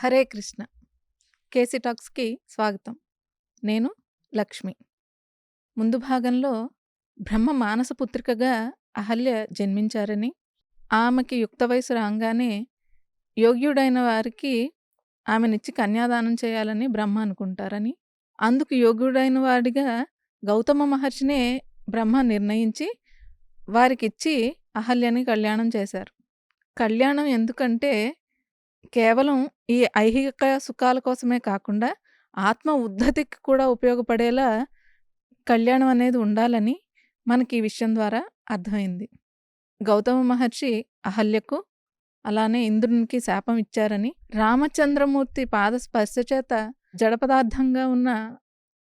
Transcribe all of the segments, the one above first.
Hare Krishna. KC టాక్స్‌కి స్వాగతం. నేను లక్ష్మి. ముందు భాగంలో బ్రహ్మ మానస పుత్రికగా అహల్య జన్మించారని, ఆమెకి యుక్త వయసు రాంగానే యోగ్యుడైన వారికి ఆమెనిచ్చి కన్యాదానం చేయాలని బ్రహ్మ అనుకుంటారని, అందుకు యోగ్యుడైన వాడిగా గౌతమ మహర్షినే బ్రహ్మ నిర్ణయించి వారికిచ్చి అహల్యని కళ్యాణం చేశారు. కళ్యాణం ఎందుకంటే కేవలం ఈ ఐహిక సుఖాల కోసమే కాకుండా ఆత్మ ఉద్ధతికి కూడా ఉపయోగపడేలా కళ్యాణం అనేది ఉండాలని మనకి ఈ విషయం ద్వారా అర్థమైంది. గౌతమ మహర్షి అహల్యకు అలానే ఇంద్రునికి శాపం ఇచ్చారని, రామచంద్రమూర్తి పాద స్పర్శ చేత జడ పదార్థంగా ఉన్న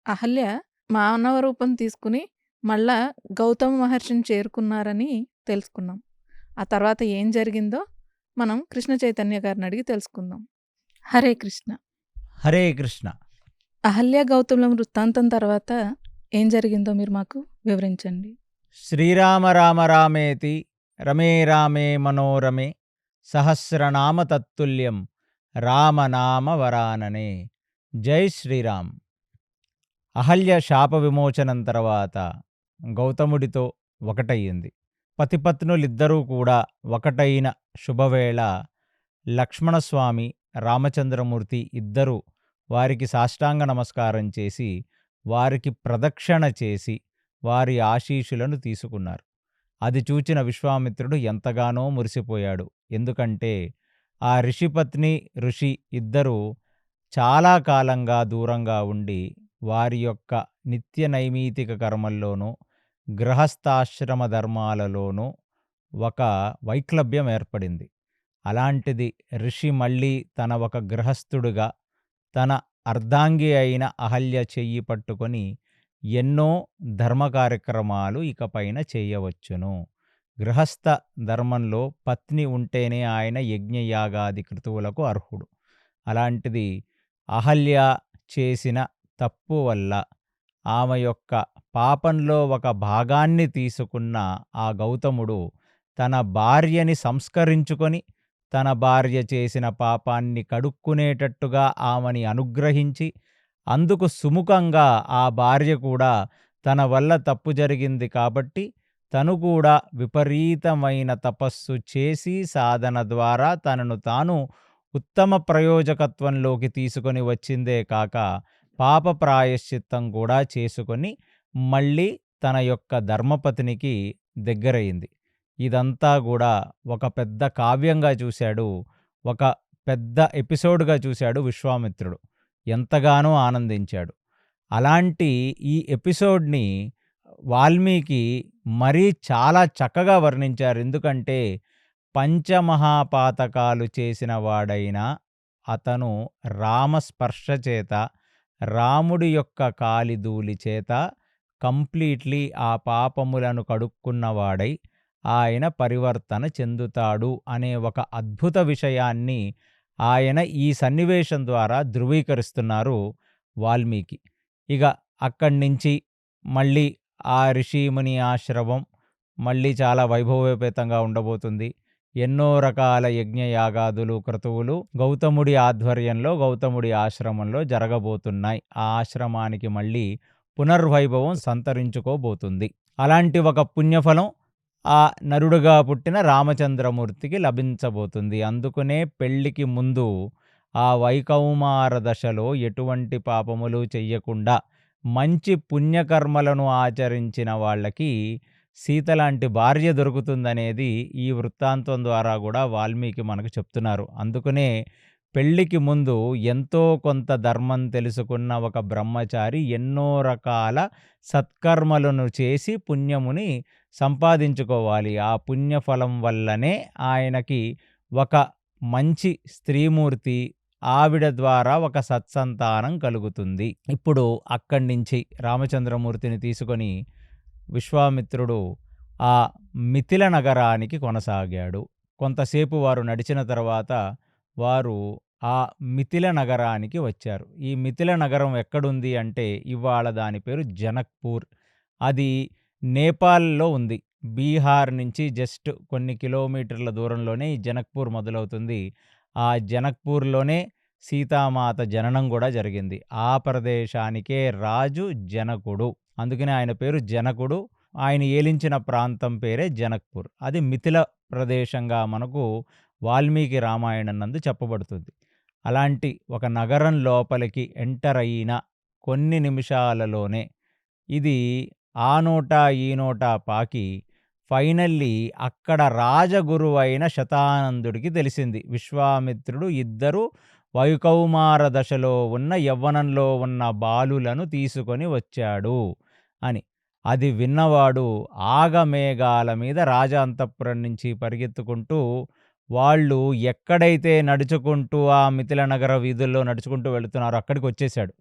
అహల్య మానవ రూపం తీసుకుని మళ్ళా గౌతమ మహర్షిని చేరుకున్నారని తెలుసుకున్నాం. ఆ తర్వాత ఏం జరిగిందో మనం కృష్ణ చైతన్య గారిని అడిగి తెలుసుకుందాం. హరే కృష్ణ. హరే కృష్ణ. అహల్య గౌతముల వృత్తాంతం తర్వాత ఏం జరిగిందో మీరు మాకు వివరించండి. శ్రీరామ రామ రామేతి రమే రామే మనోరమే సహస్రనామ తత్తుల్యం రామనామ వరాననే. జై శ్రీరామ్. అహల్య శాప విమోచనం తర్వాత గౌతముడితో ఒకటయ్యింది. పతిపత్నులిద్దరూ కూడా ఒకటైన శుభవేళ లక్ష్మణస్వామి, రామచంద్రమూర్తి ఇద్దరూ వారికి సాష్టాంగ నమస్కారం చేసి వారికి ప్రదక్షిణ చేసి వారి ఆశీస్సులను తీసుకున్నారు. అది చూచిన విశ్వామిత్రుడు ఎంతగానో మురిసిపోయాడు. ఎందుకంటే ఆ ఋషిపత్ని ఋషి ఇద్దరూ చాలా కాలంగా దూరంగా ఉండి వారి యొక్క నిత్య నైమితిక కర్మల్లోనూ గృహస్థాశ్రమ ధర్మాలలోనూ ఒక వైక్లభ్యం ఏర్పడింది. అలాంటిది ఋషి మళ్ళీ తన ఒక గృహస్థుడుగా తన అర్ధాంగి అయిన అహల్య చెయ్యి పట్టుకొని ఎన్నో ధర్మ కార్యక్రమాలు ఇకపైన చేయవచ్చును. గృహస్థ ధర్మంలో పత్ని ఉంటేనే ఆయన యజ్ఞయాగాది క్రతువులకు అర్హుడు. అలాంటిది అహల్య చేసిన తప్పు వల్ల ఆమె యొక్క పాపంలో ఒక భాగాన్ని తీసుకున్న ఆ గౌతముడు తన భార్యని సంస్కరించుకొని తన భార్య చేసిన పాపాన్ని కడుక్కునేటట్టుగా ఆమెని అనుగ్రహించి, అందుకు సుముఖంగా ఆ భార్య కూడా తన వల్ల తప్పు జరిగింది కాబట్టి తను కూడా విపరీతమైన తపస్సు చేసి సాధన ద్వారా తనను తాను ఉత్తమ ప్రయోజకత్వంలోకి తీసుకొని వచ్చిందే కాక పాప ప్రాయశ్చిత్తం కూడా చేసుకొని మళ్ళీ తన యొక్క ధర్మపత్నికి దగ్గరయింది. ఇదంతా కూడా ఒక పెద్ద కావ్యంగా చూశాడు, ఒక పెద్ద ఎపిసోడ్గా చూశాడు విశ్వామిత్రుడు. ఎంతగానో ఆనందించాడు. అలాంటి ఈ ఎపిసోడ్ని వాల్మీకి మరీ చాలా చక్కగా వర్ణించారు. ఎందుకంటే పంచమహాపాతకాలు చేసిన వాడైన అతను రామస్పర్శ చేత, రాముడి యొక్క కాలిధూళి చేత కంప్లీట్లీ ఆ పాపములను కడుక్కున్నవాడై ఆయన పరివర్తన చెందుతాడు అనే ఒక అద్భుత విషయాన్ని ఆయన ఈ సన్నివేశం ద్వారా ధృవీకరిస్తున్నారు వాల్మీకి. ఇక అక్కడి నుంచి మళ్ళీ ఆ ఋషిముని ఆశ్రమం మళ్ళీ చాలా వైభవోపేతంగా ఉండబోతుంది. ఎన్నో రకాల యజ్ఞయాగాదులు క్రతువులు గౌతముడి ఆధ్వర్యంలో గౌతముడి ఆశ్రమంలో జరగబోతున్నాయి. ఆ ఆశ్రమానికి మళ్ళీ పునర్వైభవం సంతరించుకోబోతుంది. అలాంటి ఒక పుణ్యఫలం ఆ నరుడుగా పుట్టిన రామచంద్రమూర్తికి లభించబోతుంది. అందుకనే పెళ్లికి ముందు ఆ వైకౌమార దశలో ఎటువంటి పాపములు చెయ్యకుండా మంచి పుణ్యకర్మలను ఆచరించిన వాళ్ళకి సీతలాంటి భార్య దొరుకుతుందనేది ఈ వృత్తాంతం ద్వారా కూడా వాల్మీకి మనకు చెప్తున్నారు. అందుకనే పెళ్లికి ముందు ఎంతో కొంత ధర్మం తెలుసుకున్న ఒక బ్రహ్మచారి ఎన్నో రకాల సత్కర్మలను చేసి పుణ్యముని సంపాదించుకోవాలి. ఆ పుణ్యఫలం వల్లనే ఆయనకి ఒక మంచి స్త్రీమూర్తి, ఆవిడ ద్వారా ఒక సత్సంతానం కలుగుతుంది. ఇప్పుడు అక్కడి నుంచి రామచంద్రమూర్తిని తీసుకొని విశ్వామిత్రుడు ఆ మిథిల నగరానికి కొనసాగాడు. కొంతసేపు వారు నడిచిన తర్వాత వారు ఆ మిథిల నగరానికి వచ్చారు. ఈ మిథిల నగరం ఎక్కడుంది అంటే ఇవాళ దాని పేరు జనక్పూర్. అది నేపాల్లో ఉంది. బీహార్ నుంచి జస్ట్ కొన్ని కిలోమీటర్ల దూరంలోనే ఈ జనక్పూర్ మొదలవుతుంది. ఆ జనక్పూర్లోనే సీతామాత జననం కూడా జరిగింది. ఆ ప్రదేశానికే రాజు జనకుడు. అందుకనే ఆయన పేరు జనకుడు. ఆయన ఏలించిన ప్రాంతం పేరే జనక్పూర్. అది మిథిల ప్రదేశంగా మనకు వాల్మీకి రామాయణం నందు చెప్పబడుతుంది. అలాంటి ఒక నగరం లోపలికి ఎంటర్ అయిన కొన్ని నిమిషాలలోనే ఇది ఆ నోట ఈ నోట పాకి ఫైనల్లీ అక్కడ రాజగురువైన శతానందుడికి తెలిసింది. విశ్వామిత్రుడు ఇద్దరు వైకౌమార దశలో ఉన్న యవ్వనంలో ఉన్న బాలులను తీసుకొని వచ్చాడు అని. అది విన్నవాడు ఆగమేఘాల మీద రాజ అంతఃపురం నుంచి పరిగెత్తుకుంటూ వాళ్ళు ఎక్కడైతే నడుచుకుంటూ ఆ మిథిల నగర వీధుల్లో నడుచుకుంటూ వెళుతున్నారో అక్కడికి వచ్చేసాడు.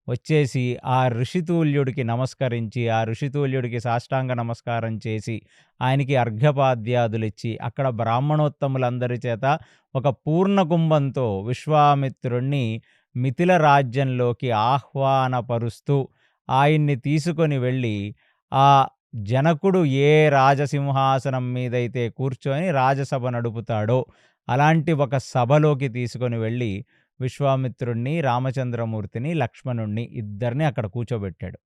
వచ్చేసి ఆ ఋషితూల్యుడికి నమస్కరించి, ఆ ఋషితూల్యుడికి సాష్టాంగ నమస్కారం చేసి, ఆయనకి అర్ఘ్యపాద్యాదులిచ్చి, అక్కడ బ్రాహ్మణోత్తములందరి చేత ఒక పూర్ణ కుంభంతో విశ్వామిత్రుణ్ణి మిథిల రాజ్యంలోకి ఆహ్వానపరుస్తూ, ఆయన్ని తీసుకొని వెళ్ళి ఆ జనకుడు ఏ రాజసింహాసనం మీదైతే కూర్చొని రాజసభ నడుపుతాడో అలాంటి ఒక సభలోకి తీసుకొని వెళ్ళి విశ్వామిత్రుణ్ణి, రామచంద్రమూర్తిని, లక్ష్మణుణ్ణి ఇద్దరిని అక్కడ కూర్చోబెట్టాడు.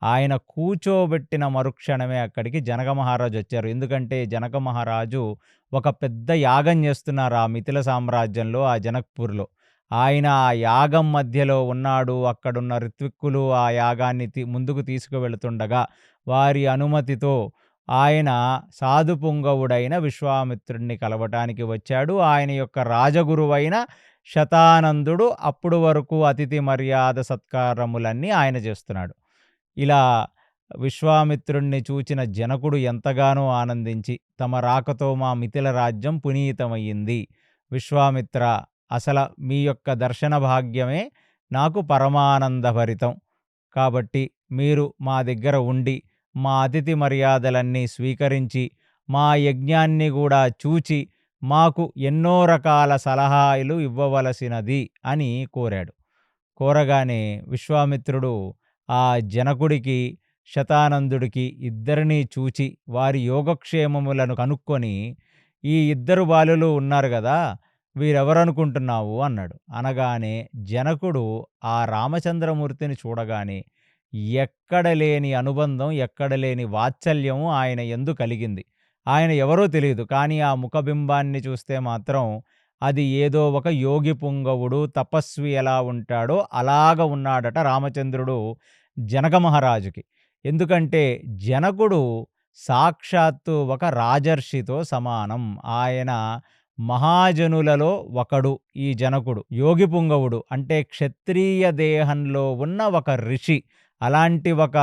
ఆయన కూర్చోబెట్టిన మరుక్షణమే అక్కడికి జనక మహారాజు వచ్చారు. ఎందుకంటే జనక మహారాజు ఒక పెద్ద యాగం చేస్తున్నారు ఆ మిథిల సామ్రాజ్యంలో, ఆ జనక్పూర్‌లో. ఆయన ఆ యాగం మధ్యలో ఉన్నాడు. అక్కడున్న ఋత్విక్కులు ఆ యాగాన్ని ముందుకు తీసుకువెళుతుండగా వారి అనుమతితో ఆయన సాధుపుంగవుడైన విశ్వామిత్రుడిని కలవటానికి వచ్చాడు. ఆయన యొక్క రాజగురువైన శతానందుడు అప్పుడు వరకు అతిథి మర్యాద సత్కారములన్నీ ఆయన చేస్తున్నాడు. ఇలా విశ్వామిత్రుణ్ణి చూచిన జనకుడు ఎంతగానో ఆనందించి, తమ రాకతో మా మిథిల రాజ్యం పునీతమయ్యింది. విశ్వామిత్ర, అసల మీ యొక్క దర్శన భాగ్యమే నాకు పరమానందభరితం. కాబట్టి మీరు మా దగ్గర ఉండి, మా అతిథి మర్యాదలన్నీ స్వీకరించి, మా యజ్ఞాన్ని కూడా చూచి, మాకు ఎన్నో రకాల సలహాలు ఇవ్వవలసినది అని కోరాడు. కోరగానే విశ్వామిత్రుడు ఆ జనకుడికి, శతానందుడికి ఇద్దరినీ చూచి వారి యోగక్షేమములను కనుక్కొని, ఈ ఇద్దరు బాలులు ఉన్నారు గదా, వీరెవరనుకుంటున్నావు అన్నాడు. అనగానే జనకుడు ఆ రామచంద్రమూర్తిని చూడగానే ఎక్కడ లేని అనుబంధం, ఎక్కడ లేని వాత్సల్యము ఆయన యందు కలిగింది. ఆయన ఎవరో తెలీదు. కానీ ఆ ముఖబింబాన్ని చూస్తే మాత్రం అది ఏదో ఒక యోగి పుంగవుడు, తపస్వి ఎలా ఉంటాడో అలాగ ఉన్నాడట రామచంద్రుడు జనక మహారాజుకి. ఎందుకంటే జనకుడు సాక్షాత్తు ఒక రాజర్షితో సమానం. ఆయన మహాజనులలో ఒకడు ఈ జనకుడు. యోగి పుంగవుడు అంటే క్షత్రియ దేహంలో ఉన్న ఒక ఋషి. అలాంటి ఒక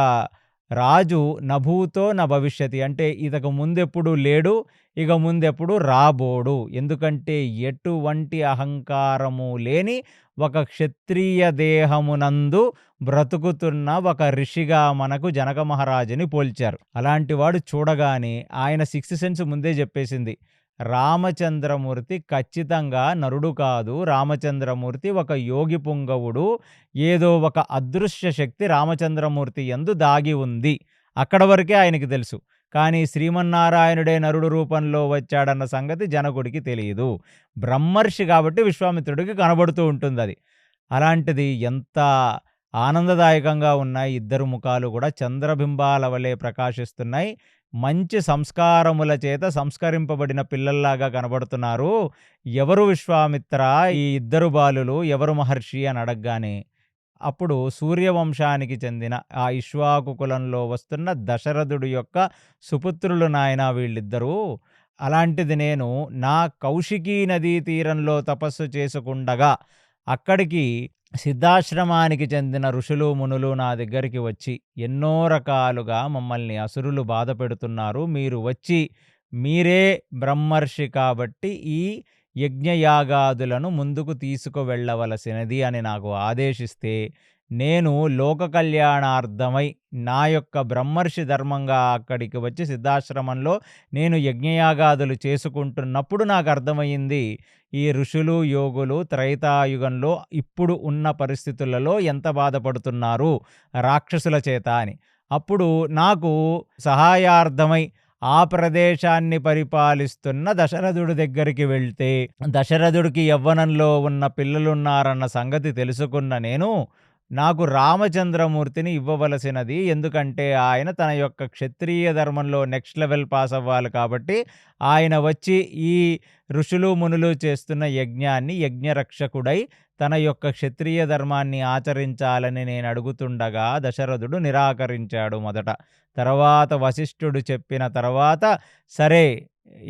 రాజు నభూతో న భవిష్యతి అంటే ఇతకు ముందెప్పుడు లేడు, ఇక ముందెప్పుడు రాబోడు. ఎందుకంటే ఎటువంటి అహంకారము లేని ఒక క్షత్రియ దేహమునందు బ్రతుకుతున్న ఒక ఋషిగా మనకు జనక మహారాజుని పోల్చారు. అలాంటి వాడు చూడగానే ఆయన సిక్స్త్ సెన్స్ ముందే చెప్పేసింది. రామచంద్రమూర్తి ఖచ్చితంగా నరుడు కాదు. రామచంద్రమూర్తి ఒక యోగి పుంగవుడు. ఏదో ఒక అదృశ్య శక్తి రామచంద్రమూర్తి యందు దాగి ఉంది. అక్కడ వరకే ఆయనకి తెలుసు. కానీ శ్రీమన్నారాయణుడే నరుడు రూపంలో వచ్చాడన్న సంగతి జనకుడికి తెలియదు. బ్రహ్మర్షి కాబట్టి విశ్వామిత్రుడికి కనబడుతూ ఉంటుందది. అలాంటిది ఎంత ఆనందదాయకంగా ఉన్నాయి. ఇద్దరు ముఖాలు కూడా చంద్రబింబాల వలె ప్రకాశిస్తున్నాయి. మంచి సంస్కారముల చేత సంస్కరింపబడిన పిల్లల్లాగా కనబడుతున్నారు. ఎవరు విశ్వామిత్ర ఈ ఇద్దరు బాలులు, ఎవరు మహర్షి అని అడగగానే అప్పుడు సూర్యవంశానికి చెందిన ఆ ఇక్ష్వాకు కులంలో వస్తున్న దశరథుడి యొక్క సుపుత్రులు నాయన వీళ్ళిద్దరూ. అలాంటిది నేను నా కౌశికీ నదీ తీరంలో తపస్సు చేసుకుండగా అక్కడికి సిద్ధాశ్రమానికి చెందిన ఋషులు, మునులు నా దగ్గరికి వచ్చి ఎన్నో రకాలుగా మమ్మల్ని అసురులు బాధ పెడుతున్నారు. మీరు వచ్చి మీరే బ్రహ్మర్షి కాబట్టి ఈ యజ్ఞయాగాదులను ముందుకు తీసుకువెళ్ళవలసినది అని నాకు ఆదేశిస్తే, నేను లోక కళ్యాణార్థమై నా యొక్క బ్రహ్మర్షి ధర్మంగా అక్కడికి వచ్చి సిద్ధాశ్రమంలో నేను యజ్ఞయాగాదులు చేసుకుంటున్నప్పుడు నాకు అర్థమయ్యింది ఈ ఋషులు, యోగులు త్రైతాయుగంలో ఇప్పుడు ఉన్న పరిస్థితులలో ఎంత బాధపడుతున్నారు రాక్షసుల చేత అని. అప్పుడు నాకు సహాయార్థమై ఆ ప్రదేశాన్ని పరిపాలిస్తున్న దశరథుడి దగ్గరికి వెళ్తే, దశరథుడికి యవ్వనంలో ఉన్న పిల్లలున్నారన్న సంగతి తెలుసుకున్న నేను, నాకు రామచంద్రమూర్తిని ఇవ్వవలసినది. ఎందుకంటే ఆయన తన యొక్క క్షత్రియ ధర్మంలో నెక్స్ట్ లెవెల్ పాస్ అవ్వాలి కాబట్టి, ఆయన వచ్చి ఈ ఋషులు, మునులు చేస్తున్న యజ్ఞాన్ని యజ్ఞరక్షకుడై తన యొక్క క్షత్రియ ధర్మాన్ని ఆచరించాలని నేను అడుగుతుండగా దశరథుడు నిరాకరించాడు మొదట. తర్వాత వశిష్ఠుడు చెప్పిన తర్వాత, సరే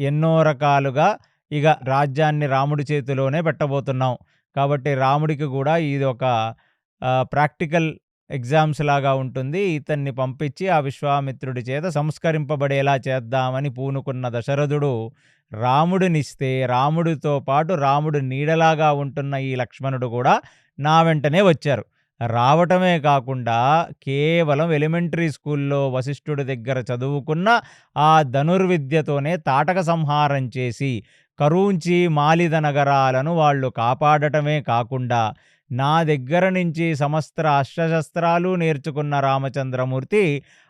ఎన్నో రకాలుగా ఇగ రాజ్యాన్ని రాముడి చేతిలోనే పెట్టబోతున్నాం. కాబట్టి రాముడికి గూడా ఇదొక ప్రాక్టికల్ ఎగ్జామ్స్ లాగా ఉంటుంది. ఇతన్ని పంపించి ఆ విశ్వామిత్రుడి చేత సంస్కరింపబడేలా చేద్దామని పూనుకున్న దశరథుడు రాముడినిస్తే, రాముడితో పాటు రాముడు నీడలాగా ఉంటున్న ఈ లక్ష్మణుడు కూడా నా వెంటనే వచ్చారు. రావటమే కాకుండా కేవలం ఎలిమెంటరీ స్కూల్లో వశిష్ఠుడి దగ్గర చదువుకున్న ఆ ధనుర్విద్యతోనే తాటక సంహారం చేసి, కరూంచి, మాలిద నగరాలను వాళ్ళు కాపాడటమే కాకుండా, నా దగ్గర నుంచి సమస్త అస్త్రశస్త్రాలు నేర్చుకున్న రామచంద్రమూర్తి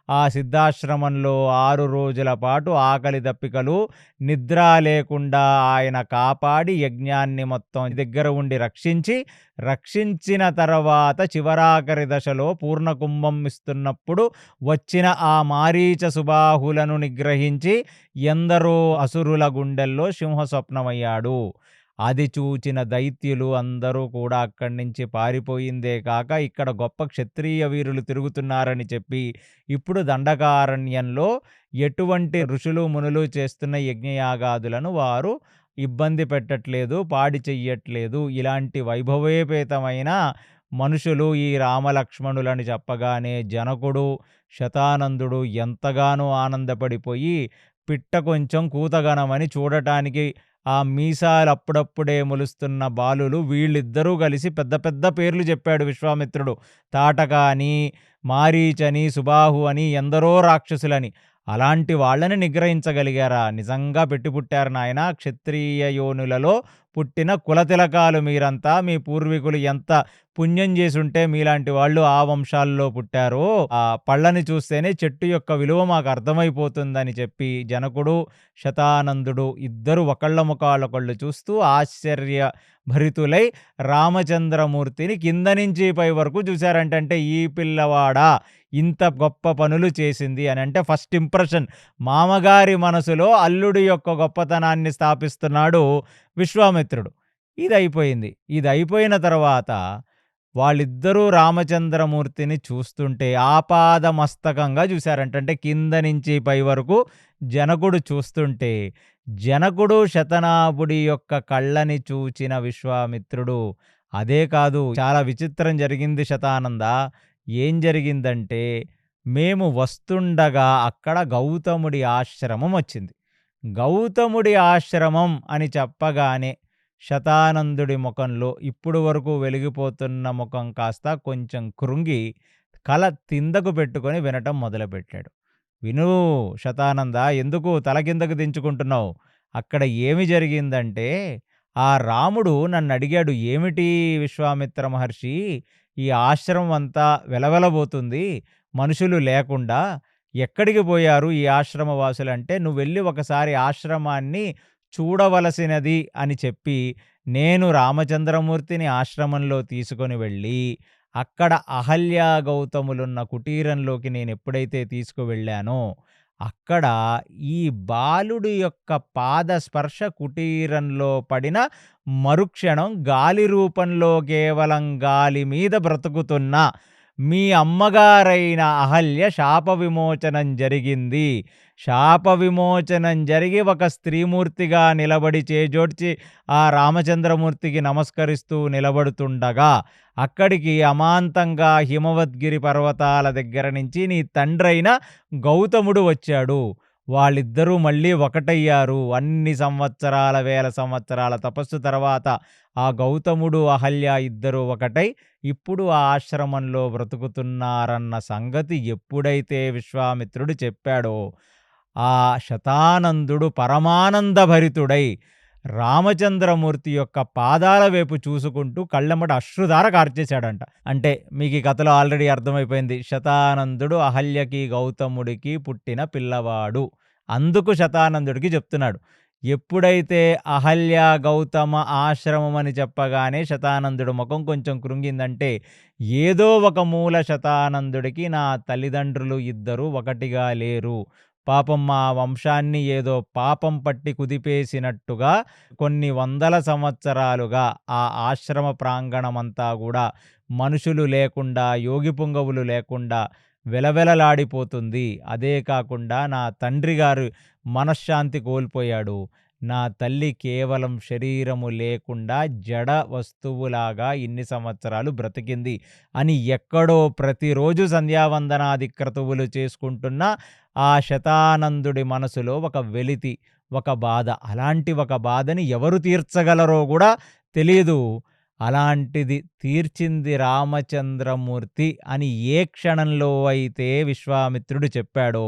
ఆ సిద్ధాశ్రమంలో 6 రోజుల పాటు ఆకలి దప్పికలు, నిద్ర లేకుండా ఆయన కాపాడి యజ్ఞాన్ని మొత్తం దగ్గర ఉండి రక్షించిన తర్వాత చివరాఖరి దశలో పూర్ణకుంభం ఇస్తున్నప్పుడు వచ్చిన ఆ మారీచ సుబాహులను నిగ్రహించి ఎందరో అసురుల గుండెల్లో సింహస్వప్నమయ్యాడు. అది చూచిన దైత్యులు అందరూ కూడా అక్కడి నుంచి పారిపోయిందే కాక, ఇక్కడ గొప్ప క్షత్రియ వీరులు తిరుగుతున్నారని చెప్పి, ఇప్పుడు దండకారణ్యంలో ఎటువంటి ఋషులు, మునులు చేస్తున్న యజ్ఞయాగాదులను వారు ఇబ్బంది పెట్టట్లేదు, పాడి చెయ్యట్లేదు. ఇలాంటి వైభవోపేతమైన మనుషులు ఈ రామలక్ష్మణులని చెప్పగానే జనకుడు, శతానందుడు ఎంతగానో ఆనందపడిపోయి, పిట్ట కొంచెం కూతగనమని చూడటానికి ఆ మీసాలు అప్పుడప్పుడే మొలుస్తున్న బాలులు వీళ్ళిద్దరూ కలిసి పెద్ద పెద్ద పేర్లు చెప్పాడు విశ్వామిత్రుడు. తాటక అని, మారీచని, సుబాహు అని, ఎందరో రాక్షసులని. అలాంటి వాళ్ళని నిగ్రహించగలిగారా? నిజంగా పెట్టి పుట్టారు నాయనా. క్షత్రియ యోనులలో పుట్టిన కులతిలకాలు మీరంతా. మీ పూర్వీకులు ఎంత పుణ్యం చేసుంటే మీలాంటి వాళ్ళు ఆ వంశాల్లో పుట్టారో, ఆ పళ్ళని చూస్తేనే చెట్టు యొక్క విలువ మాకు అర్థమైపోతుందని చెప్పి జనకుడు, శతానందుడు ఇద్దరు ఒకళ్ళ ముఖాలొకళ్ళు చూస్తూ ఆశ్చర్య భరితులై రామచంద్రమూర్తిని కింద నుంచి పై వరకు చూశారంట. అంటే ఈ పిల్లవాడా ఇంత గొప్ప పనులు చేసింది అని. అంటే ఫస్ట్ ఇంప్రెషన్, మామగారి మనసులో అల్లుడి యొక్క గొప్పతనాన్ని స్థాపిస్తున్నాడు విశ్వామిత్రుడు. ఇది అయిపోయిన తర్వాత వాళ్ళిద్దరూ రామచంద్రమూర్తిని చూస్తుంటే ఆపాదమస్తకంగా చూశారంట. అంటే కింద నుంచి పై వరకు జనకుడు చూస్తుంటే, జనకుడు శతనాభుడి యొక్క కళ్ళని చూచిన విశ్వామిత్రుడు, అదే కాదు చాలా విచిత్రం జరిగింది శతానంద. ఏం జరిగిందంటే, మేము వస్తుండగా అక్కడ గౌతముడి ఆశ్రమం వచ్చింది. గౌతముడి ఆశ్రమం అని చెప్పగానే శతానందుడి ముఖంలో ఇప్పుడు వరకు వెలిగిపోతున్న ముఖం కాస్త కొంచెం కృంగి కల కిందకు పెట్టుకొని వినటం మొదలుపెట్టాడు. విను శతానంద, ఎందుకు తల కిందకు దించుకుంటున్నావు? అక్కడ ఏమి జరిగిందంటే, ఆ రాముడు నన్ను అడిగాడు, ఏమిటి విశ్వామిత్ర మహర్షి, ఈ ఆశ్రమం అంతా వెలవెలబోతుంది మనుషులు లేకుండా, ఎక్కడికి పోయారు ఈ ఆశ్రమవాసులంటే, నువ్వు వెళ్ళి ఒకసారి ఆశ్రమాన్ని చూడవలసినది అని చెప్పి, నేను రామచంద్రమూర్తిని ఆశ్రమంలో తీసుకొని వెళ్ళి, అక్కడ అహల్య గౌతములున్న కుటీరంలోకి నేనెప్పుడైతే తీసుకువెళ్ళానో, అక్కడ ఈ బాలుడి యొక్క పాద స్పర్శ కుటీరంలో పడిన మరుక్షణం గాలి రూపంలో కేవలం గాలి మీద బ్రతుకుతున్న మీ అమ్మగారైన అహల్య శాప విమోచనం జరిగింది. శాప విమోచనం జరిగి ఒక స్త్రీమూర్తిగా నిలబడి చేజోడ్చి ఆ రామచంద్రమూర్తికి నమస్కరిస్తూ నిలబడుతుండగా, అక్కడికి అమాంతంగా హిమవద్గిరి పర్వతాల దగ్గర నుంచి నీ తండ్రైన గౌతముడు వచ్చాడు. వాళ్ళిద్దరూ మళ్ళీ ఒకటయ్యారు. అన్ని సంవత్సరాల, వేల సంవత్సరాల తపస్సు తర్వాత ఆ గౌతముడు, అహల్య ఇద్దరూ ఒకటై ఇప్పుడు ఆ ఆశ్రమంలో బ్రతుకుతున్నారన్న సంగతి ఎప్పుడైతే విశ్వామిత్రుడు చెప్పాడో, ఆ శతానందుడు పరమానందభరితుడై రామచంద్రమూర్తి యొక్క పాదాల వైపు చూసుకుంటూ కళ్ళెమ్మట అశ్రుధార కార్చేశాడంట. అంటే మీకు ఈ కథలో ఆల్రెడీ అర్థమైపోయింది. శతానందుడు అహల్యకి, గౌతముడికి పుట్టిన పిల్లవాడు అందుకు శతానందుడికి చెప్తున్నాడు. ఎప్పుడైతే అహల్య గౌతమ ఆశ్రమం అని చెప్పగానే శతానందుడు ముఖం కొంచెం కృంగిందంటే, ఏదో ఒక మూల శతానందుడికి నా తల్లిదండ్రులు ఇద్దరూ ఒకటిగా లేరు. పాపం మా వంశాన్ని ఏదో పాపం పట్టి కుదిపేసినట్టుగా కొన్ని వందల సంవత్సరాలుగా ఆ ఆశ్రమ ప్రాంగణమంతా గూడా మనుషులు లేకుండా, యోగి పుంగవులు లేకుండా వెలవెలలాడిపోతుంది. అదే కాకుండా నా తండ్రి గారు మనశ్శాంతి కోల్పోయాడు. నా తల్లి కేవలం శరీరము లేకుండా జడ వస్తువులాగా ఇన్ని సంవత్సరాలు బ్రతికింది అని ఎక్కడో ప్రతిరోజు సంధ్యావందనాది క్రతువులు చేసుకుంటున్న ఆ శతానందుడి మనసులో ఒక వెలితి, ఒక బాధ. అలాంటి ఒక బాధని ఎవరు తీర్చగలరో గూడా తెలీదు. అలాంటిది తీర్చింది రామచంద్రమూర్తి అని ఏ క్షణంలో అయితే విశ్వామిత్రుడు చెప్పాడో,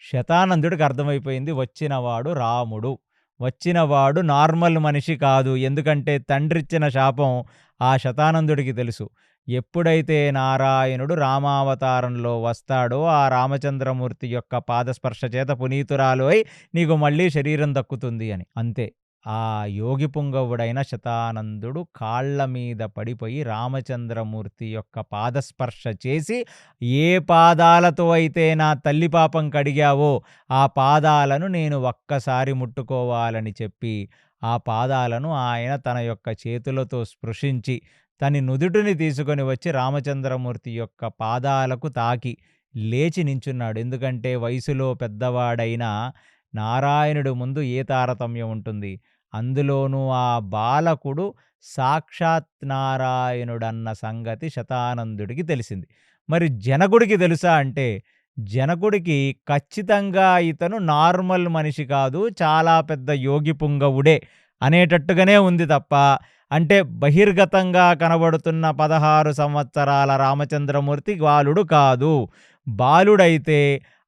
శతానందుడికి అర్థమైపోయింది వచ్చినవాడు రాముడు. వచ్చినవాడు నార్మల్ మనిషి కాదు. ఎందుకంటే తండ్రిచ్చిన శాపం ఆ శతానందుడికి తెలుసు. ఎప్పుడైతే నారాయణుడు రామావతారంలో వస్తాడో ఆ రామచంద్రమూర్తి యొక్క పాదస్పర్శ చేత పునీతురాలు అయి నీకు మళ్ళీ శరీరం దక్కుతుంది అని. అంతే. ఆ యోగి పుంగవుడైన శతానందుడు కాళ్ళ మీద పడిపోయి రామచంద్రమూర్తి యొక్క పాదస్పర్శ చేసి, ఏ పాదాలతో అయితే నా తల్లి పాపం కడిగావో ఆ పాదాలను నేను ఒక్కసారి ముట్టుకోవాలని చెప్పి, ఆ పాదాలను ఆయన తన యొక్క చేతులతో స్పృశించి, తని నుదుటిని తీసుకొని వచ్చి రామచంద్రమూర్తి యొక్క పాదాలకు తాకి లేచి నించున్నాడు. ఎందుకంటే వయసులో పెద్దవాడైన నారాయణుడు ముందు ఏ తారతమ్యం ఉంటుంది? అందులోనూ ఆ బాలకుడు సాక్షాత్ నారాయణుడన్న సంగతి శతానందుడికి తెలిసింది. మరి జనకుడికి తెలుసా అంటే, జనకుడికి ఖచ్చితంగా ఇతను నార్మల్ మనిషి కాదు, చాలా పెద్ద యోగి పుంగవుడే అనేటట్టుగానే ఉంది తప్ప, అంటే బహిర్గతంగా కనబడుతున్న 16 సంవత్సరాల రామచంద్రమూర్తి బాలుడు కాదు. బాలుడైతే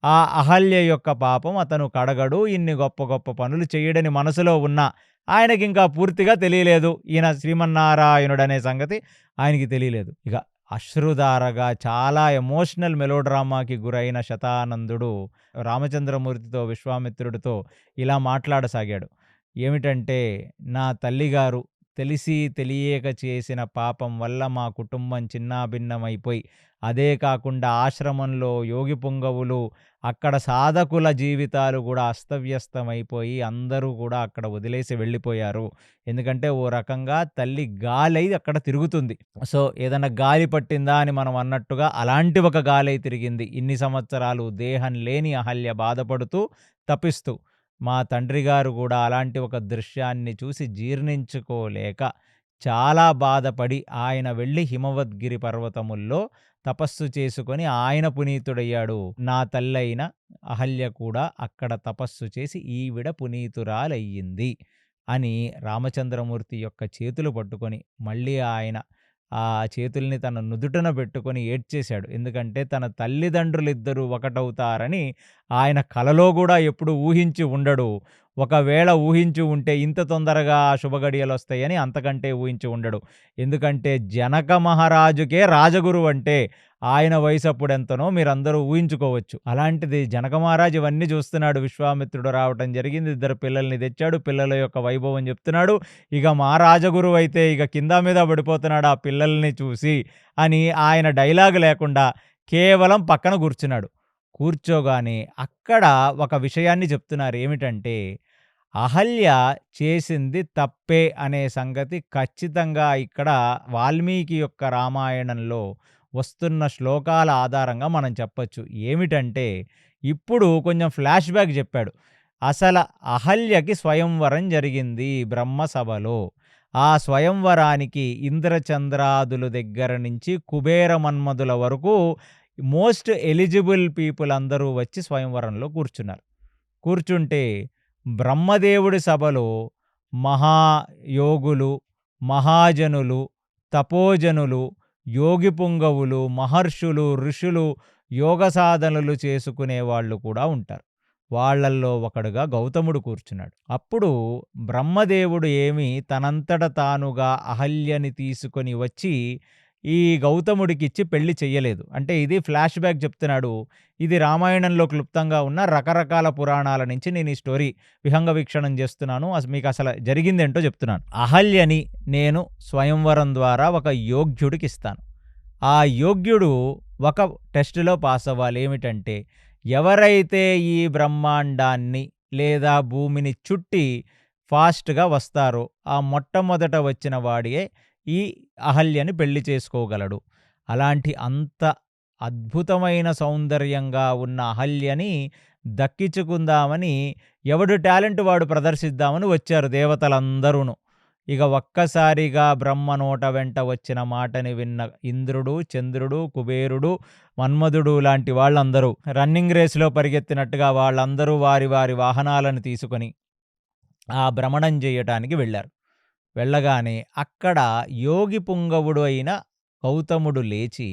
ఆ అహల్య యొక్క పాపం అతను కడగడు, ఇన్ని గొప్ప గొప్ప పనులు చేయడని మనసులో ఉన్న ఆయనకింకా పూర్తిగా తెలియలేదు. ఈయన శ్రీమన్నారాయణుడనే సంగతి ఆయనకి తెలియలేదు. ఇక అశ్రుధారగా చాలా ఎమోషనల్ మెలోడ్రామాకి గురైన శతానందుడు రామచంద్రమూర్తితో, విశ్వామిత్రుడితో ఇలా మాట్లాడసాగాడు. ఏమిటంటే, నా తల్లిగారు తెలిసి తెలియక చేసిన పాపం వల్ల మా కుటుంబం చిన్నాభిన్నమైపోయి, అదే కాకుండా ఆశ్రమంలో యోగి పుంగవులు, అక్కడ సాధకుల జీవితాలు కూడా అస్తవ్యస్తమైపోయి అందరూ కూడా అక్కడ వదిలేసి వెళ్ళిపోయారు. ఎందుకంటే ఓ రకంగా తల్లి గాలై అక్కడ తిరుగుతుంది. సో ఏదన్నా గాలి పట్టిందా అని మనం అన్నట్టుగా అలాంటి ఒక గాలై తిరిగింది. ఇన్ని సంవత్సరాలు దేహం లేని అహల్య బాధపడుతూ తపిస్తూ, మా తండ్రి గారు కూడా అలాంటి ఒక దృశ్యాన్ని చూసి జీర్ణించుకోలేక చాలా బాధపడి ఆయన వెళ్ళి హిమవద్గిరి పర్వతముల్లో తపస్సు చేసుకొని ఆయన పునీతుడయ్యాడు. నా తల్లైన అహల్య కూడా అక్కడ తపస్సు చేసి ఈవిడ పునీతురాలయ్యింది అని రామచంద్రమూర్తి యొక్క చేతులు పట్టుకొని మళ్ళీ ఆయన ఆ చేతుల్ని తన నుదుటన పెట్టుకొని ఏడ్చేశాడు. ఎందుకంటే తన తల్లిదండ్రులిద్దరూ ఒకటవుతారని ఆయన కలలో కూడా ఎప్పుడు ఊహించి ఉండడు. ఒకవేళ ఊహించి ఉంటే ఇంత తొందరగా ఆ శుభగడియలొస్తాయని అంతకంటే ఊహించి ఉండడు. ఎందుకంటే జనక మహారాజుకే రాజగురువు అంటే ఆయన వయసప్పుడెంతనో మీరందరూ ఊహించుకోవచ్చు. అలాంటిది జనక మహారాజు ఇవన్నీ చూస్తున్నాడు. విశ్వామిత్రుడు రావటం జరిగింది. 2 పిల్లల్ని తెచ్చాడు. పిల్లల యొక్క వైభవం చెప్తున్నాడు. ఇక మా రాజగురువు అయితే ఇక కింద మీద పడిపోతున్నాడు ఆ పిల్లల్ని చూసి అని ఆయన డైలాగ్ లేకుండా కేవలం పక్కన కూర్చున్నాడు. కూర్చోగానే అక్కడ ఒక విషయాన్ని చెప్తున్నారు. ఏమిటంటే, అహల్య చేసింది తప్పే అనే సంగతి ఖచ్చితంగా ఇక్కడ వాల్మీకి యొక్క రామాయణంలో వస్తున్న శ్లోకాల ఆధారంగా మనం చెప్పొచ్చు. ఏమిటంటే, ఇప్పుడు కొంచెం ఫ్లాష్ బ్యాక్ చెప్పాడు. అసల అహల్యకి స్వయంవరం జరిగింది బ్రహ్మసభలో. ఆ స్వయంవరానికి ఇంద్రచంద్రాదుల దగ్గర నుంచి కుబేర మన్మధుల వరకు మోస్ట్ ఎలిజిబుల్ పీపుల్ అందరూ వచ్చి స్వయంవరంలో కూర్చున్నారు. కూర్చుంటే బ్రహ్మదేవుడి సభలో మహాయోగులు, మహాజనులు, తపోజనులు, యోగి పుంగవులు, మహర్షులు, ఋషులు, యోగ సాధనలు చేసుకునే వాళ్ళు కూడా ఉంటారు. వాళ్ళల్లో ఒకడుగా గౌతముడు కూర్చున్నాడు. అప్పుడు బ్రహ్మదేవుడు ఏమి తనంతట తానుగా అహల్యని తీసుకొని వచ్చి ఈ గౌతముడికిచ్చి పెళ్లి చెయ్యలేదు. అంటే ఇది ఫ్లాష్ బ్యాక్ చెప్తున్నాడు. ఇది రామాయణంలో క్లుప్తంగా ఉన్న రకరకాల పురాణాల నుంచి నేను ఈ స్టోరీ విహంగ వీక్షణం చేస్తున్నాను. మీకసల జరిగిందేంటో చెప్తున్నాను. అహల్యని నేను స్వయంవరం ద్వారా ఒక యోగ్యుడికిస్తాను. ఆ యోగ్యుడు ఒక టెస్టులో పాస్ అవ్వాలి. ఏమిటంటే, ఎవరైతే ఈ బ్రహ్మాండాన్ని లేదా భూమిని చుట్టి ఫాస్ట్‌గా వస్తారో, ఆ మొట్టమొదట వచ్చిన వాడియే ఈ అహల్యని పెళ్లి చేసుకోగలడు. అలాంటి అంత అద్భుతమైన సౌందర్యంగా ఉన్న అహల్యని దక్కించుకుందామని ఎవడు టాలెంట్ వాడు ప్రదర్శిద్దామని వచ్చారు దేవతలందరూను. ఇక ఒక్కసారిగా బ్రహ్మ నోట వెంట వచ్చిన మాటని విన్న ఇంద్రుడు, చంద్రుడు, కుబేరుడు, మన్మధుడు లాంటి వాళ్ళందరూ రన్నింగ్ రేస్‌లో పరిగెత్తినట్టుగా వాళ్ళందరూ వారి వారి వాహనాలను తీసుకొని ఆ భ్రమణం చేయటానికి వెళ్ళారు. వెళ్ళగానే అక్కడ యోగి పుంగవుడు అయిన గౌతముడు లేచి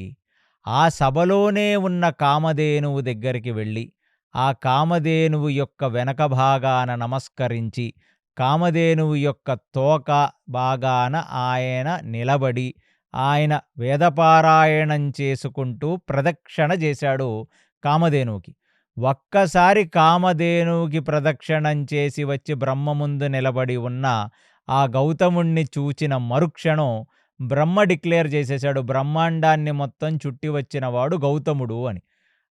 ఆ సభలోనే ఉన్న కామధేనువు దగ్గరికి వెళ్ళి ఆ కామధేనువు యొక్క వెనక భాగాన నమస్కరించి కామధేనువు యొక్క తోక భాగాన ఆయన నిలబడి ఆయన వేదపారాయణం చేసుకుంటూ ప్రదక్షిణ చేశాడు కామధేనువుకి. ఒక్కసారి కామధేనువుకి ప్రదక్షిణం చేసి వచ్చి బ్రహ్మ ముందు నిలబడి ఉన్న ఆ గౌతముణ్ణి చూచిన మరుక్షణం బ్రహ్మ డిక్లేర్ చేసేశాడు, బ్రహ్మాండాన్ని మొత్తం చుట్టి వచ్చిన వాడు గౌతముడు అని.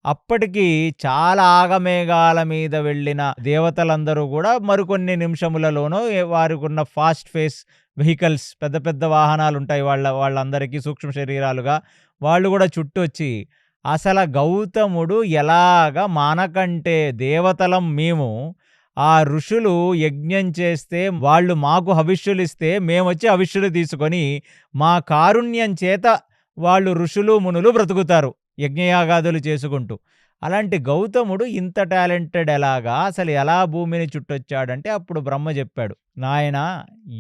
అప్పటికి చాలా ఆగమేఘాల మీద వెళ్ళిన దేవతలందరూ కూడా మరికొన్ని నిమిషములలోనో వారికున్న ఫాస్ట్ ఫేస్ వెహికల్స్, పెద్ద పెద్ద వాహనాలుంటాయి వాళ్ళందరికీ సూక్ష్మ శరీరాలుగా, వాళ్ళు కూడా చుట్టొచ్చి అసల గౌతముడు ఎలాగ మానకంటే దేవతలం మేము, ఆ ఋషులు యజ్ఞం చేస్తే వాళ్ళు మాకు హవిష్యులిస్తే మేమొచ్చి హవిష్యులు తీసుకొని మా కారుణ్యం చేత వాళ్ళు ఋషులు మునులు బ్రతుకుతారు యజ్ఞయాగాదులు చేసుకుంటూ. అలాంటి గౌతముడు ఇంత టాలెంటెడ్ ఎలాగా, అసలు ఎలా భూమిని చుట్టొచ్చాడంటే అప్పుడు బ్రహ్మ చెప్పాడు, నాయనా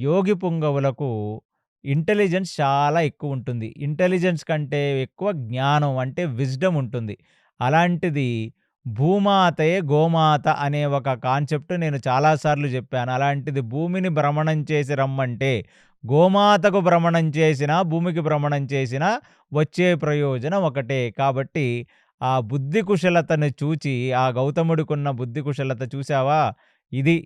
యోగి పుంగవులకు ఇంటెలిజెన్స్ చాలా ఎక్కువ ఉంటుంది. ఇంటెలిజెన్స్ కంటే ఎక్కువ జ్ఞానం అంటే విజ్డమ్ ఉంటుంది. అలాంటిది భూమాతయే గోమాత అనే ఒక కాన్సెప్ట్ నేను చాలాసార్లు చెప్పాను. అలాంటిది భూమిని భ్రమణం చేసి రమ్మంటే గోమాతకు భ్రమణం చేసినా భూమికి భ్రమణం చేసినా వచ్చే ప్రయోజనం ఒకటే. కాబట్టి ఆ బుద్ధి కుశలతను చూచి, ఆ గౌతముడికున్న బుద్ధి కుశలత చూసావా, ఇది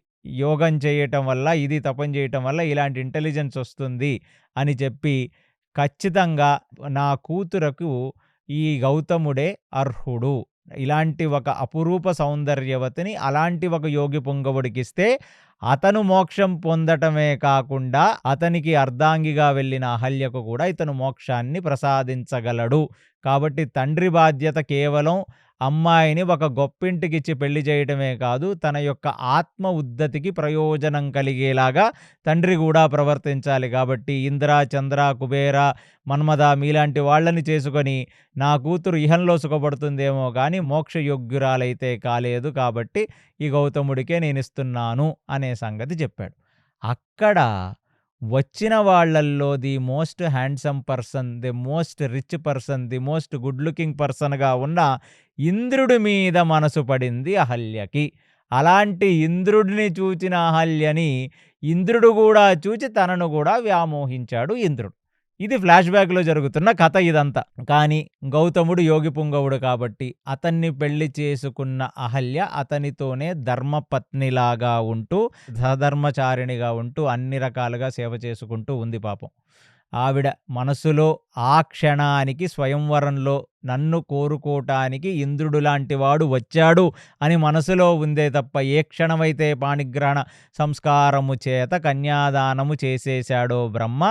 యోగం చేయటం వల్ల, ఇది తపం చేయటం వల్ల ఇలాంటి ఇంటెలిజెన్స్ వస్తుంది అని చెప్పి ఖచ్చితంగా నా కూతురకు ఈ గౌతముడే అర్హుడు, ఇలాంటి ఒక అపురూప సౌందర్యవతిని అలాంటి ఒక యోగి పుంగవుడికిస్తే అతను మోక్షం పొందటమే కాకుండా అతనికి అర్ధాంగిగా వెళ్ళిన అహల్యకు కూడా ఇతను మోక్షాన్ని ప్రసాదించగలడు. కాబట్టి తండ్రి బాధ్యత కేవలం అమ్మాయిని ఒక గొప్పింటికిచ్చి పెళ్లి చేయటమే కాదు, తన యొక్క ఆత్మ ఉద్ధతికి ప్రయోజనం కలిగేలాగా తండ్రి కూడా ప్రవర్తించాలి. కాబట్టి ఇంద్ర, చంద్ర, కుబేర, మన్మథ మీలాంటి వాళ్ళని చేసుకొని నా కూతురు ఇహంలో సుఖపడుతుందేమో కానీ మోక్షయోగ్యురాలైతే కాలేదు, కాబట్టి ఈ గౌతముడికే నేనిస్తున్నాను అనే సంగతి చెప్పాడు. అక్కడ వచ్చిన వాళ్ళల్లో the most handsome person, the most rich person, the most good looking పర్సన్‌గా ఉన్న ఇంద్రుడి మీద మనసు పడింది అహల్యకి. అలాంటి ఇంద్రుడిని చూచిన అహల్యని ఇంద్రుడు కూడా చూచి తనను కూడా వ్యామోహించాడు ఇంద్రుడు. ఇది ఫ్లాష్ బ్యాక్‌లో జరుగుతున్న కథ ఇదంతా. కానీ గౌతముడు యోగి పుంగవుడు కాబట్టి అతన్ని పెళ్లి చేసుకున్న అహల్య అతనితోనే ధర్మపత్నిలాగా ఉంటూ, సధర్మచారిణిగా ఉంటూ అన్ని రకాలుగా సేవ చేసుకుంటూ ఉంది పాపం. ఆవిడ మనసులో ఆ క్షణానికి స్వయంవరంలో నన్ను కోరుకోటానికి ఇంద్రుడు లాంటి వాడు వచ్చాడు అని మనసులో ఉందే తప్ప, ఏ క్షణమైతే పాణిగ్రహణ సంస్కారము చేత కన్యాదానము చేసేశాడో బ్రహ్మ,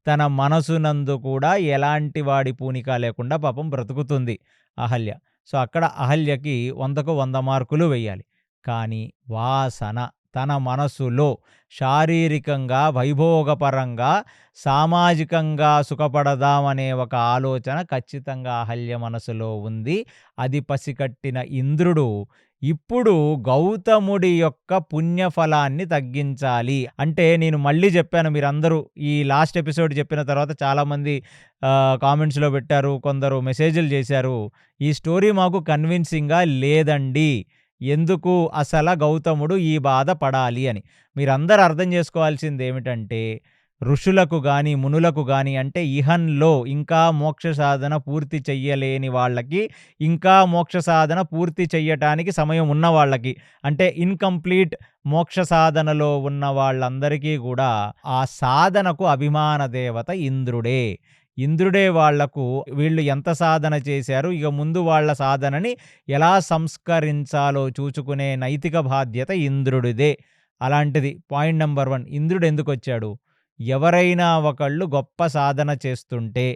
తన మనసునందు కూడా ఎలాంటి వాడి పూనిక లేకుండా పాపం బ్రతుకుతుంది అహల్య. సో అక్కడ అహల్యకి 100కు 100 మార్కులు వెయ్యాలి. కానీ వాసన తన మనసులో శారీరకంగా, వైభోగపరంగా, సామాజికంగా సుఖపడదామనే ఒక ఆలోచన ఖచ్చితంగా అహల్య మనసులో ఉంది. అది పసికట్టిన ఇంద్రుడు ఇప్పుడు గౌతముడి యొక్క పుణ్యఫలాన్ని తగ్గించాలి. అంటే నేను మళ్ళీ చెప్పాను, మీరందరూ ఈ లాస్ట్ ఎపిసోడ్ చెప్పిన తర్వాత చాలామంది కామెంట్స్‌లో పెట్టారు, కొందరు మెసేజ్‌లు చేశారు, ఈ స్టోరీ మాకు కన్విన్సింగ్‌గా లేదండి, ఎందుకు అసల గౌతముడు ఈ బాధ పడాలి అని. మీరందరూ అర్థం చేసుకోవాల్సింది ఏమిటంటే, ఋషులకు గాని, మునులకు గాని అంటే ఇహంలో ఇంకా మోక్ష సాధన పూర్తి చెయ్యలేని వాళ్ళకి, ఇంకా మోక్ష సాధన పూర్తి చెయ్యటానికి సమయం ఉన్న వాళ్ళకి, అంటే ఇన్‌కంప్లీట్ మోక్ష సాధనలో ఉన్న వాళ్ళందరికీ గూడా ఆ సాధనకు అభిమాన దేవత ఇంద్రుడే. ఇంద్రుడే వాళ్లకు వీళ్ళు ఎంత సాధన చేశారు, ఇక ముందు వాళ్ళ సాధనని ఎలా సంస్కరించాలో చూచుకునే నైతిక బాధ్యత ఇంద్రుడిదే. అలాంటిది పాయింట్ నంబర్ 1 ఇంద్రుడెందుకొచ్చాడు? ఎవరైనా ఒకళ్ళు గొప్ప సాధన చేస్తుంటే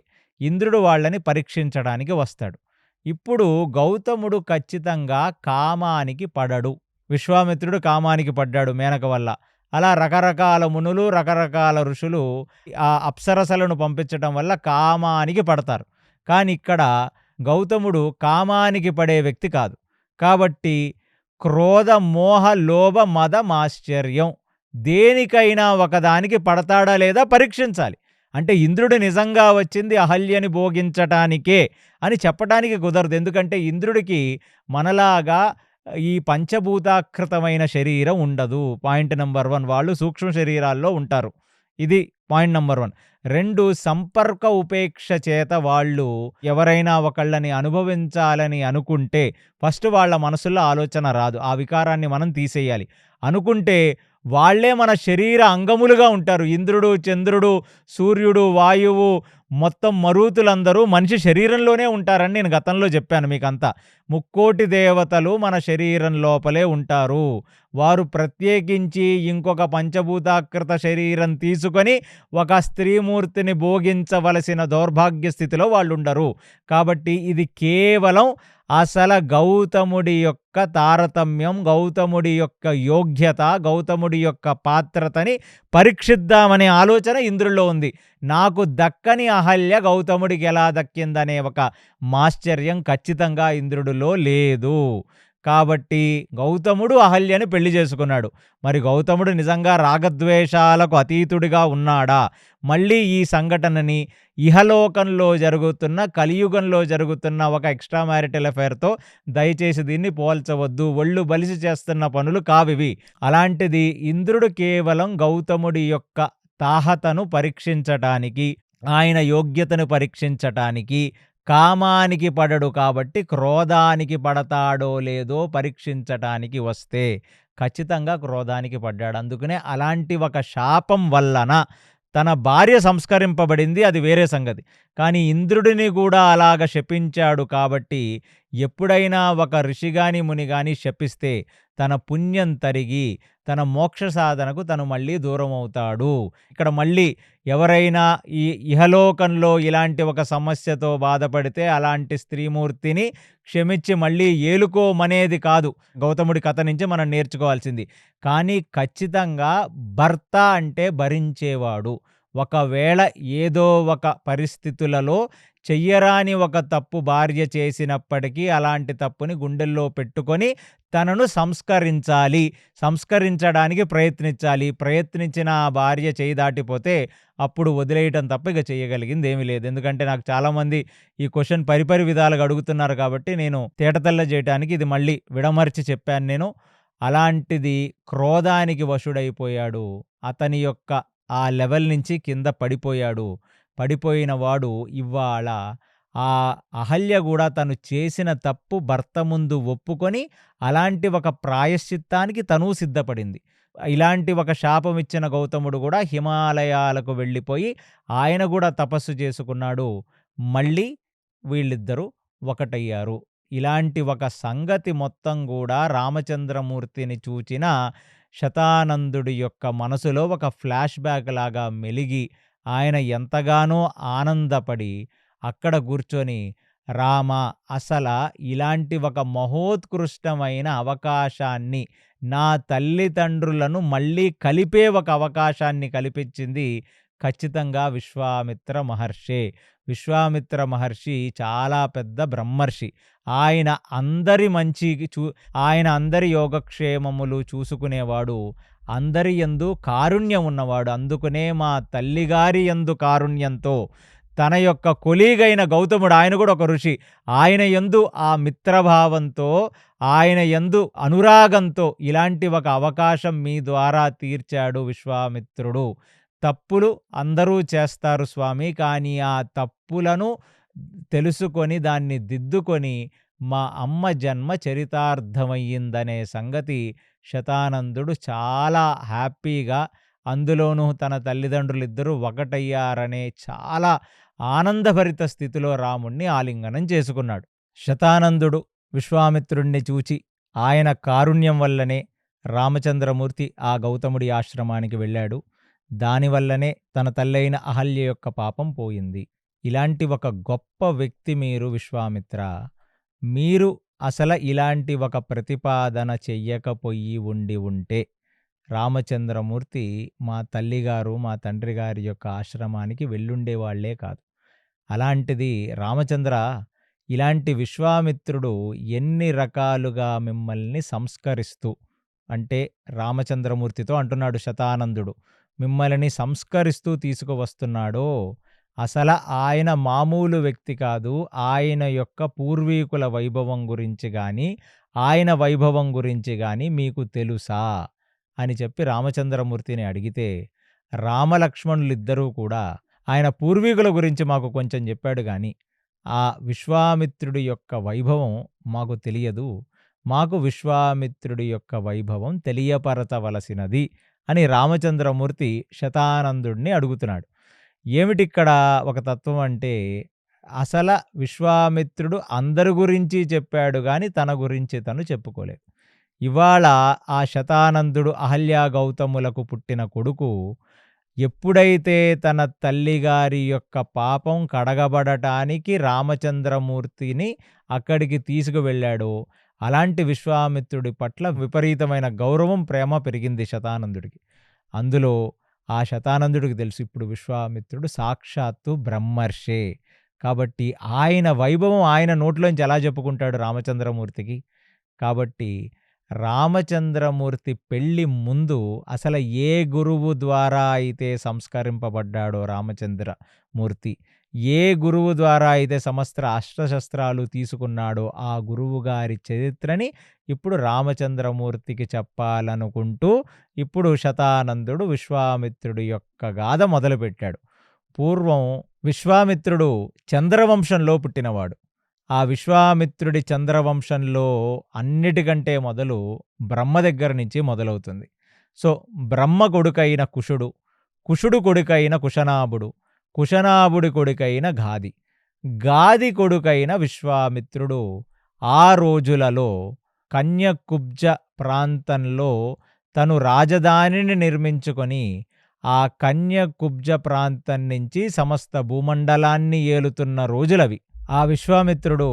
ఇంద్రుడు వాళ్ళని పరీక్షించడానికి వస్తాడు. ఇప్పుడు గౌతముడు ఖచ్చితంగా కామానికి పడడు. విశ్వామిత్రుడు కామానికి పడ్డాడు మేనక వల్ల. అలా రకరకాల మునులు, రకరకాల ఋషులు ఆ అప్సరసలను పంపించటం వల్ల కామానికి పడతారు. కానీ ఇక్కడ గౌతముడు కామానికి పడే వ్యక్తి కాదు. కాబట్టి క్రోధ, మోహ, లోభ, మద, మాశ్చర్యం దేనికైనా ఒకదానికి పడతాడా లేదా పరీక్షించాలి. అంటే ఇంద్రుడు నిజంగా వచ్చింది అహల్యని భోగించటానికే అని చెప్పటానికి కుదరదు. ఎందుకంటే ఇంద్రుడికి మనలాగా ఈ పంచభూతాకృతమైన శరీరం ఉండదు. పాయింట్ నంబర్ 1 వాళ్ళు సూక్ష్మ శరీరాల్లో ఉంటారు. ఇది పాయింట్ నంబర్ 1. 2 సంపర్క ఉపేక్ష చేత వాళ్ళు ఎవరైనా ఒకళ్ళని అనుభవించాలని అనుకుంటే ఫస్ట్ వాళ్ళ మనసులో ఆలోచన రాదు. ఆ వికారాన్ని మనం తీసేయాలి. అనుకుంటే వాళ్ళే మన శరీర అంగములుగా ఉంటారు. ఇంద్రుడు, చంద్రుడు, సూర్యుడు, వాయువు, మొత్తం మరూతులందరూ మనిషి శరీరంలోనే ఉంటారని నేను గతంలో చెప్పాను మీకంతా. 3,000,000 దేవతలు మన శరీరం లోపలే ఉంటారు. వారు ప్రత్యేకించి ఇంకొక పంచభూతాకృత శరీరం తీసుకొని ఒక స్త్రీమూర్తిని భోగించవలసిన దౌర్భాగ్య స్థితిలో వాళ్ళుండరు. కాబట్టి ఇది కేవలం అసల గౌతముడి యొక్క తారతమ్యం, గౌతముడి యొక్క యోగ్యత, గౌతముడి యొక్క పాత్రతని పరీక్షిద్దామనే ఆలోచన ఇంద్రుల్లో ఉంది. నాకు దక్కని అహల్య గౌతముడికి ఎలా దక్కిందనే ఒక మాశ్చర్యం ఖచ్చితంగా ఇంద్రుడిలో లేదు. కాబట్టి గౌతముడు అహల్యని పెళ్లి చేసుకున్నాడు. మరి గౌతముడు నిజంగా రాగద్వేషాలకు అతీతుడిగా ఉన్నాడా? మళ్ళీ ఈ సంఘటనని ఇహలోకంలో జరుగుతున్న, కలియుగంలో జరుగుతున్న ఒక ఎక్స్ట్రా మ్యారిటల్ అఫైర్తో దయచేసి దీన్ని పోల్చవద్దు. ఒళ్ళు బలిసి చేస్తున్న పనులు కావివి. అలాంటిది ఇంద్రుడు కేవలం గౌతముడి యొక్క తాహతను పరీక్షించటానికి, ఆయన యోగ్యతను పరీక్షించటానికి, కామానికి పడడు కాబట్టి క్రోధానికి పడతాడో లేదో పరీక్షించటానికి వస్తే ఖచ్చితంగా క్రోధానికి పడ్డాడు. అందుకనే అలాంటి ఒక శాపం వలన తన భార్య సంస్కరింపబడింది, అది వేరే సంగతి. కానీ ఇంద్రుడిని కూడా అలాగ శపించాడు కాబట్టి ఎప్పుడైనా ఒక ఋషి గాని, ముని గాని శపిస్తే తన పుణ్యం తరిగి తన మోక్ష సాధనకు తను మళ్ళీ దూరం అవుతాడు. ఇక్కడ మళ్ళీ ఎవరైనా ఈ ఇహలోకంలో ఇలాంటి ఒక సమస్యతో బాధపడితే అలాంటి స్త్రీమూర్తిని క్షమించి మళ్ళీ ఏలుకోమనేది కాదు గౌతముడి కథ నుంచి మనం నేర్చుకోవాల్సింది. కానీ ఖచ్చితంగా భర్త అంటే భరించేవాడు. ఒకవేళ ఏదో ఒక పరిస్థితులలో చెయ్యరాని ఒక తప్పు భార్య చేసినప్పటికీ అలాంటి తప్పుని గుండెల్లో పెట్టుకొని తనను సంస్కరించడానికి ప్రయత్నించాలి. ప్రయత్నించిన ఆ భార్య చేయి దాటిపోతే అప్పుడు వదిలేయటం తప్ప ఇక చేయగలిగింది ఏమీ లేదు. ఎందుకంటే నాకు చాలామంది ఈ క్వశ్చన్ పరిపరి విధాలుగా అడుగుతున్నారు కాబట్టి నేను తేటతెల్ల చేయటానికి ఇది మళ్ళీ విడమర్చి చెప్పాను నేను. అలాంటిది క్రోధానికి వశుడైపోయాడు. అతని యొక్క ఆ లెవెల్ నుంచి కింద పడిపోయాడు. పడిపోయిన వాడు ఇవాళ ఆ అహల్య కూడా తను చేసిన తప్పు భర్త ముందు ఒప్పుకొని అలాంటి ఒక ప్రాయశ్చిత్తానికి తను సిద్ధపడింది. ఇలాంటి ఒక శాపం ఇచ్చిన గౌతముడు కూడా హిమాలయాలకు వెళ్ళిపోయి ఆయన కూడా తపస్సు చేసుకున్నాడు. మళ్ళీ వీళ్ళిద్దరూ ఒకటయ్యారు. ఇలాంటి ఒక సంగతి మొత్తం కూడా రామచంద్రమూర్తిని చూచిన శతానందుడి యొక్క మనసులో ఒక ఫ్లాష్ బ్యాక్ లాగా మెలిగి ఆయన ఎంతగానో ఆనందపడి అక్కడ కూర్చొని రామ ఇలాంటి ఒక మహోత్కృష్టమైన అవకాశాన్ని, నా తల్లిదండ్రులను మళ్ళీ కలిపే ఒక అవకాశాన్ని కల్పించింది ఖచ్చితంగా విశ్వామిత్ర మహర్షే. విశ్వామిత్ర మహర్షి చాలా పెద్ద బ్రహ్మర్షి. ఆయన అందరి యోగక్షేమములు చూసుకునేవాడు. అందరి యందు కారుణ్యం ఉన్నవాడు. అందుకనే మా తల్లిగారి యందు కారుణ్యంతో తన యొక్క కొలీగైన గౌతముడు, ఆయన కూడా ఒక ఋషి, ఆయన యందు ఆ మిత్రభావంతో, ఆయన యందు అనురాగంతో ఇలాంటి ఒక అవకాశం మీ ద్వారా తీర్చాడు విశ్వామిత్రుడు. తప్పులు అందరూ చేస్తారు స్వామి. కానీ ఆ తప్పులను తెలుసుకొని దాన్ని దిద్దుకొని మా అమ్మ జన్మ చరితార్థమయ్యిందనే సంగతి శతానందుడు చాలా హ్యాపీగా, అందులోనూ తన తల్లిదండ్రులిద్దరూ ఒకటయ్యారనే చాలా ఆనందభరిత స్థితిలో రాముణ్ణి ఆలింగనం చేసుకున్నాడు. శతానందుడు విశ్వామిత్రుణ్ణి చూచి ఆయన కారుణ్యం వల్లనే రామచంద్రమూర్తి ఆ గౌతముడి ఆశ్రమానికి వెళ్ళాడు. దానివల్లనే తన తల్లైన అహల్య యొక్క పాపం పోయింది. ఇలాంటి ఒక గొప్ప వ్యక్తి మీరు విశ్వామిత్ర. మీరు అసల ఇలాంటి ఒక ప్రతిపాదన చెయ్యకపోయి ఉంటే రామచంద్రమూర్తి మా తల్లిగారు, మా తండ్రి గారి యొక్క ఆశ్రమానికి వెళ్ళుండేవాళ్లే కాదు. అలాంటిది రామచంద్ర, ఇలాంటి విశ్వామిత్రుడు ఎన్ని రకాలుగా మిమ్మల్ని సంస్కరిస్తూ, అంటే రామచంద్రమూర్తితో అంటున్నాడు శతానందుడు, మిమ్మల్ని సంస్కరిస్తూ తీసుకువస్తున్నాడో, అసలు ఆయన మామూలు వ్యక్తి కాదు. ఆయన యొక్క పూర్వీకుల వైభవం గురించి గాని, ఆయన వైభవం గురించి గాని మీకు తెలుసా అని చెప్పి రామచంద్రమూర్తిని అడిగితే, రామలక్ష్మణులిద్దరూ కూడా ఆయన పూర్వీకుల గురించి మాకు కొంచెం చెప్పాడు గాని, ఆ విశ్వామిత్రుడి యొక్క వైభవం మాకు తెలియదు. మాకు విశ్వామిత్రుడి యొక్క వైభవం తెలియపరచవలసినది అని రామచంద్రమూర్తి శతానందుడిని అడుగుతున్నాడు. ఏమిటిక్కడ ఒక తత్వం అంటే, అసల విశ్వామిత్రుడు అందరి గురించి చెప్పాడు గాని తన గురించి తను చెప్పుకోలేదు. ఇవాళ ఆ శతానందుడు అహల్యా గౌతములకు పుట్టిన కొడుకు ఎప్పుడైతే తన తల్లిగారి యొక్క పాపం కడగబడటానికి రామచంద్రమూర్తిని అక్కడికి తీసుకువెళ్ళాడో, అలాంటి విశ్వామిత్రుడి పట్ల విపరీతమైన గౌరవం, ప్రేమ పెరిగింది శతానందుడికి. అందులో ఆ శతానందుడికి తెలుసు ఇప్పుడు విశ్వామిత్రుడు సాక్షాత్తు బ్రహ్మర్షే. కాబట్టి ఆయన వైభవం ఆయన నోట్లోంచి ఎలా చెప్పుకుంటాడు రామచంద్రమూర్తికి? కాబట్టి రామచంద్రమూర్తి పెళ్లి ముందు అసలు ఏ గురువు ద్వారా అయితే సంస్కరింపబడ్డాడో రామచంద్రమూర్తి, ఏ గురువు ద్వారా అయితే సమస్త అస్త్రశస్త్రాలు తీసుకున్నాడో ఆ గురువు గారి చరిత్రని ఇప్పుడు రామచంద్రమూర్తికి చెప్పాలనుకుంటూ ఇప్పుడు శతానందుడు విశ్వామిత్రుడి యొక్క గాథ మొదలుపెట్టాడు. పూర్వం విశ్వామిత్రుడు చంద్రవంశంలో పుట్టినవాడు. ఆ విశ్వామిత్రుడి చంద్రవంశంలో అన్నిటికంటే మొదలు బ్రహ్మ దగ్గర నుంచి మొదలవుతుంది. సో బ్రహ్మ కొడుకైన కుషుడు, కుషుడు కొడుకైన కుశనాభుడు, కుశనాభుడి కొడుకైన గాది, గాది కొడుకైన విశ్వామిత్రుడు ఆ రోజులలో కన్యకుబ్జ ప్రాంతంలో తను రాజధానిని నిర్మించుకొని ఆ కన్యకుబ్జ ప్రాంతం నుంచి సమస్త భూమండలాన్ని ఏలుతున్న రోజులవి. ఆ విశ్వామిత్రుడు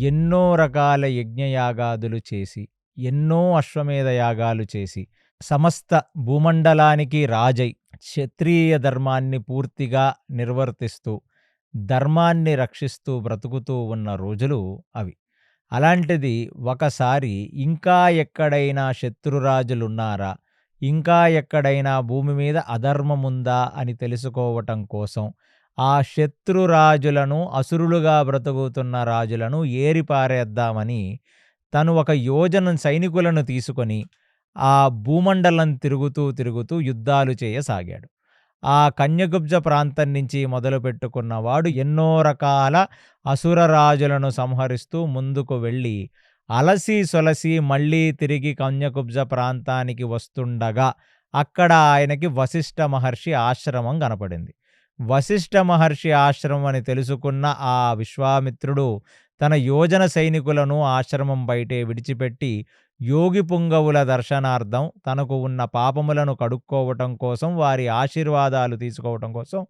ఎన్నో రకాల యజ్ఞయాగాదులు చేసి, ఎన్నో అశ్వమేధ యాగాలు చేసి, సమస్త భూమండలానికి రాజై క్షత్రియ ధర్మాన్ని పూర్తిగా నిర్వర్తిస్తూ, ధర్మాన్ని రక్షిస్తూ బ్రతుకుతూ ఉన్న రోజులు అవి. అలాంటిది ఒకసారి ఇంకా ఎక్కడైనా శత్రురాజులున్నారా, ఇంకా ఎక్కడైనా భూమి మీద అధర్మముందా అని తెలుసుకోవటం కోసం ఆ శత్రురాజులను, అసురులుగా బ్రతుకుతున్న రాజులను ఏరిపారేద్దామని తను ఒక యోజన సైనికులను తీసుకొని ఆ భూమండలం తిరుగుతూ యుద్ధాలు చేయసాగాడు. ఆ కన్యకుబ్జ ప్రాంతం నుంచి మొదలుపెట్టుకున్నవాడు ఎన్నో రకాల అసురరాజులను సంహరిస్తూ ముందుకు వెళ్ళి అలసి సొలసి మళ్ళీ తిరిగి కన్యకుబ్జ ప్రాంతానికి వస్తుండగా అక్కడ ఆయనకి వశిష్ఠ మహర్షి ఆశ్రమం కనపడింది. వశిష్ఠ మహర్షి ఆశ్రమం అని తెలుసుకున్న ఆ విశ్వామిత్రుడు తన యోజన సైనికులను ఆశ్రమం బయటే విడిచిపెట్టి యోగి పుంగవుల దర్శనార్థం, తనకు ఉన్న పాపములను కడుక్కోవటం కోసం, వారి ఆశీర్వాదాలు తీసుకోవటం కోసం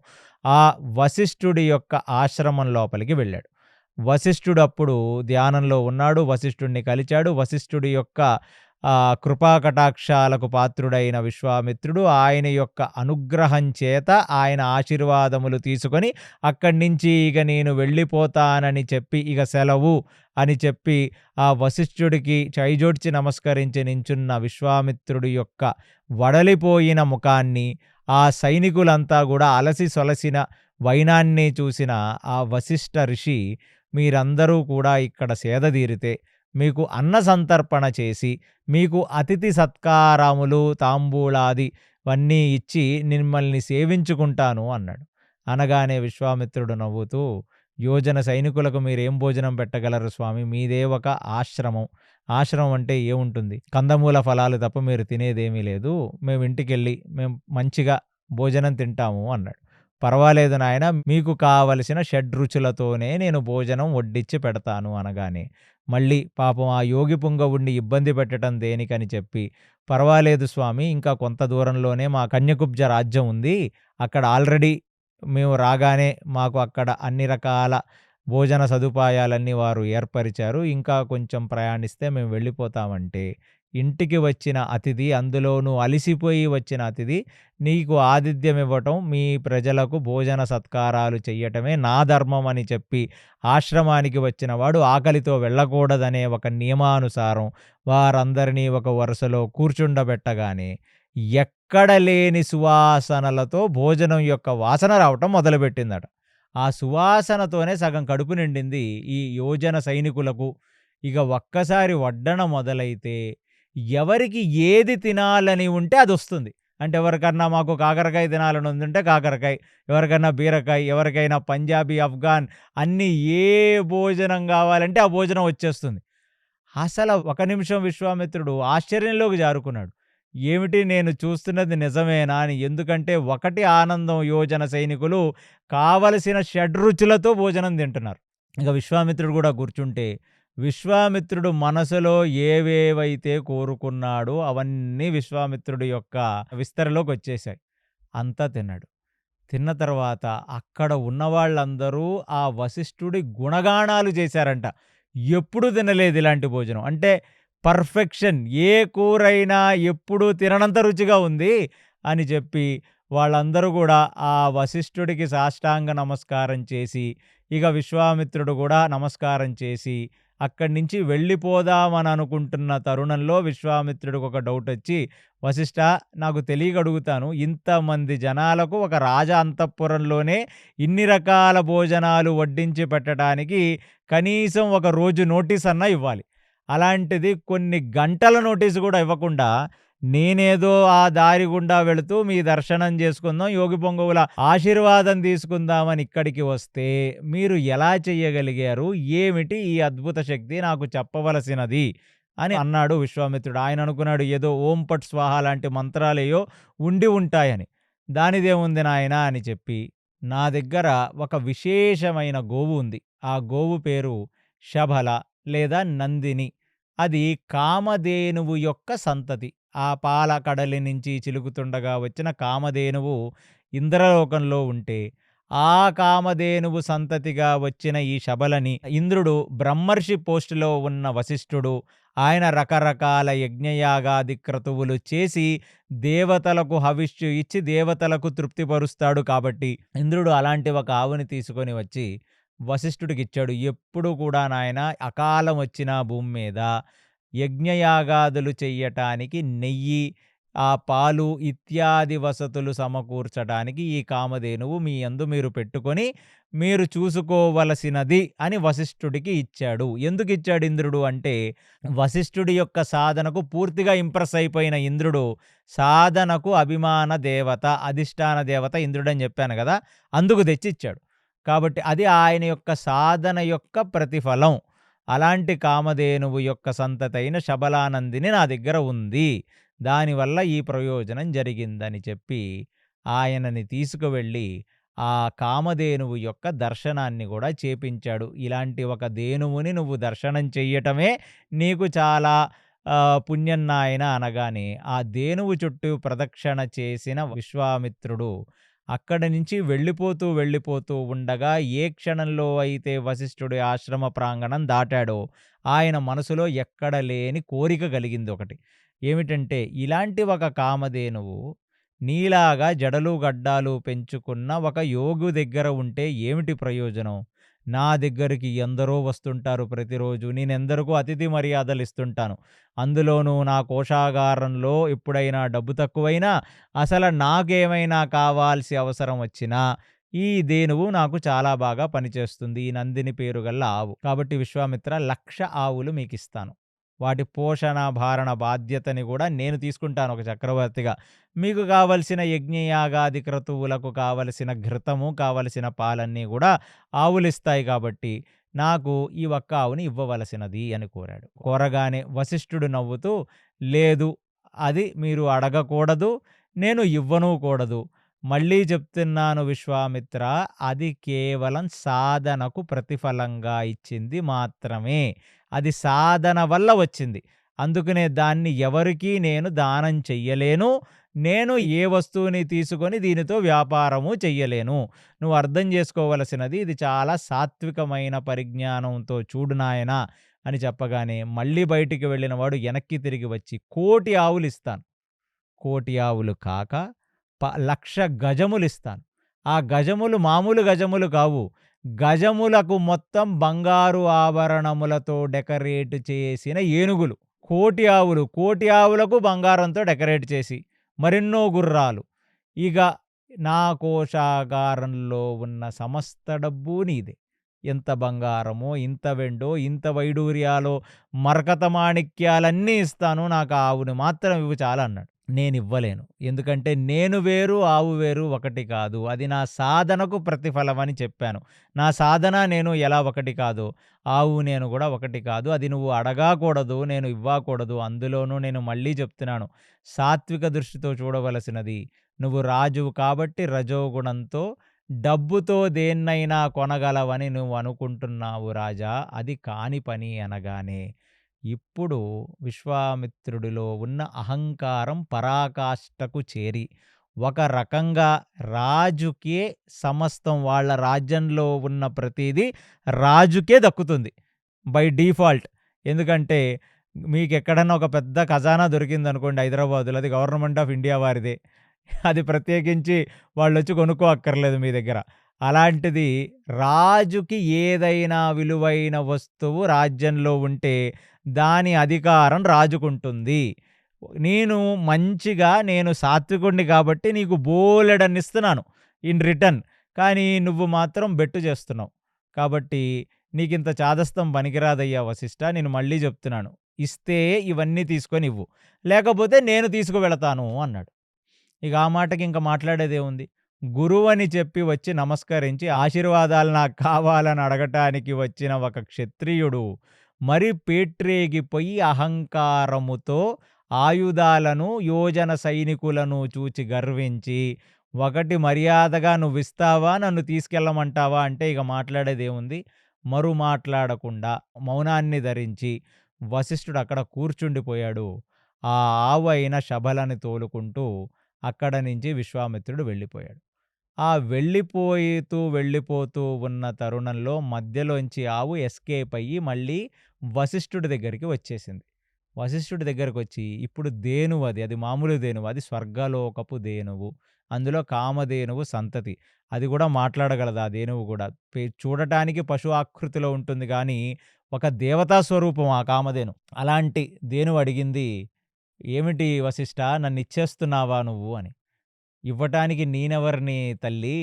ఆ వశిష్ఠుడి యొక్క ఆశ్రమం లోపలికి వెళ్ళాడు. వశిష్ఠుడు అప్పుడు ధ్యానంలో ఉన్నాడు. వశిష్ఠుడిని కలిచాడు. వశిష్ఠుడి యొక్క కృపాకటాక్షాలకు పాత్రుడైన విశ్వామిత్రుడు ఆయన యొక్క అనుగ్రహం చేత ఆయన ఆశీర్వాదములు తీసుకొని అక్కడి నుంచి ఇక నేను వెళ్ళిపోతానని చెప్పి ఇక సెలవు అని చెప్పి ఆ వశిష్ఠుడికి చైజోడ్చి నమస్కరించి నించున్న విశ్వామిత్రుడి యొక్క వడలిపోయిన ముఖాన్ని, ఆ సైనికులంతా కూడా అలసి సొలసిన వైనాన్ని చూసిన ఆ వశిష్ఠ ఋషి, మీరందరూ కూడా ఇక్కడ సేదదీరితే మీకు అన్న సంతర్పణ చేసి, మీకు అతిథి సత్కారములు తాంబూలాది అవన్నీ ఇచ్చి మిమ్మల్ని సేవించుకుంటాను అన్నాడు. అనగానే విశ్వామిత్రుడు నవ్వుతూ, యోజన సైనికులకు మీరేం భోజనం పెట్టగలరు స్వామి? మీదే ఒక ఆశ్రమం. ఆశ్రమం అంటే ఏముంటుంది? కందమూల ఫలాలు తప్ప మీరు తినేదేమీ లేదు. మేము ఇంటికెళ్ళి మేము మంచిగా భోజనం తింటాము అన్నాడు. పర్వాలేదు నాయనా, మీకు కావలసిన షడ్రుచులతోనే నేను భోజనం వడ్డించి పెడతాను అనగానే, మళ్ళీ పాపం ఆ యోగి పుంగవుడిని ఇబ్బంది పెట్టడం దేనికని చెప్పి, పర్వాలేదు స్వామి, ఇంకా కొంత దూరంలోనే మా కన్యకుబ్జ రాజ్యం ఉంది. అక్కడ ఆల్రెడీ మేము రాగానే మాకు అక్కడ అన్ని రకాల భోజన సదుపాయాలన్నీ వారు ఏర్పరిచారు. ఇంకా కొంచెం ప్రయాణిస్తే మేము వెళ్ళిపోతామంటే, ఇంటికి వచ్చిన అతిథి, అందులోనూ అలిసిపోయి వచ్చిన అతిథి, నీకు ఆతిథ్యం ఇవ్వటం, మీ ప్రజలకు భోజన సత్కారాలు చెయ్యటమే నా ధర్మం అని చెప్పి, ఆశ్రమానికి వచ్చిన వాడు ఆకలితో వెళ్ళకూడదనే ఒక నియమానుసారం వారందరినీ ఒక వరుసలో కూర్చుండబెట్టగానే, ఎక్కడ లేని సువాసనలతో భోజనం యొక్క వాసన రావటం మొదలుపెట్టిందట. ఆ సువాసనతోనే సగం కడుపు నిండింది ఈ యోజన సైనికులకు. ఇక ఒక్కసారి వడ్డన మొదలైతే ఎవరికి ఏది తినాలని ఉంటే అదొస్తుంది. అంటే ఎవరికన్నా మాకు కాకరకాయ తినాలని ఉందంటే కాకరకాయ, ఎవరికన్నా బీరకాయ, ఎవరికైనా పంజాబీ, అఫ్ఘాన్ అన్నీ ఏ భోజనం కావాలంటే ఆ భోజనం వచ్చేస్తుంది. అసలు ఒక నిమిషం విశ్వామిత్రుడు ఆశ్చర్యంలోకి జారుకున్నాడు. ఏమిటి నేను చూస్తున్నది నిజమేనా అని. ఎందుకంటే ఒకటి ఆనందం, యోజన సైనికులు కావలసిన షడ్రుచులతో భోజనం తింటున్నారు. ఇక విశ్వామిత్రుడు కూడా కూర్చుంటే, విశ్వామిత్రుడు మనసులో ఏవేవైతే కోరుకున్నాడో అవన్నీ విశ్వామిత్రుడి యొక్క విస్తరలోకొచ్చేశాయి. అంతా తిన్నాడు. తిన్న తర్వాత అక్కడ ఉన్నవాళ్ళందరూ ఆ వశిష్ఠుడి గుణగాణాలు చేశారంట. ఎప్పుడూ తినలేదు ఇలాంటి భోజనం. అంటే పర్ఫెక్షన్. ఏ కూరైనా ఎప్పుడూ తిననంత రుచిగా ఉంది అని చెప్పి వాళ్ళందరూ గూడా ఆ వశిష్ఠుడికి సాష్టాంగ నమస్కారం చేసి, ఇక విశ్వామిత్రుడు గూడా నమస్కారం చేసి, అక్కడి నుంచి వెళ్ళిపోదామని అనుకుంటున్న తరుణంలో విశ్వామిత్రుడికొక డౌటొచ్చి, వశిష్ఠా, నాకు తెలియక అడుగుతాను. ఇంతమంది జనాలకు ఒక రాజ అంతఃపురంలోనే ఇన్ని రకాల భోజనాలు వడ్డించి పెట్టడానికి కనీసం ఒక రోజు నోటీస్ అన్నా ఇవ్వాలి. అలాంటిది కొన్ని గంటల నోటీస్ గూడా ఇవ్వకుండా, నేనేదో ఆ దారి గుండా వెళుతూ మీ దర్శనం చేసుకుందాం, యోగి పొంగవుల ఆశీర్వాదం తీసుకుందామని ఇక్కడికి వస్తే, మీరు ఎలా చెయ్యగలిగారు? ఏమిటి ఈ అద్భుత శక్తి? నాకు చెప్పవలసినది అని అన్నాడు విశ్వామిత్రుడు. ఆయన అనుకున్నాడు ఏదో ఓం పట్ స్వాహ లాంటి మంత్రాలేయో ఉండి ఉంటాయని. దానిదేముంది నాయనా అని చెప్పి, నా దగ్గర ఒక విశేషమైన గోవు ఉంది. ఆ గోవు పేరు శబల లేదా నందిని. అది కామధేనువు యొక్క సంతతి. ఆ పాల కడలి నుంచి చిలుకుతుండగా వచ్చిన కామధేనువు ఇంద్రలోకంలో ఉంటే, ఆ కామధేనువు సంతతిగా వచ్చిన ఈ శబలని ఇంద్రుడు బ్రహ్మర్షి పోస్టులో ఉన్న వశిష్ఠుడు, ఆయన రకరకాల యజ్ఞయాగాది క్రతువులు చేసి దేవతలకు హవిష్యు ఇచ్చి దేవతలకు తృప్తిపరుస్తాడు కాబట్టి, ఇంద్రుడు అలాంటి ఒక ఆవుని తీసుకొని వచ్చి వశిష్ఠుడికిచ్చాడు. ఎప్పుడు కూడా నాయనా, అకాలం వచ్చిన భూమి మీద యజ్ఞయాగాదులు చెయ్యటానికి నెయ్యి, ఆ పాలు ఇత్యాది వసతులు సమకూర్చడానికి ఈ కామధేనువు మీ యందు మీరు పెట్టుకొని మీరు చూసుకోవలసినది అని వశిష్ఠుడికి ఇచ్చాడు. ఎందుకిచ్చాడు ఇంద్రుడు అంటే, వశిష్ఠుడి యొక్క సాధనకు పూర్తిగా ఇంప్రెస్ అయిపోయిన ఇంద్రుడు, సాధనకు అభిమాన దేవత, అధిష్టాన దేవత ఇంద్రుడని చెప్పాను గదా! అందుకు తెచ్చిచ్చాడు. కాబట్టి అది ఆయన యొక్క సాధన యొక్క ప్రతిఫలం. అలాంటి కామధేనువు యొక్క సంతతైన శబలానందిని నా దగ్గర ఉంది. దానివల్ల ఈ ప్రయోజనం జరిగిందని చెప్పి, ఆయనని తీసుకువెళ్ళి ఆ కామధేనువు యొక్క దర్శనాన్ని గూడా చేపించాడు. ఇలాంటి ఒక ధేనువుని నువ్వు దర్శనం చెయ్యటమే నీకు చాలా పుణ్యం నాయన అనగానే, ఆ ధేనువు చుట్టూ ప్రదక్షిణ చేసిన విశ్వామిత్రుడు అక్కడి నుంచి వెళ్ళిపోతూ ఉండగా, ఏ క్షణంలో అయితే వశిష్ఠుడి ఆశ్రమ ప్రాంగణం దాటాడో, ఆయన మనసులో ఎక్కడ లేని కోరిక కలిగిందొకటి. ఏమిటంటే, ఇలాంటి ఒక కామధేనువు నీలాగా జడలు, గడ్డాలు పెంచుకున్న ఒక యోగి దగ్గర ఉంటే ఏమిటి ప్రయోజనం? నా దగ్గరికి ఎందరో వస్తుంటారు ప్రతిరోజు. నేనెందరికో అతిథి మర్యాదలిస్తుంటాను. అందులోనూ నా కోశాగారంలో ఎప్పుడైనా డబ్బు తక్కువైనా, అసల నాకేమైనా కావాల్సి అవసరం వచ్చినా, ఈ ధేనువు నాకు చాలా బాగా పనిచేస్తుంది. ఈ నందిని పేరు గల్ల ఆవు. కాబట్టి విశ్వామిత్ర, 1,00,000 ఆవులు మీకిస్తాను. వాటి పోషణ, భారణ బాధ్యతని గూడా నేను తీసుకుంటాను ఒక చక్రవర్తిగా. మీకు కావలసిన యజ్ఞయాగాది క్రతువులకు కావలసిన ఘృతము, కావలసిన పాలన్నీ గూడా ఆవులిస్తాయి కాబట్టి, నాకు ఈ ఒక్క ఆవుని ఇవ్వవలసినది అని కోరాడు. కోరగానే వశిష్ఠుడు నవ్వుతూ, లేదు, అది మీరు అడగకూడదు, నేను ఇవ్వను కూడదు. మళ్ళీ చెప్తున్నాను విశ్వామిత్ర, అది కేవలం సాధనకు ప్రతిఫలంగా ఇచ్చింది మాత్రమే. అది సాధన వల్ల వచ్చింది. అందుకనే దాన్ని ఎవరికీ నేను దానం చెయ్యలేను. నేను ఏ వస్తువుని తీసుకొని దీనితో వ్యాపారము చెయ్యలేను. నువ్వు అర్థం చేసుకోవలసినది, ఇది చాలా సాత్వికమైన పరిజ్ఞానంతో చూడు నాయనా అని చెప్పగానే, మళ్ళీ బయటికి వెళ్ళిన వాడు వెనక్కి తిరిగి వచ్చి 1,000,000 ఆవులిస్తాను. 1,000,000 ఆవులు కాక 1,00,000 గజములిస్తాను. ఆ గజములు మామూలు గజములు కావు. గజములకు మొత్తం బంగారు ఆభరణములతో డెకరేట్ చేసిన ఏనుగులు. 1,000,000 ఆవులు, 1,000,000 ఆవులకు బంగారంతో డెకరేట్ చేసి, మరెన్నో గుర్రాలు. ఇక నా కోశాగారంలో ఉన్న సమస్త డబ్బు నీదే. ఎంత బంగారమో, ఇంత వెండో, ఇంత వైడూర్యాలో, మరకత మాణిక్యాలన్నీ ఇస్తాను. నాకు ఆ ఆవుని మాత్రం ఇవ్వు చాలన్నాడు. నేనివ్వలేను. ఎందుకంటే నేను వేరు, ఆవు వేరు ఒకటి కాదు. అది నా సాధనకు ప్రతిఫలమని చెప్పాను. నా సాధన నేను ఎలా ఒకటి కాదో, ఆవు నేను కూడా ఒకటి కాదు. అది నువ్వు అడగకూడదు, నేను ఇవ్వకూడదు. అందులోనూ నేను మళ్ళీ చెప్తున్నాను, సాత్విక దృష్టితో చూడవలసినది. నువ్వు రాజువు కాబట్టి రజోగుణంతో డబ్బుతో దేన్నైనా కొనగలవని నువ్వు అనుకుంటున్నావు రాజా. అది కాని పని అనగానే, ఇప్పుడు విశ్వామిత్రుడిలో ఉన్న అహంకారం పరాకాష్ఠకు చేరి, ఒక రకంగా రాజుకే సమస్తం, వాళ్ళ రాజ్యంలో ఉన్న ప్రతీదీ రాజుకే దక్కుతుంది బై డిఫాల్ట్. ఎందుకంటే మీకెక్కడన్నా ఒక పెద్ద ఖజానా దొరికిందనుకోండి హైదరాబాదులో, అది గవర్నమెంట్ ఆఫ్ ఇండియా వారిదే. అది ప్రత్యేకించి వాళ్ళొచ్చి కొనుక్కో అక్కర్లేదు మీ దగ్గర. అలాంటిది రాజుకి ఏదైనా విలువైన వస్తువు రాజ్యంలో ఉంటే దాని అధికారం రాజుకుంటుంది. నేను సాత్వికుడిని కాబట్టి నీకు బోలెడన్నిస్తున్నాను ఇన్ రిటర్న్. కానీ నువ్వు మాత్రం బెట్టు చేస్తున్నావు. కాబట్టి నీకింత చాదస్తం పనికిరాదయ్యా వశిష్ఠ, నేను మళ్ళీ చెప్తున్నాను. ఇస్తే ఇవన్నీ తీసుకొని ఇవ్వు, లేకపోతే నేను తీసుకువెళతాను అన్నాడు. ఇక ఆ మాటకి ఇంక మాట్లాడేదేముంది? గురువని చెప్పి వచ్చి నమస్కరించి ఆశీర్వాదాలు నాకు కావాలని అడగటానికి వచ్చిన ఒక క్షత్రియుడు మరి పేట్రేగిపోయి అహంకారముతో ఆయుధాలను, యోజన సైనికులను చూచి గర్వించి, ఒకటి మర్యాదగా నువ్విస్తావా, నన్ను తీసుకెళ్ళమంటావా అంటే ఇక మాట్లాడేదేముంది? మరు మాట్లాడకుండా మౌనాన్ని ధరించి వశిష్ఠుడు అక్కడ కూర్చుండిపోయాడు. ఆ ఆవు అయిన శబలని తోలుకుంటూ అక్కడ నుంచి విశ్వామిత్రుడు వెళ్ళిపోయాడు. ఆ వెళ్ళిపోతూ ఉన్న తరుణంలో మధ్యలోంచి ఆవు ఎస్కేప్ అయ్యి మళ్ళీ వశిష్ఠుడి దగ్గరికి వచ్చేసింది. వశిష్ఠుడి దగ్గరకొచ్చి, ఇప్పుడు ధేనువు అది. అది మామూలు ధేనువు. అది స్వర్గలోకపు ధేనువు. అందులో కామధేనువు సంతతి. అది కూడా మాట్లాడగలదు ఆ ధేనువు కూడా. చూడటానికి పశు ఆకృతిలో ఉంటుంది గానీ, ఒక దేవతా స్వరూపం ఆ కామధేను. అలాంటి ధేనువు అడిగింది, ఏమిటి వశిష్ఠ, నన్నిచ్చేస్తున్నావా నువ్వు అని. ఇవ్వటానికి నేనెవరిని తల్లీ?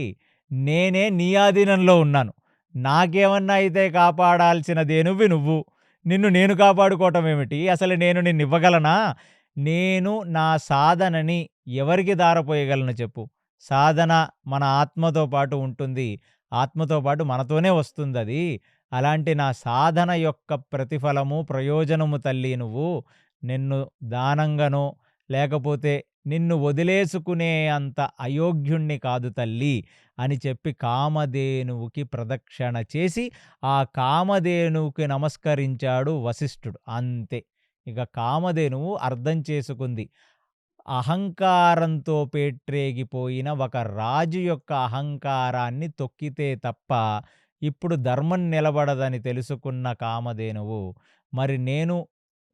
నేనే నీ ఆధీనంలో ఉన్నాను. నాకేమన్నా అయితే కాపాడాల్సినదేనువ్వి నువ్వు. నిన్ను నేను కాపాడుకోవటం ఏమిటి? అసలు నేను నిన్నివ్వగలనా? నేను నా సాధనని ఎవరికి ధారపోయగలను చెప్పు? సాధన మన ఆత్మతో పాటు ఉంటుంది. ఆత్మతో పాటు మనతోనే వస్తుందది. అలాంటి నా సాధన యొక్క ప్రతిఫలము, ప్రయోజనము తల్లీ నువ్వు. నిన్ను దానంగానో, లేకపోతే నిన్ను వదిలేసుకునే అంత అయోగ్యుణ్ణి కాదు తల్లీ అని చెప్పి కామధేనువుకి ప్రదక్షిణ చేసి ఆ కామధేనువుకి నమస్కరించాడు వశిష్ఠుడు. అంతే. ఇక కామధేనువు అర్థం చేసుకుంది. అహంకారంతో పేట్రేగిపోయిన ఒక రాజు యొక్క అహంకారాన్ని తొక్కితే తప్ప ఇప్పుడు ధర్మం నిలబడదని తెలుసుకున్న కామధేనువు, మరి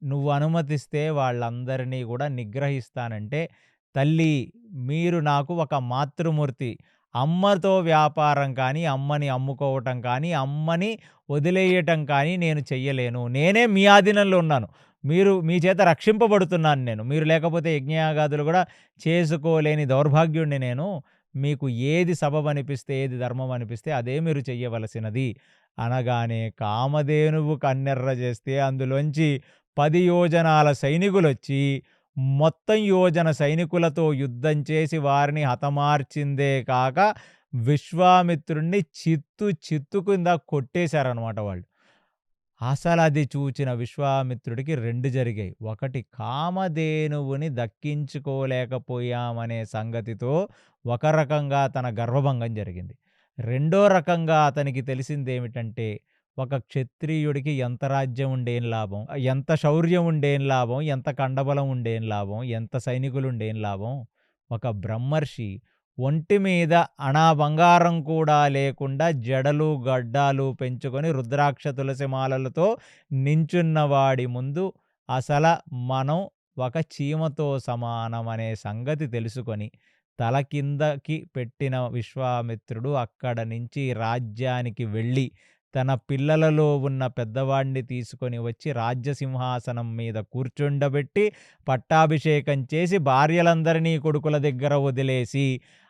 నువ్వు అనుమతిస్తే వాళ్ళందరినీ కూడా నిగ్రహిస్తానంటే, తల్లి మీరు నాకు ఒక మాతృమూర్తి. అమ్మతో వ్యాపారం కానీ, అమ్మని అమ్ముకోవటం కానీ, అమ్మని వదిలేయటం కానీ నేను చెయ్యలేను. నేనే మీ ఆధీనంలో ఉన్నాను. మీ చేత రక్షింపబడుతున్నాను నేను. మీరు లేకపోతే యజ్ఞయాగాదులు కూడా చేసుకోలేని దౌర్భాగ్యుడిని నేను. మీకు ఏది సబబనిపిస్తే, ఏది ధర్మం అనిపిస్తే అదే మీరు చెయ్యవలసినది అనగానే కామధేనువు కన్నెర్ర చేస్తే అందులోంచి 10 యోజనాల సైనికులొచ్చి మొత్తం యోజన సైనికులతో యుద్ధం చేసి వారిని హతమార్చిందే కాక విశ్వామిత్రుడిని చిత్తు కింద కొట్టేశారనమాట వాళ్ళు. అసలది చూచిన విశ్వామిత్రుడికి 2 జరిగాయి. ఒకటి, కామధేనువుని దక్కించుకోలేకపోయామనే సంగతితో ఒక రకంగా తన గర్వభంగం జరిగింది. రెండో రకంగా అతనికి తెలిసిందేమిటంటే, ఒక క్షత్రియుడికి ఎంత రాజ్యం ఉండేం లాభం, ఎంత శౌర్యం ఉండేం లాభం, ఎంత కండబలం ఉండేం లాభం, ఎంత సైనికులుండేం లాభం. ఒక బ్రహ్మర్షి ఒంటి మీద అణా బంగారం కూడా లేకుండా జడలు, గడ్డాలు పెంచుకొని రుద్రాక్ష తులసి మాలలతో నించున్నవాడి ముందు మనం ఒక చీమతో సమానమనే సంగతి తెలుసుకొని తల కిందకి పెట్టిన విశ్వామిత్రుడు అక్కడ నుంచి రాజ్యానికి వెళ్ళి తన పిల్లలలో ఉన్న పెద్దవాడిని తీసుకొని వచ్చి రాజ్య సింహాసనం మీద కూర్చుండబెట్టి పట్టాభిషేకం చేసి భార్యలందరినీ కొడుకుల దగ్గర వదిలేసి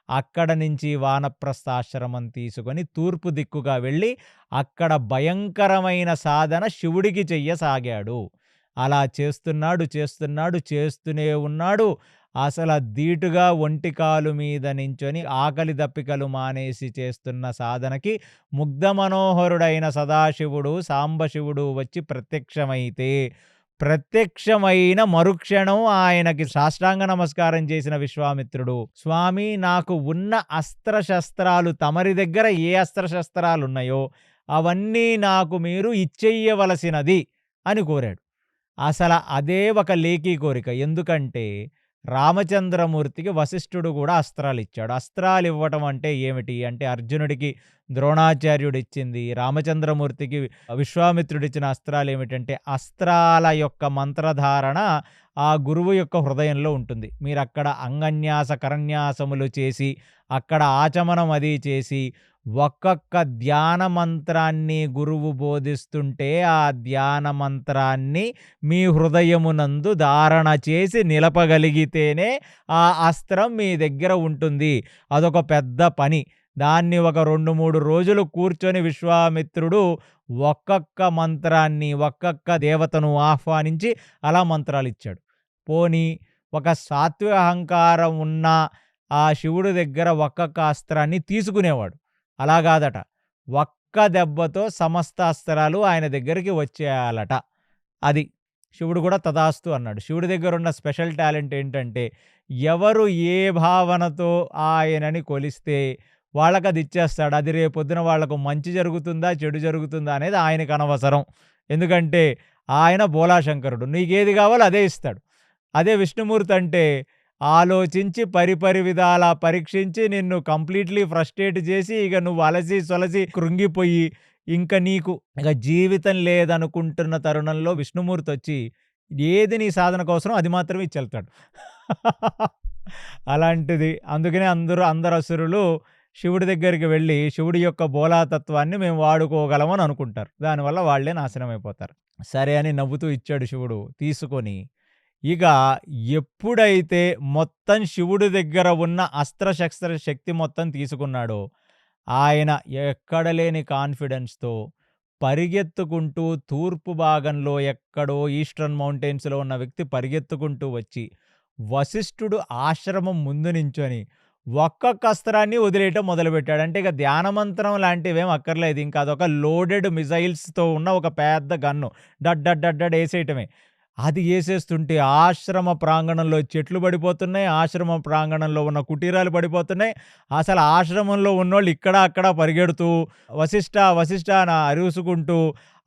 అక్కడ నుంచి వానప్రస్థాశ్రమం తీసుకొని తూర్పు దిక్కుగా వెళ్ళి అక్కడ భయంకరమైన సాధన శివుడికి చెయ్యసాగాడు. అలా చేస్తూనే ఉన్నాడు. ధీటుగా ఒంటి కాలు మీద నించొని ఆకలి దప్పికలు మానేసి చేస్తున్న సాధనకి ముగ్ధ మనోహరుడైన సదాశివుడు, సాంబశివుడు వచ్చి ప్రత్యక్షమైన మరుక్షణం ఆయనకి సాష్టాంగ నమస్కారం చేసిన విశ్వామిత్రుడు, స్వామి, నాకు ఉన్న అస్త్రశస్త్రాలు తమరి దగ్గర ఏ అస్త్రశస్త్రాలున్నాయో అవన్నీ నాకు మీరు ఇచ్చెయ్యవలసినది అని కోరాడు. అదే ఒక లేఖీ కోరిక. ఎందుకంటే రామచంద్రమూర్తికి వశిష్ఠుడు కూడా అస్త్రాలిచ్చాడు. అస్త్రాలు ఇవ్వటం అంటే ఏమిటి అంటే, అర్జునుడికి ద్రోణాచార్యుడిచ్చింది, రామచంద్రమూర్తికి విశ్వామిత్రుడిచ్చిన అస్త్రాలు ఏమిటంటే, అస్త్రాల యొక్క మంత్రధారణ ఆ గురువు యొక్క హృదయంలో ఉంటుంది. మీరక్కడ అంగన్యాస కరన్యాసములు చేసి అక్కడ ఆచమనం అది చేసి ఒక్కొక్క ధ్యాన మంత్రాన్ని గురువు బోధిస్తుంటే ఆ ధ్యాన మంత్రాన్ని మీ హృదయమునందు ధారణ చేసి నిలపగలిగితేనే ఆ అస్త్రం మీ దగ్గర ఉంటుంది. అదొక పెద్ద పని. దాన్ని ఒక 2-3 రోజులు కూర్చొని విశ్వామిత్రుడు ఒక్కొక్క మంత్రాన్ని, ఒక్కొక్క దేవతను ఆహ్వానించి అలా మంత్రాలిచ్చాడు. పోనీ ఒక సాత్విక అహంకారం ఉన్న ఆ శివుడి దగ్గర ఒక్కొక్క అస్త్రాన్ని తీసుకునేవాడు. అలా కాదట, ఒక్క దెబ్బతో సమస్త అస్త్రాలు ఆయన దగ్గరికి వచ్చేయాలట. అది శివుడు కూడా తదాస్తు అన్నాడు. శివుడి దగ్గర ఉన్న స్పెషల్ టాలెంట్ ఏంటంటే, ఎవరు ఏ భావనతో ఆయనని కొలిస్తే వాళ్ళకి అది ఇచ్చేస్తాడు. అది రేపొద్దున వాళ్లకు మంచి జరుగుతుందా చెడు జరుగుతుందా అనేది ఆయనకు అనవసరం. ఎందుకంటే ఆయన బోలాశంకరుడు, నీకేది కావాలో అదే ఇస్తాడు. అదే విష్ణుమూర్తి అంటే ఆలోచించి పరిపరి విధాలా పరీక్షించి నిన్ను కంప్లీట్లీ ఫ్రస్ట్రేట్ చేసి ఇక నువ్వు అలసి సొలసి కృంగిపోయి నీకు ఇక జీవితం లేదనుకుంటున్న తరుణంలో విష్ణుమూర్తి వచ్చి ఏది నీ సాధన కోసం అది మాత్రమే ఇచ్చెళ్తాడు. అలాంటిది. అందుకనే అందరు అసురులు శివుడి దగ్గరికి వెళ్ళి శివుడి యొక్క బోలాతత్వాన్ని మేము వాడుకోగలమని అనుకుంటారు. దానివల్ల వాళ్ళే నాశనం అయిపోతారు. సరే అని నవ్వుతూ ఇచ్చాడు శివుడు తీసుకొని. ఇక ఎప్పుడైతే మొత్తం శివుడి దగ్గర ఉన్న అస్త్రశస్త్ర శక్తి మొత్తం తీసుకున్నాడో, ఆయన ఎక్కడలేని కాన్ఫిడెన్స్తో పరిగెత్తుకుంటూ తూర్పు భాగంలో ఎక్కడో ఈస్టర్న్ మౌంటైన్స్లో ఉన్న వ్యక్తి పరిగెత్తుకుంటూ వచ్చి వశిష్ఠుడు ఆశ్రమం ముందు నించొని ఒక్కొక్క అస్త్రాన్ని వదిలేయటం మొదలుపెట్టాడు. అంటే ఇక ధ్యానమంత్రం లాంటివేం అక్కర్లేదు. ఇంకా అదొక లోడెడ్ మిజైల్స్తో ఉన్న ఒక పెద్ద గన్ను డడ్ వేసేయటమే. అది వేసేస్తుంటే ఆశ్రమ ప్రాంగణంలో చెట్లు పడిపోతున్నాయి, ఆశ్రమ ప్రాంగణంలో ఉన్న కుటీరాలు పడిపోతున్నాయి. అసలు ఆశ్రమంలో ఉన్నోళ్ళు ఇక్కడ అక్కడ పరిగెడుతూ వశిష్ఠ అని అరుసుకుంటూ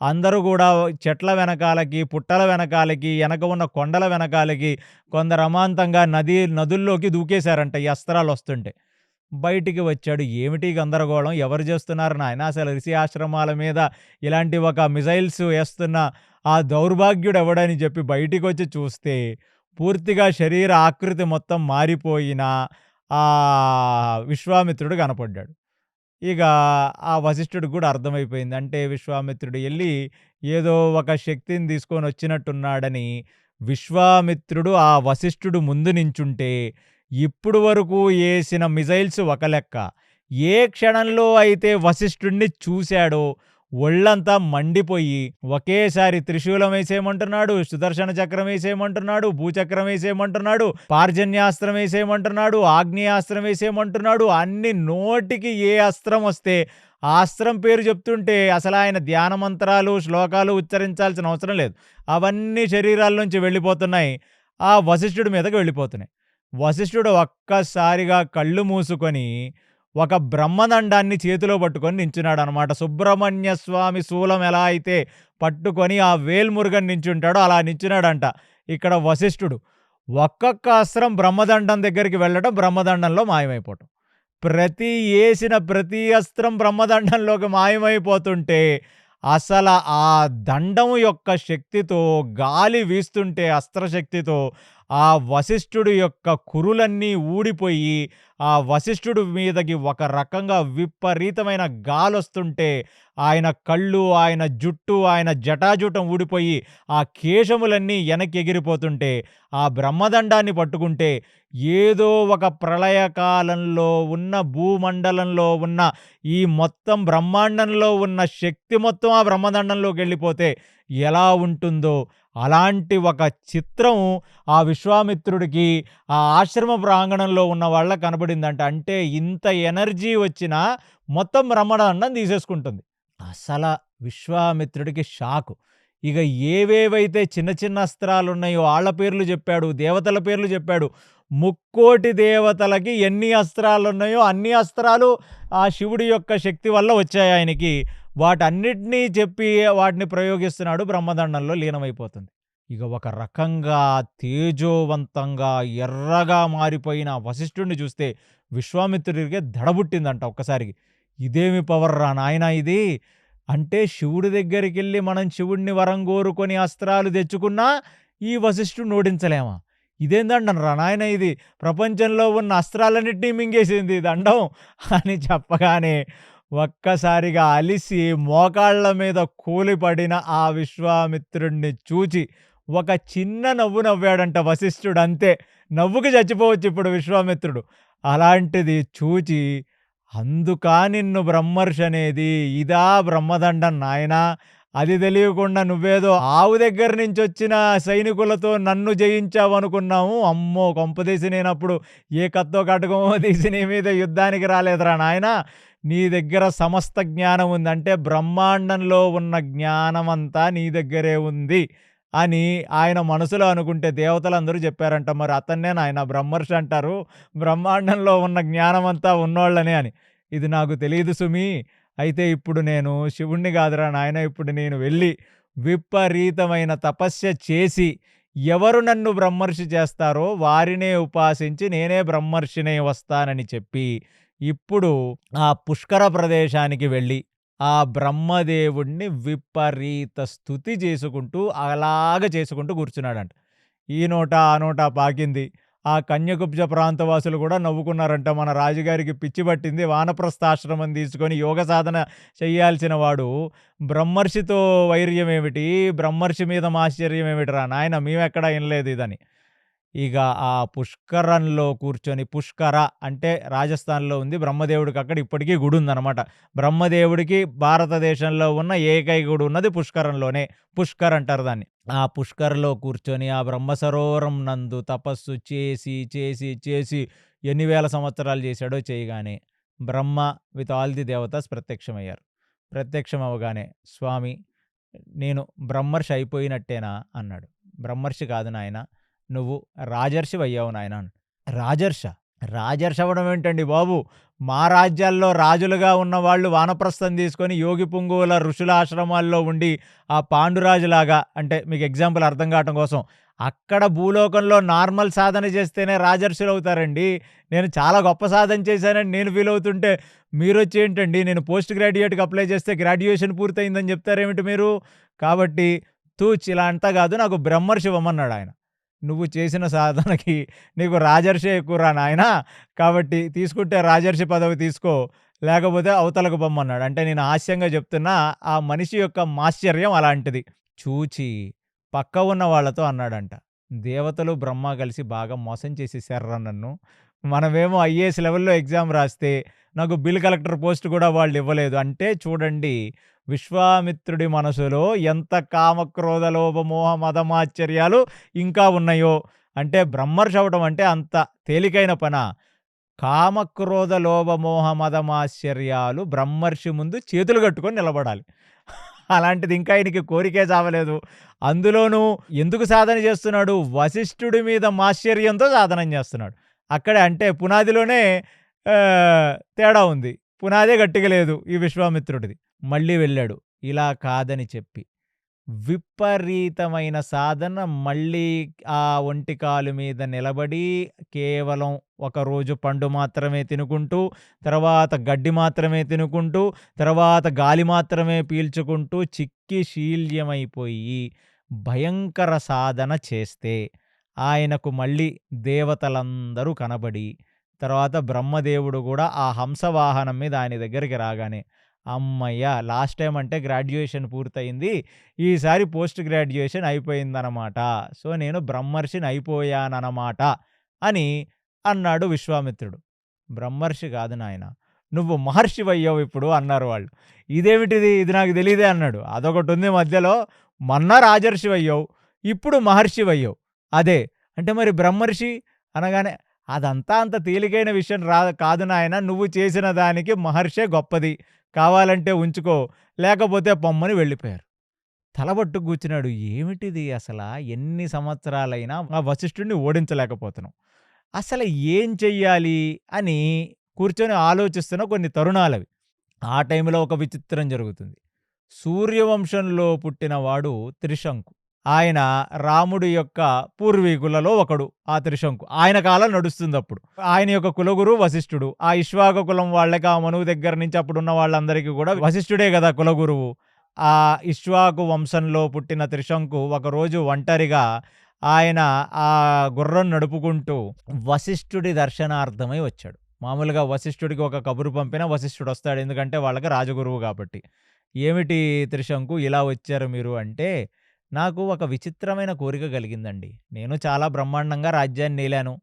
అందరూ కూడా చెట్ల వెనకాలకి, పుట్టల వెనకాలకి, వెనక ఉన్న కొండల వెనకాలకి, కొందరు అమాంతంగా నదుల్లోకి దూకేశారంట ఈ అస్త్రాలు వస్తుంటే. బయటికి వచ్చాడు. ఏమిటి గందరగోళం, ఎవరు చేస్తున్నారు నాయన, అసలు ఋషి ఆశ్రమాల మీద ఇలాంటి ఒక మిజైల్స్ వేస్తున్న ఆ దౌర్భాగ్యుడు ఎవడని చెప్పి బయటికి వచ్చి చూస్తే పూర్తిగా శరీర ఆకృతి మొత్తం మారిపోయిన ఆ విశ్వామిత్రుడు కనపడ్డాడు. ఇక ఆ వశిష్ఠుడికి కూడా అర్థమైపోయింది. అంటే విశ్వామిత్రుడు వెళ్ళి ఏదో ఒక శక్తిని తీసుకొని వచ్చినట్టున్నాడని. విశ్వామిత్రుడు ఆ వశిష్ఠుడు ముందు నించుంటే ఇప్పుడు వరకు వేసిన మిజైల్స్ ఒక లెక్క. ఏ క్షణంలో అయితే వశిష్ఠుడిని చూశాడో ఒళ్ళంతా మండిపోయి ఒకేసారి త్రిశూలం వేసేయమంటున్నాడు, సుదర్శన చక్రం వేసేయమంటున్నాడు, భూచక్రం వేసేయమంటున్నాడు, పార్జన్యాస్త్రం వేసేయమంటున్నాడు, ఆగ్నేయాస్త్రం వేసేయమంటున్నాడు. అన్ని నోటికి ఏ అస్త్రం వస్తే ఆ అస్త్రం పేరు చెప్తుంటే అసలు ఆయన ధ్యాన మంత్రాలు, శ్లోకాలు ఉచ్చరించాల్సిన అవసరం లేదు. అవన్నీ శరీరాల్లోంచి వెళ్ళిపోతున్నాయి. ఆ వశిష్ఠుడి మీదకి వెళ్ళిపోతున్నాయి. వశిష్ఠుడు ఒక్కసారిగా కళ్ళు మూసుకొని ఒక బ్రహ్మదండాన్ని చేతిలో పట్టుకొని నించున్నాడనమాట. సుబ్రహ్మణ్య స్వామి శూలం ఎలా అయితే పట్టుకొని ఆ వేల్మురుగన్ నించుంటాడో అలా నించున్నాడంట ఇక్కడ వశిష్ఠుడు. ఒక్కొక్క అస్త్రం బ్రహ్మదండం దగ్గరికి వెళ్ళడం, బ్రహ్మదండంలో మాయమైపోవటం. ఏసిన ప్రతి అస్త్రం బ్రహ్మదండంలోకి మాయమైపోతుంటే అసల ఆ దండం యొక్క శక్తితో, గాలి వీస్తుంటే అస్త్రశక్తితో ఆ వశిష్ఠుడి యొక్క కురులన్నీ ఊడిపోయి, ఆ వశిష్ఠుడి మీదకి ఒక రకంగా విపరీతమైన గాలొస్తుంటే, ఆయన కళ్ళు, ఆయన జుట్టు, ఆయన జటాజూటం ఊడిపోయి, ఆ కేశములన్నీ ఎనక్కెగిరిపోతుంటే, ఆ బ్రహ్మదండాన్ని పట్టుకుంటే, ఏదో ఒక ప్రళయకాలంలో ఉన్న భూమండలంలో ఉన్న ఈ మొత్తం బ్రహ్మాండంలో ఉన్న శక్తి మొత్తం ఆ బ్రహ్మదండంలోకెళ్ళిపోతే ఎలా ఉంటుందో, అలాంటి ఒక చిత్రం ఆ విశ్వామిత్రుడికి ఆ ఆశ్రమ ప్రాంగణంలో ఉన్న వాళ్ళకి కనబడిందంట. అంటే ఇంత ఎనర్జీ వచ్చినా మొత్తం బ్రహ్మదండం తీసేసుకుంటుంది. అసల విశ్వామిత్రుడికి షాకు. ఇక ఏవేవైతే చిన్న చిన్న అస్త్రాలున్నాయో ఆళ్ళ పేర్లు చెప్పాడు, దేవతల పేర్లు చెప్పాడు. ముక్కోటి దేవతలకి ఎన్ని అస్త్రాలున్నాయో అన్ని అస్త్రాలు ఆ శివుడి యొక్క శక్తి వల్ల వచ్చాయి ఆయనకి. వాటన్నిటినీ చెప్పి వాటిని ప్రయోగిస్తున్నాడు. బ్రహ్మదండంలో లీనమైపోతుంది. ఇక ఒక రకంగా తేజోవంతంగా ఎర్రగా మారిపోయిన ఆ వశిష్ఠుడిని చూస్తే విశ్వామిత్రుడికి దడబుట్టిందంట ఒక్కసారికి. ఇదేమి పవర్‌రా నాయనా ఇది! అంటే శివుడి దగ్గరికెళ్ళి మనం శివుడిని వరం కోరుకొని అస్త్రాలు తెచ్చుకున్నా ఈ వశిష్ఠుడిని ఓడించలేమా? ఇదేందండంరా నాయనా ఇది! ప్రపంచంలో ఉన్న అస్త్రాలన్నిటిని మింగేసింది ఈ దండం అని చెప్పగానే ఒక్కసారిగా అలిసి మోకాళ్ళ మీద కూలిపడిన ఆ విశ్వామిత్రుడిని చూచి ఒక చిన్న నవ్వు నవ్వాడంట వశిష్ఠుడు అంతే. నవ్వుకి చచ్చిపోవచ్చు ఇప్పుడు విశ్వామిత్రుడు. అలాంటిది చూచి అందుకా నిన్ను బ్రహ్మర్షి అనేది, ఇదా బ్రహ్మదండం నాయనా! అది తెలియకుండా నువ్వేదో ఆవు దగ్గర నుంచొచ్చిన సైనికులతో నన్ను జయించావనుకున్నాము. అమ్మో! కొంపదీసి నేనప్పుడు ఏ కత్తో కటకమో తీసి నీ మీద యుద్ధానికి రాలేదురా నాయనా! నీ దగ్గర సమస్త జ్ఞానం ఉంది. అంటే బ్రహ్మాండంలో ఉన్న జ్ఞానమంతా నీ దగ్గరే ఉంది అని ఆయన మనసులో అనుకుంటే దేవతలందరూ చెప్పారంట. మరి అతన్నే నాయన బ్రహ్మర్షి అంటారు. బ్రహ్మాండంలో ఉన్న జ్ఞానమంతా ఉన్నోళ్ళనే అని. ఇది నాకు తెలీదు సుమీ. అయితే ఇప్పుడు నేను శివుడిని కాదురా నాయన, ఇప్పుడు నేను వెళ్ళి విపరీతమైన తపస్య చేసి ఎవరు నన్ను బ్రహ్మర్షి చేస్తారో వారినే ఉపాసించి నేనే బ్రహ్మర్షినై వస్తానని చెప్పి ఇప్పుడు ఆ పుష్కర ప్రదేశానికి వెళ్ళి ఆ బ్రహ్మదేవుడిని విపరీత స్తుతి చేసుకుంటూ అలాగ చేసుకుంటూ కూర్చున్నాడంట. ఈ నోట ఆ నోట పాకింది. ఆ కన్యకుబ్జ ప్రాంతవాసులు కూడా నవ్వుకున్నారంట. మన రాజుగారికి పిచ్చి పట్టింది. వానప్రస్థాశ్రమం తీసుకొని యోగ సాధన చెయ్యాల్సిన వాడు బ్రహ్మర్షితో వైర్యమేమిటి? బ్రహ్మర్షి మీద మాశ్చర్యమేమిటిరా నాయన! మేమెక్కడా ఇనలేదు ఇదని. ఇక ఆ పుష్కరంలో కూర్చొని పుష్కర అంటే రాజస్థాన్‌లో ఉంది. బ్రహ్మదేవుడికి అక్కడ ఇప్పటికీ గుడుందనమాట. బ్రహ్మదేవుడికి భారతదేశంలో ఉన్న ఏకైక గుడి ఉన్నది పుష్కరంలోనే. పుష్కర్ అంటారు దాన్ని. ఆ పుష్కర్‌లో కూర్చొని ఆ బ్రహ్మ సరోవరం నందు తపస్సు చేసి, చేసి, చేసి ఎన్ని వేల సంవత్సరాలు చేశాడో చేయగానే బ్రహ్మ విత్ ఆల్ ది దేవతాస్ ప్రత్యక్షమయ్యారు. ప్రత్యక్షం అవ్వగానే స్వామి నేను బ్రహ్మర్షి అయిపోయినట్టేనా అన్నాడు. బ్రహ్మర్షి కాదు నాయనా, నువ్వు రాజర్షివయ్యావు నాయనా. రాజర్షా? రాజర్షి అవ్వడం ఏంటండి బాబు! మా రాజ్యాల్లో రాజులుగా ఉన్నవాళ్ళు వానప్రస్థం తీసుకొని యోగి పుంగువుల ఋషుల ఆశ్రమాల్లో ఉండి ఆ పాండురాజులాగా అంటే మీకు ఎగ్జాంపుల్ అర్థం కావటం కోసం అక్కడ భూలోకంలో నార్మల్ సాధన చేస్తేనే రాజర్షులు అవుతారండి. నేను చాలా గొప్ప సాధన చేశానని నేను ఫీల్ అవుతుంటే మీరొచ్చి ఏంటండి నేను పోస్ట్ గ్రాడ్యుయేట్‌కి అప్లై చేస్తే గ్రాడ్యుయేషన్ పూర్తయిందని చెప్తారేమిటి మీరు? కాబట్టి తూచ్ ఇలా అంతా కాదు నాకు బ్రహ్మర్షి ఇవ్వమన్నాడు ఆయన. నువ్వు చేసిన సాధనకి నీకు రాజర్షే ఎక్కువరా నాయనా! కాబట్టి తీసుకుంటే రాజర్షి పదవి తీసుకో. లేకపోతే అవతలకు పొమ్మన్నాడు. అంటే నేను హాస్యంగా చెప్తున్నా. ఆ మనిషి యొక్క మాశ్చర్యం అలాంటిది. చూచి పక్క ఉన్న వాళ్ళతో అన్నాడంట. దేవతలు, బ్రహ్మ కలిసి బాగా మోసం చేసేసారురా నన్ను. మనమేమో ఐఏఎస్ లెవెల్‌లో ఎగ్జామ్ రాస్తే నాకు బిల్ కలెక్టర్ పోస్ట్ కూడా వాళ్ళివ్వలేదు. అంటే చూడండి విశ్వామిత్రుడి మనసులో ఎంత కామక్రోధ లోభ మోహ మదమాశ్చర్యాలు ఇంకా ఉన్నాయో. అంటే బ్రహ్మర్షి అవ్వడం అంటే అంత తేలికైన పనా? కామక్రోధ లోభ మోహ మదమాశ్చర్యాలు బ్రహ్మర్షి ముందు చేతులు కట్టుకొని నిలబడాలి. అలాంటిది ఇంకా ఆయనకి కోరికే చావలేదు. అందులోనూ ఎందుకు సాధన చేస్తున్నాడు? వశిష్ఠుడి మీద మాశ్చర్యంతో సాధనం చేస్తున్నాడు. అక్కడే అంటే పునాదిలోనే తేడా ఉంది. పునాదే గట్టిగా లేదు ఈ విశ్వామిత్రుడిది. మళ్ళీ వెళ్ళాడు. ఇలా కాదని చెప్పి. విపరీతమైన సాధన మళ్ళీ ఆ ఒంటి కాలు మీద నిలబడి కేవలం ఒకరోజు పండు మాత్రమే తినుకుంటూ, తర్వాత గడ్డి మాత్రమే తినుకుంటూ, తర్వాత గాలి మాత్రమే పీల్చుకుంటూ చిక్కి శీల్యమైపోయి భయంకర సాధన చేస్తే ఆయనకు మళ్ళీ దేవతలందరూ కనబడి, తర్వాత బ్రహ్మదేవుడు కూడా ఆ హంసవాహనం మీద ఆయన దగ్గరికి రాగానే, హమ్మయ్య! లాస్ట్ టైమ్ అంటే గ్రాడ్యుయేషన్ పూర్తయింది. ఈసారి పోస్ట్ గ్రాడ్యుయేషన్ అయిపోయిందనమాట. సో, నేను బ్రహ్మర్షిని అయిపోయాననమాట అని అన్నాడు విశ్వామిత్రుడు. బ్రహ్మర్షి కాదు నాయనా, నువ్వు మహర్షివయ్యావు ఇప్పుడు అన్నారు వాళ్ళు. ఇదేమిటిది? ఇది నాకు తెలీదే అన్నాడు. అదొకటుంది మధ్యలో. మొన్న రాజర్షివయ్యావు, ఇప్పుడు మహర్షివయ్యావు. అదే. అంటే మరి బ్రహ్మర్షి అనగానే, అదంతా అంత తేలికైన విషయం కాదు నాయనా, నువ్వు చేసిన దానికి మహర్షే గొప్పది. కావాలంటే ఉంచుకో, లేకపోతే పొమ్మని వెళ్ళిపోయారు. తలబట్టు కూర్చున్నాడు. ఏమిటిది అసలా? ఎన్ని సంవత్సరాలైనా ఆ వశిష్ఠుడిని ఓడించలేకపోతున్నాం. అసలు ఏం చెయ్యాలి అని కూర్చొని ఆలోచిస్తున్న కొన్ని తరుణాలవి. ఆ టైంలో ఒక విచిత్రం జరుగుతుంది. సూర్యవంశంలో పుట్టినవాడు త్రిశంకు. ఆయన రాముడి యొక్క పూర్వీకులలో ఒకడు ఆ త్రిశంకు. ఆయన కాలం నడుస్తుందప్పుడు. ఆయన యొక్క కులగురువు వశిష్ఠుడు. ఆ ఇక్ష్వాకు కులం వాళ్ళకి, ఆ మనువు దగ్గర నుంచి అప్పుడున్న వాళ్ళందరికీ కూడా వశిష్ఠుడే గదా కులగురువు. ఆ ఇక్ష్వాకు వంశంలో పుట్టిన త్రిశంకు ఒకరోజు ఒంటరిగా ఆయన ఆ గుర్రం నడుపుకుంటూ వశిష్ఠుడి దర్శనార్థమై వచ్చాడు. మామూలుగా వశిష్ఠుడికి ఒక కబురు పంపినా వశిష్ఠుడొస్తాడు. ఎందుకంటే వాళ్ళకి రాజగురువు కాబట్టి. ఏమిటి త్రిశంకు ఇలా వచ్చారు మీరు అంటే, నాకు ఒక విచిత్రమైన కోరిక కలిగిందండి. నేను చాలా బ్రహ్మాండంగా రాజ్యాన్ని ఏలాను.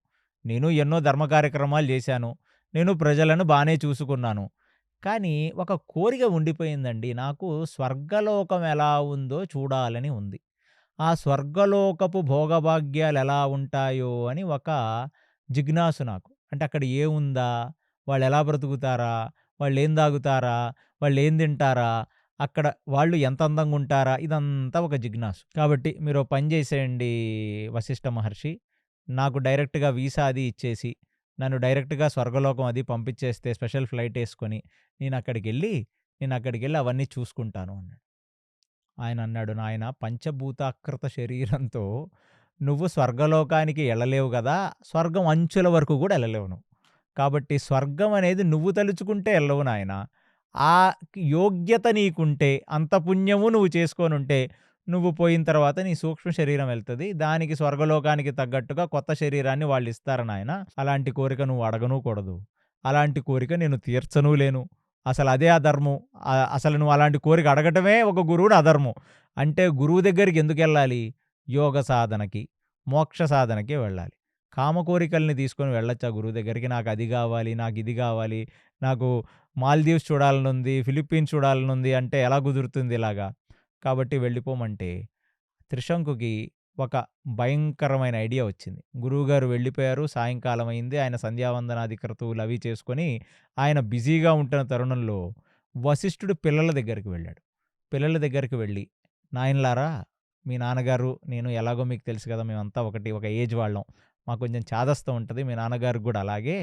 నేను ఎన్నో ధర్మ కార్యక్రమాలు చేశాను. నేను ప్రజలను బానే చూసుకున్నాను. కానీ ఒక కోరిక ఉండిపోయిందండి. నాకు స్వర్గలోకం ఎలా ఉందో చూడాలని ఉంది. ఆ స్వర్గలోకపు భోగభాగ్యాలెలా ఉంటాయో అని ఒక జిజ్ఞాసు నాకు. అంటే అక్కడ ఏముందా? వాళ్ళెలా బ్రతుకుతారా? వాళ్ళేం తాగుతారా? వాళ్ళేం తింటారా? అక్కడ వాళ్ళు ఎంత అందంగుంటారా? ఇదంతా ఒక జిజ్ఞాసు. కాబట్టి మీరో పని చేసేయండి వశిష్ఠ మహర్షి. నాకు డైరెక్ట్‌గా వీసా అది ఇచ్చేసి, నన్ను డైరెక్ట్‌గా స్వర్గలోకం అది పంపించేస్తే స్పెషల్ ఫ్లైటేసుకొని, నేనక్కడికెళ్ళి అవన్నీ చూసుకుంటాను అన్నాడు. ఆయనన్నాడు, "నాయనా పంచభూతాకృత శరీరంతో నువ్వు స్వర్గలోకానికి ఎళ్ళలేవు గదా! స్వర్గం అంచుల వరకు గూడా ఎళ్ళలేవు నువ్వు. కాబట్టి స్వర్గం అనేది నువ్వు తలుచుకుంటే ఎళ్ళవు నాయనా. ఆ యోగ్యత నీకుంటే, అంత పుణ్యము నువ్వు చేసుకోనుంటే, నువ్వు పోయిన తర్వాత నీ సూక్ష్మ శరీరం ఎళ్తది. దానికి స్వర్గలోకానికి తగ్గట్టుగా కొత్త శరీరాన్ని వాళ్ళిస్తారు నాయనా. అలాంటి కోరిక నువ్వు అడగనూ కూడదు. అలాంటి కోరిక నేను తీర్చనూ లేను. అసలదే అధర్మం. అసలు నువ్వు అలాంటి కోరిక అడగటమే ఒక గురువుని అధర్మం. అంటే గురువు దగ్గరికి ఎందుకెళ్ళాలి? యోగ సాధనకి, మోక్ష సాధనకి వెళ్ళాలి. కామ కోరికల్ని తీసుకొని వెళ్ళొచ్చా గురువు దగ్గరికి? నాకది గావాలి, నాకిది గావాలి, నాకు మాల్దీవ్స్ చూడాలనుంది, ఫిలిప్పీన్స్ చూడాలనుంది అంటే ఎలా కుదురుతుంది ఇలాగా? కాబట్టి వెళ్ళిపోమంటే త్రిశంకుకి ఒక భయంకరమైన ఐడియా వచ్చింది. గురువుగారు వెళ్ళిపోయారు. సాయంకాలం అయింది. ఆయన సంధ్యావందనాది క్రతువులు అవి చేసుకొని ఆయన బిజీగా ఉంటున్న తరుణంలో వశిష్ఠుడు పిల్లల దగ్గరికి వెళ్ళాడు. పిల్లల దగ్గరికి వెళ్ళి, "నాయనలారా, మీ నాన్నగారు, నేను ఎలాగో మీకు తెలుసు కదా! మేమంతా ఒకటి, ఒక ఏజ్ వాళ్ళం. మాకు కొంచెం చాదస్తం ఉంటది. మీ నాన్నగారికి గూడా అలాగే.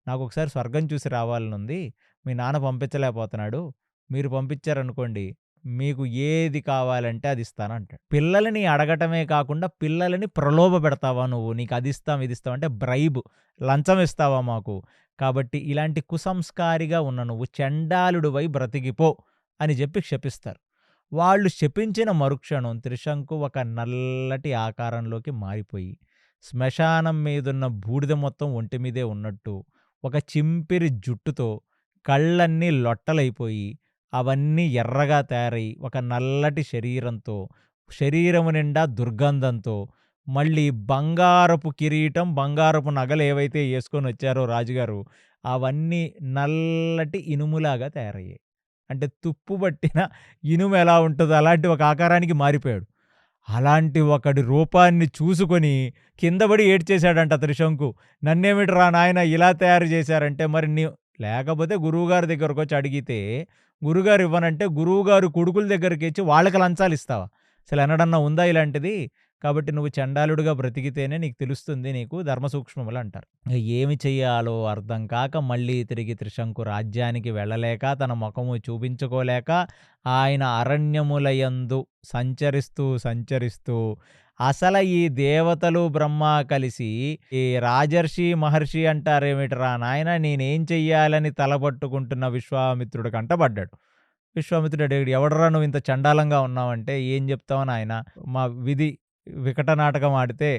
నాకొకసారి స్వర్గం చూసి రావాలనుంది. మీ నాన్న పంపించలేకపోతున్నాడు. మీరు పంపించారనుకోండి, మీకు ఏది కావాలంటే అది ఇస్తాను" అంటాడు. పిల్లలని అడగటమే కాకుండా పిల్లలని ప్రలోభపెడతావా నువ్వు? నీకు అదిస్తాం, ఇదిస్తాం అంటే బ్రైబ్, లంచం ఇస్తావా మాకు? కాబట్టి ఇలాంటి కుసంస్కారిగా ఉన్న నువ్వు చండాలుడివై బ్రతికిపో అని చెప్పి శపిస్తారు. వాళ్ళు శపించిన మరుక్షణం త్రిశంకు ఒక నల్లటి ఆకారంలోకి మారిపోయి, శ్మశానం మీదున్న బూడిద మొత్తం ఒంటి మీదే ఉన్నట్టు, ఒక చింపిరి జుట్టుతో కళ్ళన్నీ లొట్టలైపోయి, అవన్నీ ఎర్రగా తయారై, ఒక నల్లటి శరీరంతో, శరీరము నిండా దుర్గంధంతో, మళ్ళీ బంగారపు కిరీటం, బంగారపు నగలేవైతే యేసుకొనొచ్చారో రాజుగారు, అవన్నీ నల్లటి ఇనుములాగా తయారయ్యాయి. అంటే తుప్పు పట్టిన ఇనుము ఎలా ఉంటదో అలాంటి ఒక ఆకారానికి మారిపోయాడు. అలాంటి ఒకడి రూపాన్ని చూసుకొని కింద పడి ఏడ్చేశాడంట త్రిశంకు. "నన్నేమిటిరా నాయనా ఇలా తయారు చేశారంటే" మరి లేకపోతే గురువుగారి దగ్గరకొచ్చి అడిగితే, గురువుగారు ఇవ్వనంటే గురువుగారు కొడుకుల దగ్గరికిచ్చి వాళ్ళకి లంచాలిస్తావా? అసలెన్నడన్నా ఉందా ఇలాంటిది? కాబట్టి నువ్వు చండాలుడిగా బ్రతికితేనే నీకు తెలుస్తుంది నీకు ధర్మ సూక్ష్మములంటారు. ఏమి చెయ్యాలో అర్థం కాక మళ్ళీ తిరిగి త్రిశంకు రాజ్యానికి వెళ్ళలేక, తన మొఖము చూపించుకోలేక, ఆయన అరణ్యములయందు సంచరిస్తూ అసల ఈ దేవతలు, బ్రహ్మ కలిసి ఈ రాజర్షి, మహర్షి అంటారేమిటిరా నాయనా నేనేం చెయ్యాలని తలపట్టుకుంటున్న విశ్వామిత్రుడి కంటబడ్డాడు. విశ్వామిత్రుడు అడిగాడు, "ఎవడ్రా నువ్వింత చండాలంగా ఉన్నావంటే" "ఏం చెప్తావు నాయనా మా విధి వికట నాటకం ఆడితే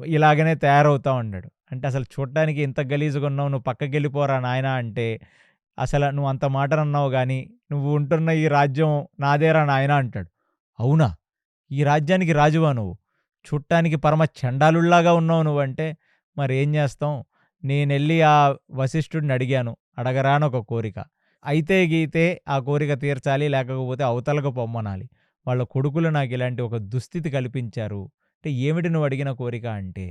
ఇలాగనే తయారవుతావు" అన్నాడు. అంటే "అసలు చూడటానికి ఇంత గలీజుగున్నావు నువ్వు పక్కకెళ్ళిపోరా నాయనా" అంటే నువ్వు అంత మాటనన్నావు గానీ నువ్వు ఉంటున్న ఈ రాజ్యం నాదేరా నాయనా" అంటాడు. "అవునా? ఈ రాజ్యానికి రాజువా నువ్వు? చూడటానికి పరమ చండాలుడిలాగా ఉన్నావు నువ్వంటే" మరేం చేస్తాం నేనెళ్ళి ఆ వశిష్ఠుడిని అడిగాను. అడగరానొక కోరిక. అయితే గీతే ఆ కోరిక తీర్చాలి. లేకపోతే అవతలకు పొమ్మనాలి. వాళ్ళ కొడుకులు నాకిలాంటి ఒక దుస్థితి కల్పించారు. అంటే ఏమిటి నువ్వు అడిగిన కోరిక అంటే,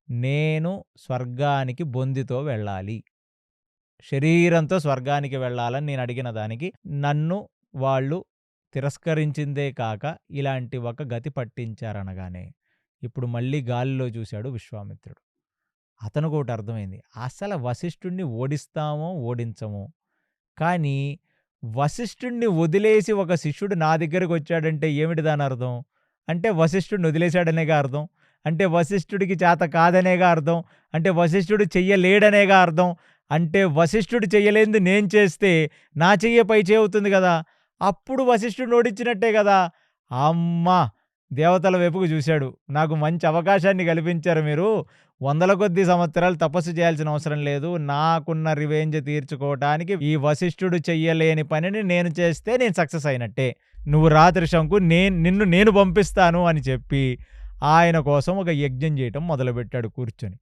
నేను స్వర్గానికి బొందితో వెళ్ళాలి. శరీరంతో స్వర్గానికి వెళ్ళాలని నేను అడిగిన దానికి నన్ను వాళ్ళు తిరస్కరించిందే కాక ఇలాంటి ఒక గతి పట్టించారనగానే ఇప్పుడు మళ్ళీ గాలిలో చూశాడు విశ్వామిత్రుడు. అతనుకోటి అర్థమైంది. అసలు వశిష్ఠుడిని ఓడిస్తామో, ఓడించమో కానీ వశిష్ఠుడిని వదిలేసి ఒక శిష్యుడు నా దగ్గరకొచ్చాడంటే ఏమిటి దానర్థం? అంటే వశిష్ఠుడిని వదిలేశాడనేగా అర్థం. అంటే వశిష్ఠుడికి చేత కాదనేగా అర్థం. అంటే వశిష్ఠుడు చెయ్యలేడనేగా అర్థం. అంటే వశిష్ఠుడు చెయ్యలేనిది నేను చేస్తే నా చెయ్యే పై అవుతుంది గదా! అప్పుడు వశిష్ఠుడిని ఓడించినట్టే గదా! అమ్మా! దేవతల వైపుకు చూశాడు. నాకు మంచి అవకాశాన్ని కల్పించారు మీరు. వందల కొద్దీ సంవత్సరాలు తపస్సు చేయాల్సిన అవసరం లేదు. నాకున్న రివెంజ్ తీర్చుకోవటానికి ఈ వశిష్ఠుడు చెయ్యలేని పనిని నేను చేస్తే నేను సక్సెస్ అయినట్టే. నువ్వు రా త్రిశంకు నిన్ను నేను పంపిస్తాను అని చెప్పి ఆయన కోసం ఒక యజ్ఞం చేయటం మొదలుపెట్టాడు కూర్చొని.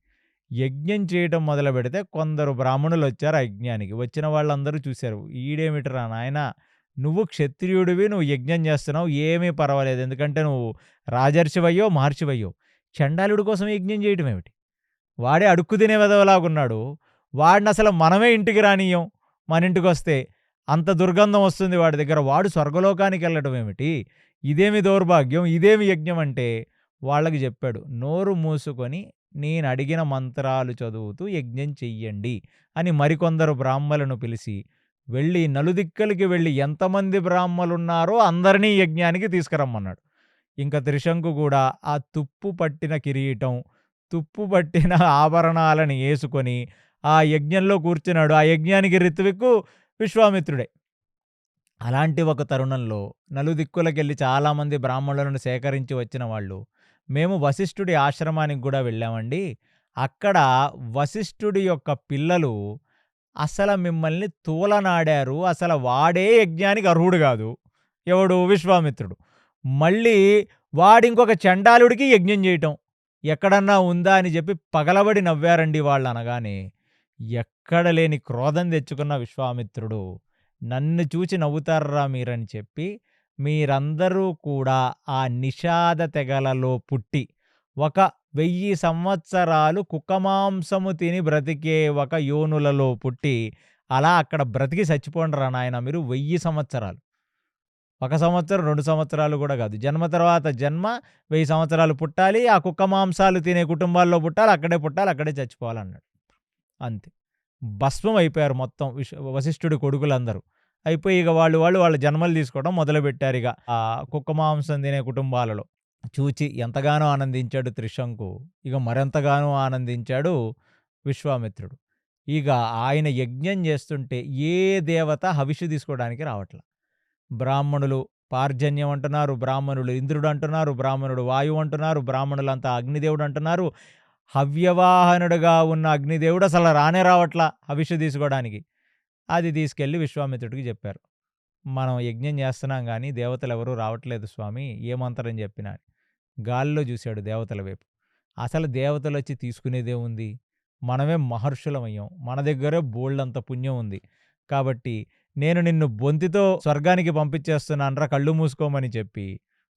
యజ్ఞం చేయటం మొదలుపెడితే కొందరు బ్రాహ్మణులొచ్చారు ఆ యజ్ఞానికి. వచ్చిన వాళ్ళందరూ చూశారు. ఈడేమిటిరా నాయనా! నువ్వు క్షత్రియుడివి, నువ్వు యజ్ఞం చేస్తున్నావు ఏమీ పర్వాలేదు. ఎందుకంటే నువ్వు రాజర్షివయ్యో, మహర్షివయ్యో. చండాలుడి కోసం యజ్ఞం చేయటం ఏమిటి? వాడే అడుక్కు తినే వెధవలాగున్నాడు. వాడినసలు మనమే ఇంటికి రానియ్యం మనింటికొస్తే. అంత దుర్గంధం వస్తుంది వాడి దగ్గర. వాడు స్వర్గలోకానికెళ్ళడం ఏమిటి? ఇదేమి దౌర్భాగ్యం, ఇదేమి యజ్ఞం అంటే వాళ్ళకి జెప్పాడు. నోరు మూసుకొని నేనడిగిన మంత్రాలు చదువుతూ యజ్ఞం చెయ్యండి అని మరికొందరు బ్రాహ్మలను పిలిచి, వెళ్ళి నలుదిక్కలకి వెళ్ళి ఎంతమంది బ్రాహ్మలున్నారో అందరినీ యజ్ఞానికి తీసుకురమ్మన్నాడు. ఇంక త్రిశంకు గూడా ఆ తుప్పు పట్టిన కిరీటం, తుప్పు పట్టిన ఆభరణాలను యేసుకొని ఆ యజ్ఞంలో కూర్చున్నాడు. ఆ యజ్ఞానికి ఋత్విక్కు విశ్వామిత్రుడే. అలాంటి ఒక తరుణంలో నలుదిక్కులకెళ్ళి చాలామంది బ్రాహ్మణులను సేకరించి వచ్చిన వాళ్ళు, మేము వశిష్ఠుడి ఆశ్రమానికి గూడా వెళ్ళామండి. అక్కడ వశిష్ఠుడి యొక్క పిల్లలు అసల మిమ్మల్ని తూలనాడారు. అసల వాడే యజ్ఞానికి అర్హుడు గాదు. ఎవడు? విశ్వామిత్రుడు. మళ్ళీ వాడింకొక చండాలుడికి యజ్ఞం జేయటం. ఎక్కడన్నా ఉందా అని జెప్పి పగలబడి నవ్వారండి వాళ్ళనగానే. ఎక్కడ లేని క్రోధం తెచ్చుకున్న విశ్వామిత్రుడు, నన్ను చూచి నవ్వుతార్రా మీరని చెప్పి, మీరందరూ కూడా ఆ నిషాద తెగలలో పుట్టి, ఒక 1000 సంవత్సరాలు కుక్కమాంసము తిని బ్రతికే ఒక యోనులలో పుట్టి, అలా అక్కడ బ్రతికి సచ్చిపోండిరా నాయనా మీరు 1000 సంవత్సరాలు. 1 సంవత్సరం, 2 సంవత్సరాలు గూడా గాదు. జన్మ తర్వాత జన్మ 1000 సంవత్సరాలు పుట్టాలి. ఆ కుక్క మాంసాలు తినే కుటుంబాల్లో పుట్టాలి. అక్కడే చచ్చిపోవాలన్నాడు. అంతే. భస్మం అయిపోయారు మొత్తం వశిష్ఠుడి కొడుకులందరూ. అయిపోయి ఇగ వాళ్ళ జన్మలు తీసుకోవడం మొదలుపెట్టారిగ. ఆ కుక్క మాంసం తినే కుటుంబాలలో. చూచి ఎంతగానో ఆనందించాడు త్రిశంకు. ఇగ మరెంతగానో ఆనందించాడు విశ్వామిత్రుడు. ఇగ ఆయన యజ్ఞం చేస్తుంటే ఏ దేవత హవిష్యు తీసుకోవడానికి రావట్ల. బ్రాహ్మణులు పార్జన్యం అంటున్నారు, బ్రాహ్మణులు ఇంద్రుడు అంటున్నారు, బ్రాహ్మణుడు వాయువు అంటున్నారు, బ్రాహ్మణులంతా అగ్నిదేవుడు అంటున్నారు. హవ్యవాహనుడుగా ఉన్న అగ్నిదేవుడు అసలు రానే రావట్లా హవిష్యు తీసుకోవడానికి. అది తీసుకెళ్ళి విశ్వామిత్రుడికి చెప్పారు. మనం యజ్ఞం చేస్తున్నాం గానీ దేవతలెవరూ రావట్లేదు స్వామి ఏ మంత్రం చెప్పినా అని. గాలిలో చూశాడు దేవతల వైపు. అసలు దేవతలొచ్చి తీసుకునేదేముంది? మనమే మహర్షులమయ్యాం. మన దగ్గరే బోలెడంత పుణ్యం ఉంది. కాబట్టి నేను నిన్ను బొంతితో స్వర్గానికి పంపించేస్తున్నానురా కళ్ళు మూసుకోమని చెప్పి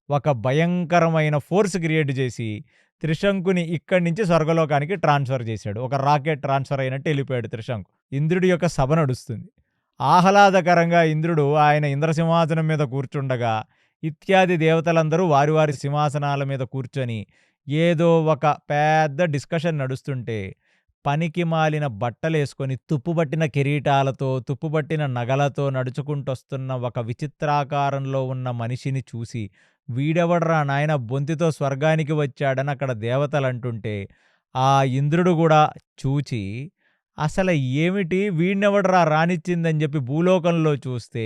ఒక భయంకరమైన ఫోర్స్ క్రియేట్ చేసి త్రిశంకుని ఇక్కడి నుంచి స్వర్గలోకానికి ట్రాన్స్ఫర్ చేశాడు. ఒక రాకెట్ ట్రాన్స్ఫర్ అయినట్టు వెళ్ళిపోయాడు త్రిశంకు. ఇంద్రుడి యొక్క సభ నడుస్తుంది. ఆహ్లాదకరంగా ఇంద్రుడు ఆయన ఇంద్రసింహాసనం మీద కూర్చుండగా ఇత్యాది దేవతలందరూ వారి వారి సింహాసనాల మీద కూర్చొని ఏదో ఒక పెద్ద డిస్కషన్ నడుస్తుంటే పనికి మాలిన బట్టలేసుకొని తుప్పుబట్టిన కిరీటాలతో తుప్పుబట్టిన నగలతో నడుచుకుంటొస్తున్న ఒక విచిత్రాకారంలో ఉన్న మనిషిని చూసి వీడెవడ్రా నాయన బొంతితో స్వర్గానికి వచ్చాడని అక్కడ దేవతలంటుంటే ఆ ఇంద్రుడు కూడా చూచి అసలు ఏమిటి వీడినెవడ్రా రానిచ్చిందని చెప్పి భూలోకంలో చూస్తే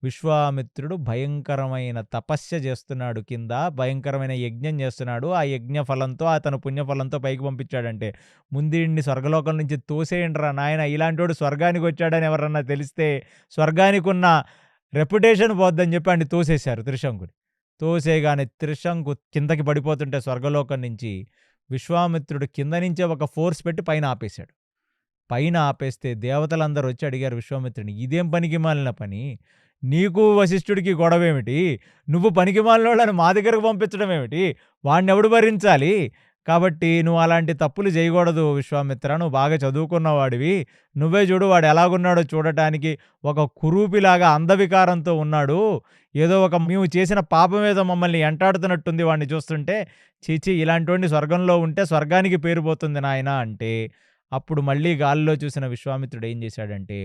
విశ్వామిత్రుడు భయంకరమైన తపస్య చేస్తున్నాడు, కింద భయంకరమైన యజ్ఞం చేస్తున్నాడు. ఆ యజ్ఞ ఫలంతో అతను పుణ్యఫలంతో పైకి పంపించాడంటే ముందీడిని స్వర్గలోకం నుంచి తోసేయండిరా నాయన, ఇలాంటోడు స్వర్గానికి వచ్చాడని ఎవరన్నా తెలిస్తే స్వర్గానికి ఉన్న రెప్యుటేషన్ పోద్దని చెప్పి ఆయన తోసేశారు త్రిశంకుని. తోసేగానే త్రిశంకు కిందకి పడిపోతుంటే స్వర్గలోకం నుంచి విశ్వామిత్రుడు కింద నుంచే ఒక ఫోర్స్ పెట్టి పైన ఆపేశాడు. పైన ఆపేస్తే దేవతలందరూ వచ్చి అడిగారు విశ్వామిత్రుడిని, ఇదేం పనికి మాలిన పని, నీకు వశిష్ఠుడికి గొడవేమిటి, నువ్వు పనికి మాలినోళ్ళని మా దగ్గరకు పంపించడం ఏమిటి, వాడినెవడు భరించాలి, కాబట్టి నువ్వు అలాంటి తప్పులు చేయకూడదు విశ్వామిత్ర, నువ్వు బాగా చదువుకున్నవాడివి, నువ్వే చూడు వాడు ఎలాగున్నాడో చూడటానికి ఒక కురూపిలాగా అందవికారంతో ఉన్నాడు, ఏదో ఒక మేము చేసిన పాపం ఏదో మమ్మల్ని ఎంటాడుతున్నట్టుంది వాడిని చూస్తుంటే, చీచి ఇలాంటి వాడిని స్వర్గంలో ఉంటే స్వర్గానికి పేరు పోతుంది నాయన అంటే అప్పుడు మళ్ళీ గాలిలో చూసిన విశ్వామిత్రుడు ఏం చేశాడంటే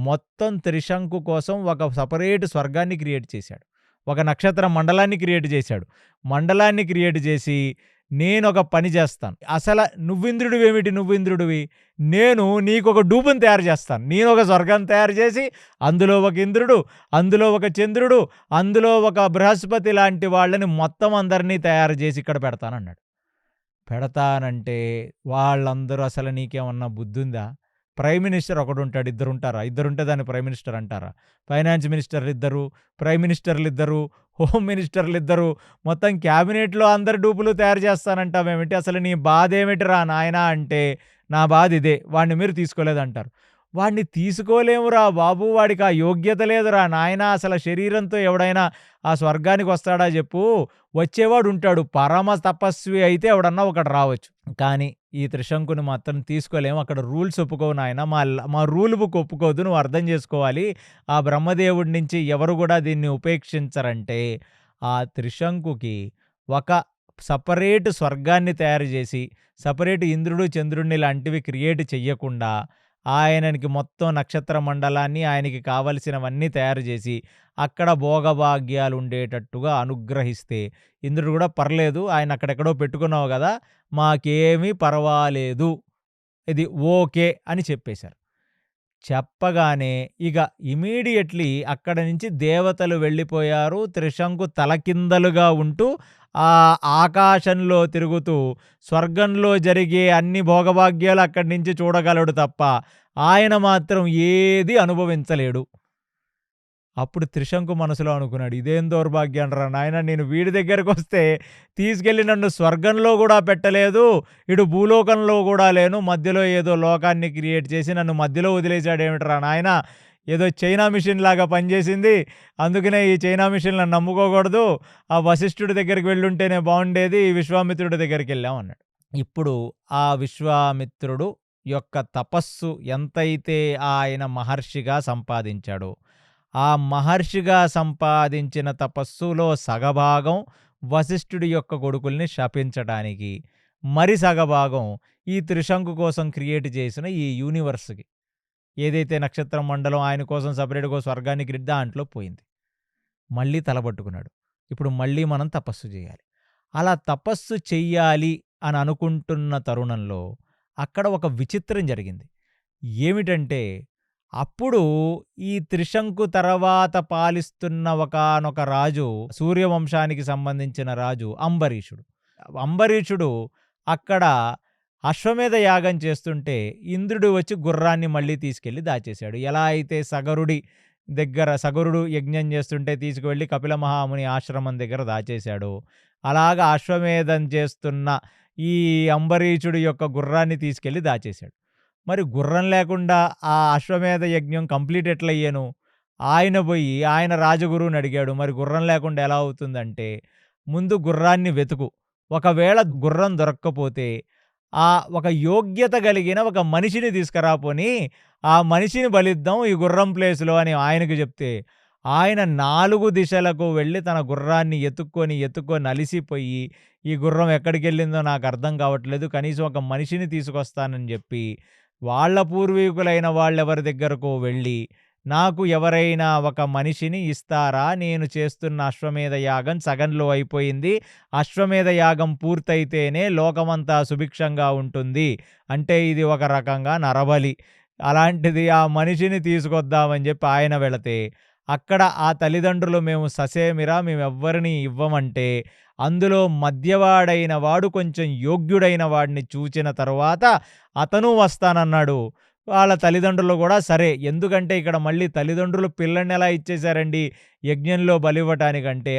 మొత్తం త్రిశంకు కోసం ఒక సపరేట్ స్వర్గాన్ని క్రియేట్ చేశాడు. ఒక నక్షత్ర మండలాన్ని క్రియేట్ చేశాడు. మండలాన్ని క్రియేట్ చేసి నేనొక పని చేస్తాను, అసలు నువ్వింద్రుడివేమిటి, నువ్వింద్రుడివి, నేను నీకొక డూపుని తయారు చేస్తాను, నేను ఒక స్వర్గం తయారు చేసి అందులో ఒక ఇంద్రుడు, అందులో ఒక చంద్రుడు, అందులో ఒక బృహస్పతి లాంటి వాళ్ళని మొత్తం అందరినీ తయారు చేసి ఇక్కడ పెడతానన్నాడు. పెడతానంటే వాళ్ళందరూ అసలు నీకేమన్నా బుద్ధుందా, ప్రైమ్ మినిస్టర్ ఒకడుంటాడు, ఇద్దరుంటారా, ఇద్దరుంటే దాన్ని ప్రైమ్ మినిస్టర్ అంటారా, ఫైనాన్స్ మినిస్టర్లు ఇద్దరు, ప్రైమ్ మినిస్టర్లు ఇద్దరు, హోమ్ మినిస్టర్లు ఇద్దరు, మొత్తం క్యాబినెట్లో అందరు డూపులు తయారు చేస్తానంటావేమిటి, అసలు నీ బాధ ఏమిటిరా నాయనా అంటే నా బాధ ఇదే, వాడిని మీరు తీసుకోలేదంటారు. వాడిని తీసుకోలేమురా బాబు, వాడికి ఆ యోగ్యత లేదురా నాయనా, అసలు శరీరంతో ఎవడైనా ఆ స్వర్గానికి వస్తాడా చెప్పు, వచ్చేవాడు ఉంటాడు, పరమ తపస్వి అయితే ఎవడన్నా ఒకడు రావచ్చు, కానీ ఈ త్రిశంకుని మాత్రం తీసుకోలేము, అక్కడ రూల్స్ ఒప్పుకోవు నాయన, మా రూల్ బుక్ ఒప్పుకోవద్దు, నువ్వు అర్థం చేసుకోవాలి, ఆ బ్రహ్మదేవుడి నుంచి ఎవరు కూడా దీన్ని ఉపేక్షించరంటే ఆ త్రిశంకుకి ఒక సపరేట్ స్వర్గాన్ని తయారు చేసి సపరేట్ ఇంద్రుడు చంద్రుడిని లాంటివి క్రియేట్ చెయ్యకుండా ఆయనకి మొత్తం నక్షత్ర మండలాన్ని ఆయనకి కావలసినవన్నీ తయారు చేసి అక్కడ భోగభాగ్యాలు ఉండేటట్టుగా అనుగ్రహిస్తే ఇంద్రుడు కూడా పర్లేదు, ఆయన అక్కడెక్కడో పెట్టుకున్నావు కదా, మాకేమీ పర్వాలేదు, ఇది ఓకే అని చెప్పేశారు. చెప్పగానే ఇక ఇమీడియట్లీ అక్కడ నుంచి దేవతలు వెళ్ళిపోయారు. త్రిశంకు తలకిందలుగా ఉంటూ ఆ ఆకాశంలో తిరుగుతూ స్వర్గంలో జరిగే అన్ని భోగభాగ్యాలు అక్కడి నుంచి చూడగలడు తప్ప ఆయన మాత్రం ఏది అనుభవించలేడు. అప్పుడు త్రిశంకు మనసులో అనుకున్నాడు, ఇదేం దౌర్భాగ్యం రా నాయన, నేను వీడి దగ్గరకు వస్తే తీసుకెళ్ళి నన్ను స్వర్గంలో కూడా పెట్టలేదు, ఇటు భూలోకంలో కూడా లేను, మధ్యలో ఏదో లోకాన్ని క్రియేట్ చేసి నన్ను మధ్యలో వదిలేశాడేమిట్రా నాయన, ఏదో చైనా మిషన్ లాగా పనిచేసింది, అందుకనే ఈ చైనా మిషన్ నన్ను నమ్ముకోకూడదు, ఆ వశిష్ఠుడి దగ్గరికి వెళ్ళుంటేనే బాగుండేది, ఈ విశ్వామిత్రుడి దగ్గరికి వెళ్ళాం అన్నాడు. ఇప్పుడు ఆ విశ్వామిత్రుడు యొక్క తపస్సు ఎంతైతే ఆయన మహర్షిగా సంపాదించాడో ఆ మహర్షిగా సంపాదించిన తపస్సులో సగభాగం వశిష్ఠుడి యొక్క కొడుకుల్ని శపించడానికి, మరి సగభాగం ఈ త్రిశంకు కోసం క్రియేట్ చేసిన ఈ యూనివర్స్కి, ఏదైతే నక్షత్ర మండలం ఆయన కోసం సపరేట్గా స్వర్గానికి దాంట్లో పోయింది. మళ్ళీ తలబట్టుకున్నాడు, ఇప్పుడు మళ్ళీ మనం తపస్సు చేయాలి. అలా తపస్సు చెయ్యాలి అని అనుకుంటున్న తరుణంలో అక్కడ ఒక విచిత్రం జరిగింది. ఏమిటంటే అప్పుడు ఈ త్రిశంకు తర్వాత పాలిస్తున్న ఒకానొక రాజు, సూర్యవంశానికి సంబంధించిన రాజు అంబరీషుడు. అంబరీషుడు అక్కడ అశ్వమేధ యాగం చేస్తుంటే ఇంద్రుడు వచ్చి గుర్రాన్ని మళ్ళీ తీసుకెళ్ళి దాచేశాడు. ఎలా అయితే సగరుడు యజ్ఞం చేస్తుంటే తీసుకువెళ్ళి కపిల మహాముని ఆశ్రమం దగ్గర దాచేశాడు, అలాగా అశ్వమేధం చేస్తున్న ఈ అంబరీషుడి యొక్క గుర్రాన్ని తీసుకెళ్ళి దాచేశాడు. మరి గుర్రం లేకుండా ఆ అశ్వమేధ యజ్ఞం కంప్లీట్ ఎట్లయ్యాను ఆయన బోయి ఆయన రాజగురువుని అడిగాడు. మరి గుర్రం లేకుండా ఎలా అవుతుందంటే, ముందు గుర్రాన్ని వెతుకు. ఒకవేళ గుర్రం దొరక్కపోతే, ఒక యోగ్యత కలిగిన ఒక మనిషిని తీసుకురా పోనీ, ఆ మనిషిని బలిద్దాం ఈ గుర్రం ప్లేస్‌లో అని ఆయనకు జెప్తే, ఆయన 4 దిశలకు వెళ్లి తన గుర్రాన్ని ఎతుక్కొని అలిసిపోయి, ఈ గుర్రం ఎక్కడికెళ్ళిందో నాకర్థం కావట్లేదు. కనీసం ఒక మనిషిని తీసుకొస్తానని జెప్పి, వాళ్ళ పూర్వీకులైన వాళ్ళెవరి దగ్గరకో వెళ్ళి, నాకు ఎవరైనా ఒక మనిషిని ఇస్తారా? నేను చేస్తున్న అశ్వమేధ యాగం సగంలో అయిపోయింది. అశ్వమేధ యాగం పూర్తయితేనే లోకమంతా సుభిక్షంగా ఉంటుంది. అంటే ఇది ఒక రకంగా నరబలి. అలాంటిది ఆ మనిషిని తీసుకొద్దామని జెప్పి ఆయన వెళితే, అక్కడ ఆ తల్లిదండ్రులు మేము ససేమిరా మేమెవ్వరిని ఇవ్వమంటే, అందులో మధ్యవాడైన వాడు కొంచెం యోగ్యుడైన వాడిని చూచిన తరువాత అతను వస్తానన్నాడు. వాళ్ళ తల్లిదండ్రులు గూడా సరే. ఎందుకంటే ఇక్కడ మళ్ళీ తల్లిదండ్రులు పిల్లడినెలా ఇచ్చేశారండి యజ్ఞంలో బలివ్వటానికంటే,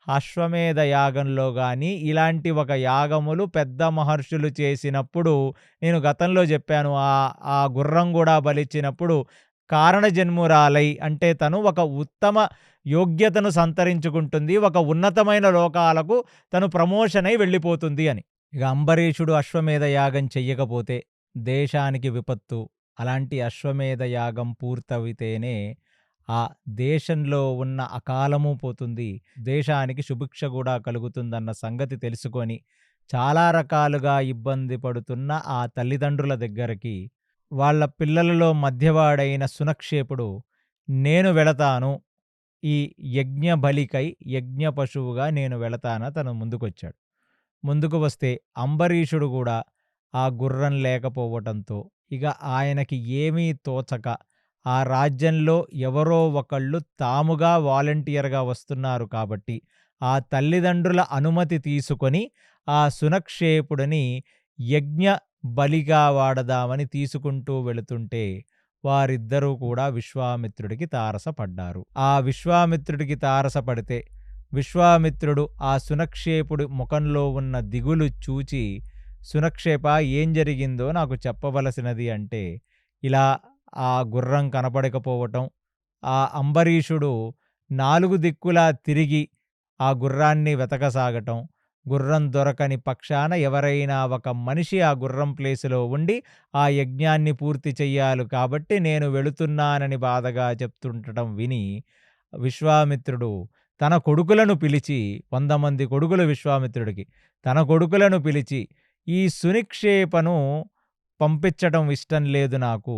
అశ్వమేధ యాగంలో గాని, ఇలాంటి ఒక యాగములు పెద్ద మహర్షులు చేసినప్పుడు నేను గతంలో జెప్పాను. ఆ గుర్రం గూడా బలిచ్చినప్పుడు కారణజన్మురాలై అంటే తను ఒక ఉత్తమ యోగ్యతను సంతరించుకుంటుంది. ఒక ఉన్నతమైన లోకాలకు తను ప్రమోషన్ అయి వెళ్ళిపోతుంది అని. ఇక అంబరీషుడు అశ్వమేధ యాగం చెయ్యకపోతే దేశానికి విపత్తు. అలాంటి అశ్వమేధ యాగం పూర్తవితేనే ఆ దేశంలో ఉన్న అకాలము పోతుంది. దేశానికి సుభిక్ష గూడా కలుగుతుందన్న సంగతి తెలుసుకొని, చాలా రకాలుగా ఇబ్బంది పడుతున్న ఆ తల్లిదండ్రుల దగ్గరికి వాళ్ళ పిల్లలలో మధ్యవాడైన సునక్షేపుడు, నేను వెళతాను. ఈ యజ్ఞ బలికై యజ్ఞ పశువుగా నేను వెళతాను తను ముందుకొచ్చాడు. ముందుకు వస్తే అంబరీషుడు గూడా ఆ గుర్రం లేకపోవటంతో ఇక ఆయనకి ఏమీ తోచక ఆ రాజ్యంలో ఎవరో ఒకళ్ళు తాముగా వాలంటీర్‌గా వస్తున్నారు కాబట్టి, ఆ తల్లిదండ్రుల అనుమతి తీసుకొని ఆ సునక్షేపుడిని యజ్ఞ బలిగా వాడదామని తీసుకుంటూ వెళుతుంటే, వారిద్దరూ కూడా విశ్వామిత్రుడికి తారసపడ్డారు. ఆ విశ్వామిత్రుడికి తారసపడితే, విశ్వామిత్రుడు ఆ సునక్షేపుడి ముఖంలో ఉన్న దిగులు చూచి, సునక్షేప ఏం జరిగిందో నాకు చెప్పవలసినది అంటే, ఇలా ఆ గుర్రం కనపడకపోవటం, ఆ అంబరీషుడు 4 దిక్కులా తిరిగి ఆ గుర్రాన్ని వెతకసాగటం, గుర్రం దొరకని పక్షాన ఎవరైనా ఒక మనిషి ఆ గుర్రం ప్లేసులో ఉండి ఆ యజ్ఞాన్ని పూర్తి చెయ్యాలి కాబట్టి నేను వెళుతున్నానని బాధగా చెప్తుండటం విని, విశ్వామిత్రుడు తన కొడుకులను పిలిచి 100 మంది కొడుకులు విశ్వామిత్రుడికి. తన కొడుకులను పిలిచి, ఈ సునిక్షేపను పంపించటం ఇష్టం లేదు నాకు.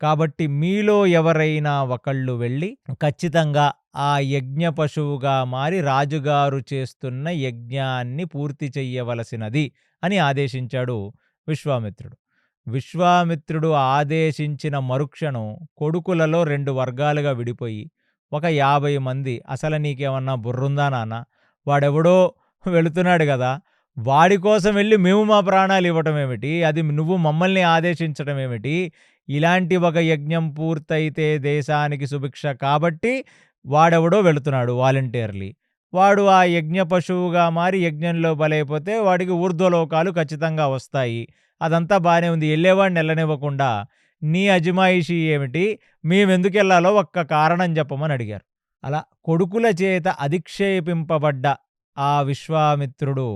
కాబట్టి మీలో ఎవరైనా ఒకళ్ళు వెళ్ళి ఖచ్చితంగా ఆ యజ్ఞ పశువుగా మారి రాజుగారు చేస్తున్న యజ్ఞాన్ని పూర్తి చెయ్యవలసినది అని ఆదేశించాడు విశ్వామిత్రుడు. విశ్వామిత్రుడు ఆదేశించిన మరుక్షణం కొడుకులలో 2 వర్గాలుగా విడిపోయి, ఒక 50 మంది అసలు నీకేమన్నా బుర్రుందా నాన్న? వాడెవడో వెళుతున్నాడు గదా! వాడి కోసం వెళ్లి మేము మా ప్రాణాలు ఇవ్వటం ఏమిటి? అది నువ్వు మమ్మల్ని ఆదేశించటం ఏమిటి? ఇలాంటి ఒక యజ్ఞం పూర్తయితే దేశానికి సుభిక్ష కాబట్టి వాడెవడో వెళుతున్నాడు వాలంటీర్‌లీ. వాడు ఆ యజ్ఞ పశువుగా మారి యజ్ఞంలో బలైపోతే వాడికి ఊర్ధ్వలోకాలు ఖచ్చితంగా వస్తాయి. అదంతా బానే ఉంది. ఎళ్ళేవాడిని ఎళ్ళనివ్వకుండా నీ అజమాయిషీ ఏమిటి? మేమెందుకెళ్ళాలో ఒక్క కారణం చెప్పమని అడిగారు. అలా కొడుకుల చేత అధిక్షేపింపబడ్డ ఆ విశ్వామిత్రుడు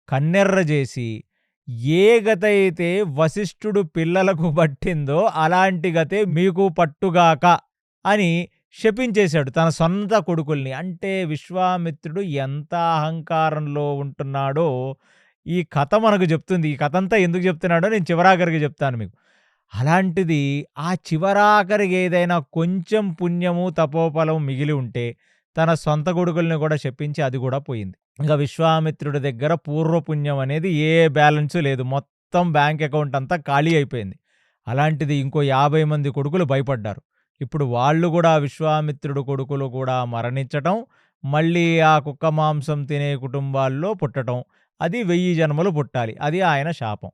కన్నెర్ర జేసి, ఏ గతైతే వశిష్ఠుడు పిల్లలకు పట్టిందో అలాంటి గతే మీకు పట్టుగాక అని శపించేశాడు తన సొంత కొడుకుల్ని. అంటే విశ్వామిత్రుడు ఎంత అహంకారంలో ఉంటున్నాడో ఈ కథ మనకు చెప్తుంది. ఈ కథంతా ఎందుకు చెప్తున్నాడో నేను చివరాఖరికి చెప్తాను మీకు. అలాంటిది ఆ చివరాఖరికి ఏదైనా కొంచెం పుణ్యము, తపోఫలం మిగిలి ఉంటే తన సొంత కొడుకుల్ని కూడా శపించి అది కూడా పోయింది. ఇంక విశ్వామిత్రుడి దగ్గర పూర్వపుణ్యం అనేది ఏ బ్యాలెన్సు లేదు. మొత్తం బ్యాంక్ అకౌంట్ అంతా ఖాళీ అయిపోయింది. అలాంటిది ఇంకో 50 మంది కొడుకులు భయపడ్డారు. ఇప్పుడు వాళ్ళు గూడా విశ్వామిత్రుడు కొడుకులు కూడా మరణించటం, మళ్ళీ ఆ కుక్క మాంసం తినే కుటుంబాల్లో పుట్టటం. అది 1000 జన్మలు పుట్టాలి. అది ఆయన శాపం.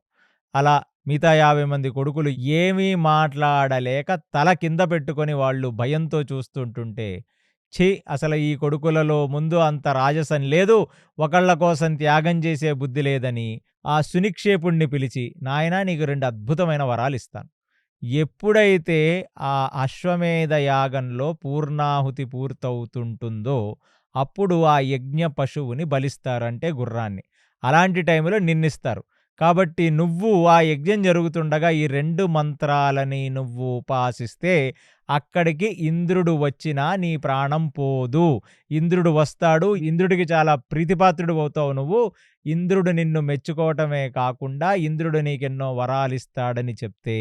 అలా మిగతా 50 మంది కొడుకులు ఏమీ మాట్లాడలేక తల కింద పెట్టుకొని వాళ్ళు భయంతో చూస్తుంటుంటే, ఛీ! అసలు ఈ కొడుకులలో ముందు అంత రాజసం లేదు. ఒకళ్ళ కోసం త్యాగం చేసే బుద్ధి లేదని ఆ సునిక్షేపుణ్ణి పిలిచి, నాయనా నీకు 2 అద్భుతమైన వరాలిస్తాను. ఎప్పుడైతే ఆ అశ్వమేధ యాగంలో పూర్ణాహుతి పూర్తవుతుంటుందో, అప్పుడు ఆ యజ్ఞ పశువుని బలిస్తారు. గుర్రాన్ని. అలాంటి టైంలో నిన్నిస్తారు. కాబట్టి నువ్వు ఆ యజ్ఞం జరుగుతుండగా ఈ 2 మంత్రాలని నువ్వు ఉపాసిస్తే అక్కడికి ఇంద్రుడు వచ్చినా నీ ప్రాణం పోదు. ఇంద్రుడు వస్తాడు. ఇంద్రుడికి చాలా ప్రీతిపాత్రుడివవుతావు నువ్వు. ఇంద్రుడు నిన్ను మెచ్చుకోవటమే కాకుండా ఇంద్రుడు నీకెన్నో వరాలిస్తాడని చెప్తే,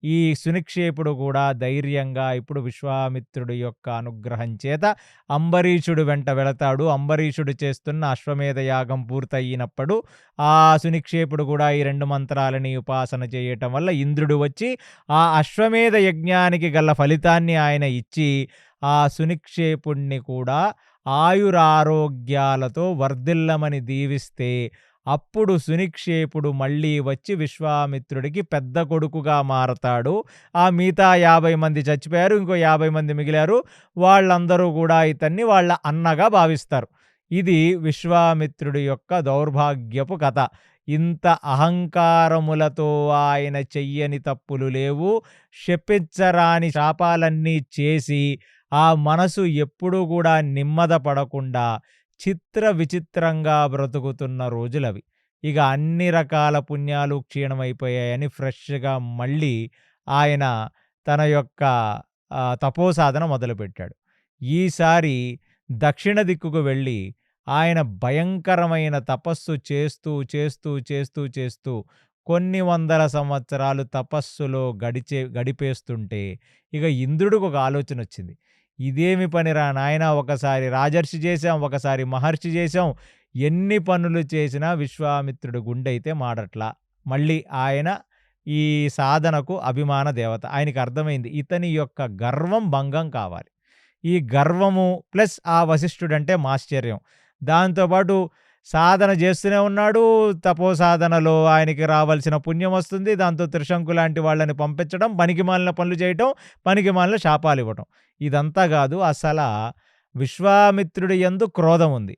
ఈ సునిక్షేపుడు కూడా ధైర్యంగా ఇప్పుడు విశ్వామిత్రుడి యొక్క అనుగ్రహం చేత అంబరీషుడు వెంట వెళతాడు. అంబరీషుడు చేస్తున్న అశ్వమేధ యాగం పూర్తయినప్పుడు ఆ సునిక్షేపుడు కూడా ఈ 2 మంత్రాలని ఉపాసన చేయటం వల్ల ఇంద్రుడు వచ్చి ఆ అశ్వమేధ యజ్ఞానికి గల ఫలితాన్ని ఆయన ఇచ్చి, ఆ సునిక్షేపుడిని కూడా ఆయురారోగ్యాలతో వర్ధిల్లమని దీవిస్తే, అప్పుడు సునిక్షేపుడు మళ్ళీ వచ్చి విశ్వామిత్రుడికి పెద్ద కొడుకుగా మారతాడు. ఆ మిగతా 50 మంది చచ్చిపోయారు. ఇంకో 50 మంది మిగిలారు. వాళ్ళందరూ కూడా ఇతన్ని వాళ్ళ అన్నగా భావిస్తారు. ఇది విశ్వామిత్రుడి యొక్క దౌర్భాగ్యపు కథ. ఇంత అహంకారములతో ఆయన చెయ్యని తప్పులు లేవు. శపించరాని శాపాలన్నీ చేసి, ఆ మనసు ఎప్పుడూ గూడా నెమ్మద పడకుండా చిత్ర విచిత్రంగా బ్రతుకుతున్న రోజులవి. ఇక అన్ని రకాల పుణ్యాలు క్షీణమైపోయాయని ఫ్రెష్‌గా మళ్ళీ ఆయన తన యొక్క తపోసాధన మొదలుపెట్టాడు. ఈసారి దక్షిణ దిక్కుకు వెళ్ళి ఆయన భయంకరమైన తపస్సు చేస్తూ కొన్ని వందల సంవత్సరాలు తపస్సులో గడిపేస్తుంటే, ఇక ఇంద్రుడికొక ఆలోచనొచ్చింది. ఇదేమి పనిరా నాయనా! ఒకసారి రాజర్షి చేశాం, ఒకసారి మహర్షి చేశాం. ఎన్ని పనులు చేసినా విశ్వామిత్రుడి గుండెయితే మాడట్లా. మళ్ళీ ఆయన ఈ సాధనకు అభిమాన దేవత. ఆయనకి అర్థమైంది ఇతని యొక్క గర్వం భంగం కావాలి. ఈ గర్వము ప్లస్ ఆ వశిష్ఠుడంటే మాశ్చర్యం. దాంతో పాటు సాధన చేస్తూనే ఉన్నాడు. తపోసాధనలో ఆయనకి రావాల్సిన పుణ్యం వస్తుంది. దాంతో త్రిశంకు లాంటి వాళ్ళని పంపించడం, పనికిమాలిన పనులు చేయటం, పనికిమాలిన శాపాలివ్వటం. ఇదంతా గాదు. విశ్వామిత్రుడి యందు క్రోధం ఉంది.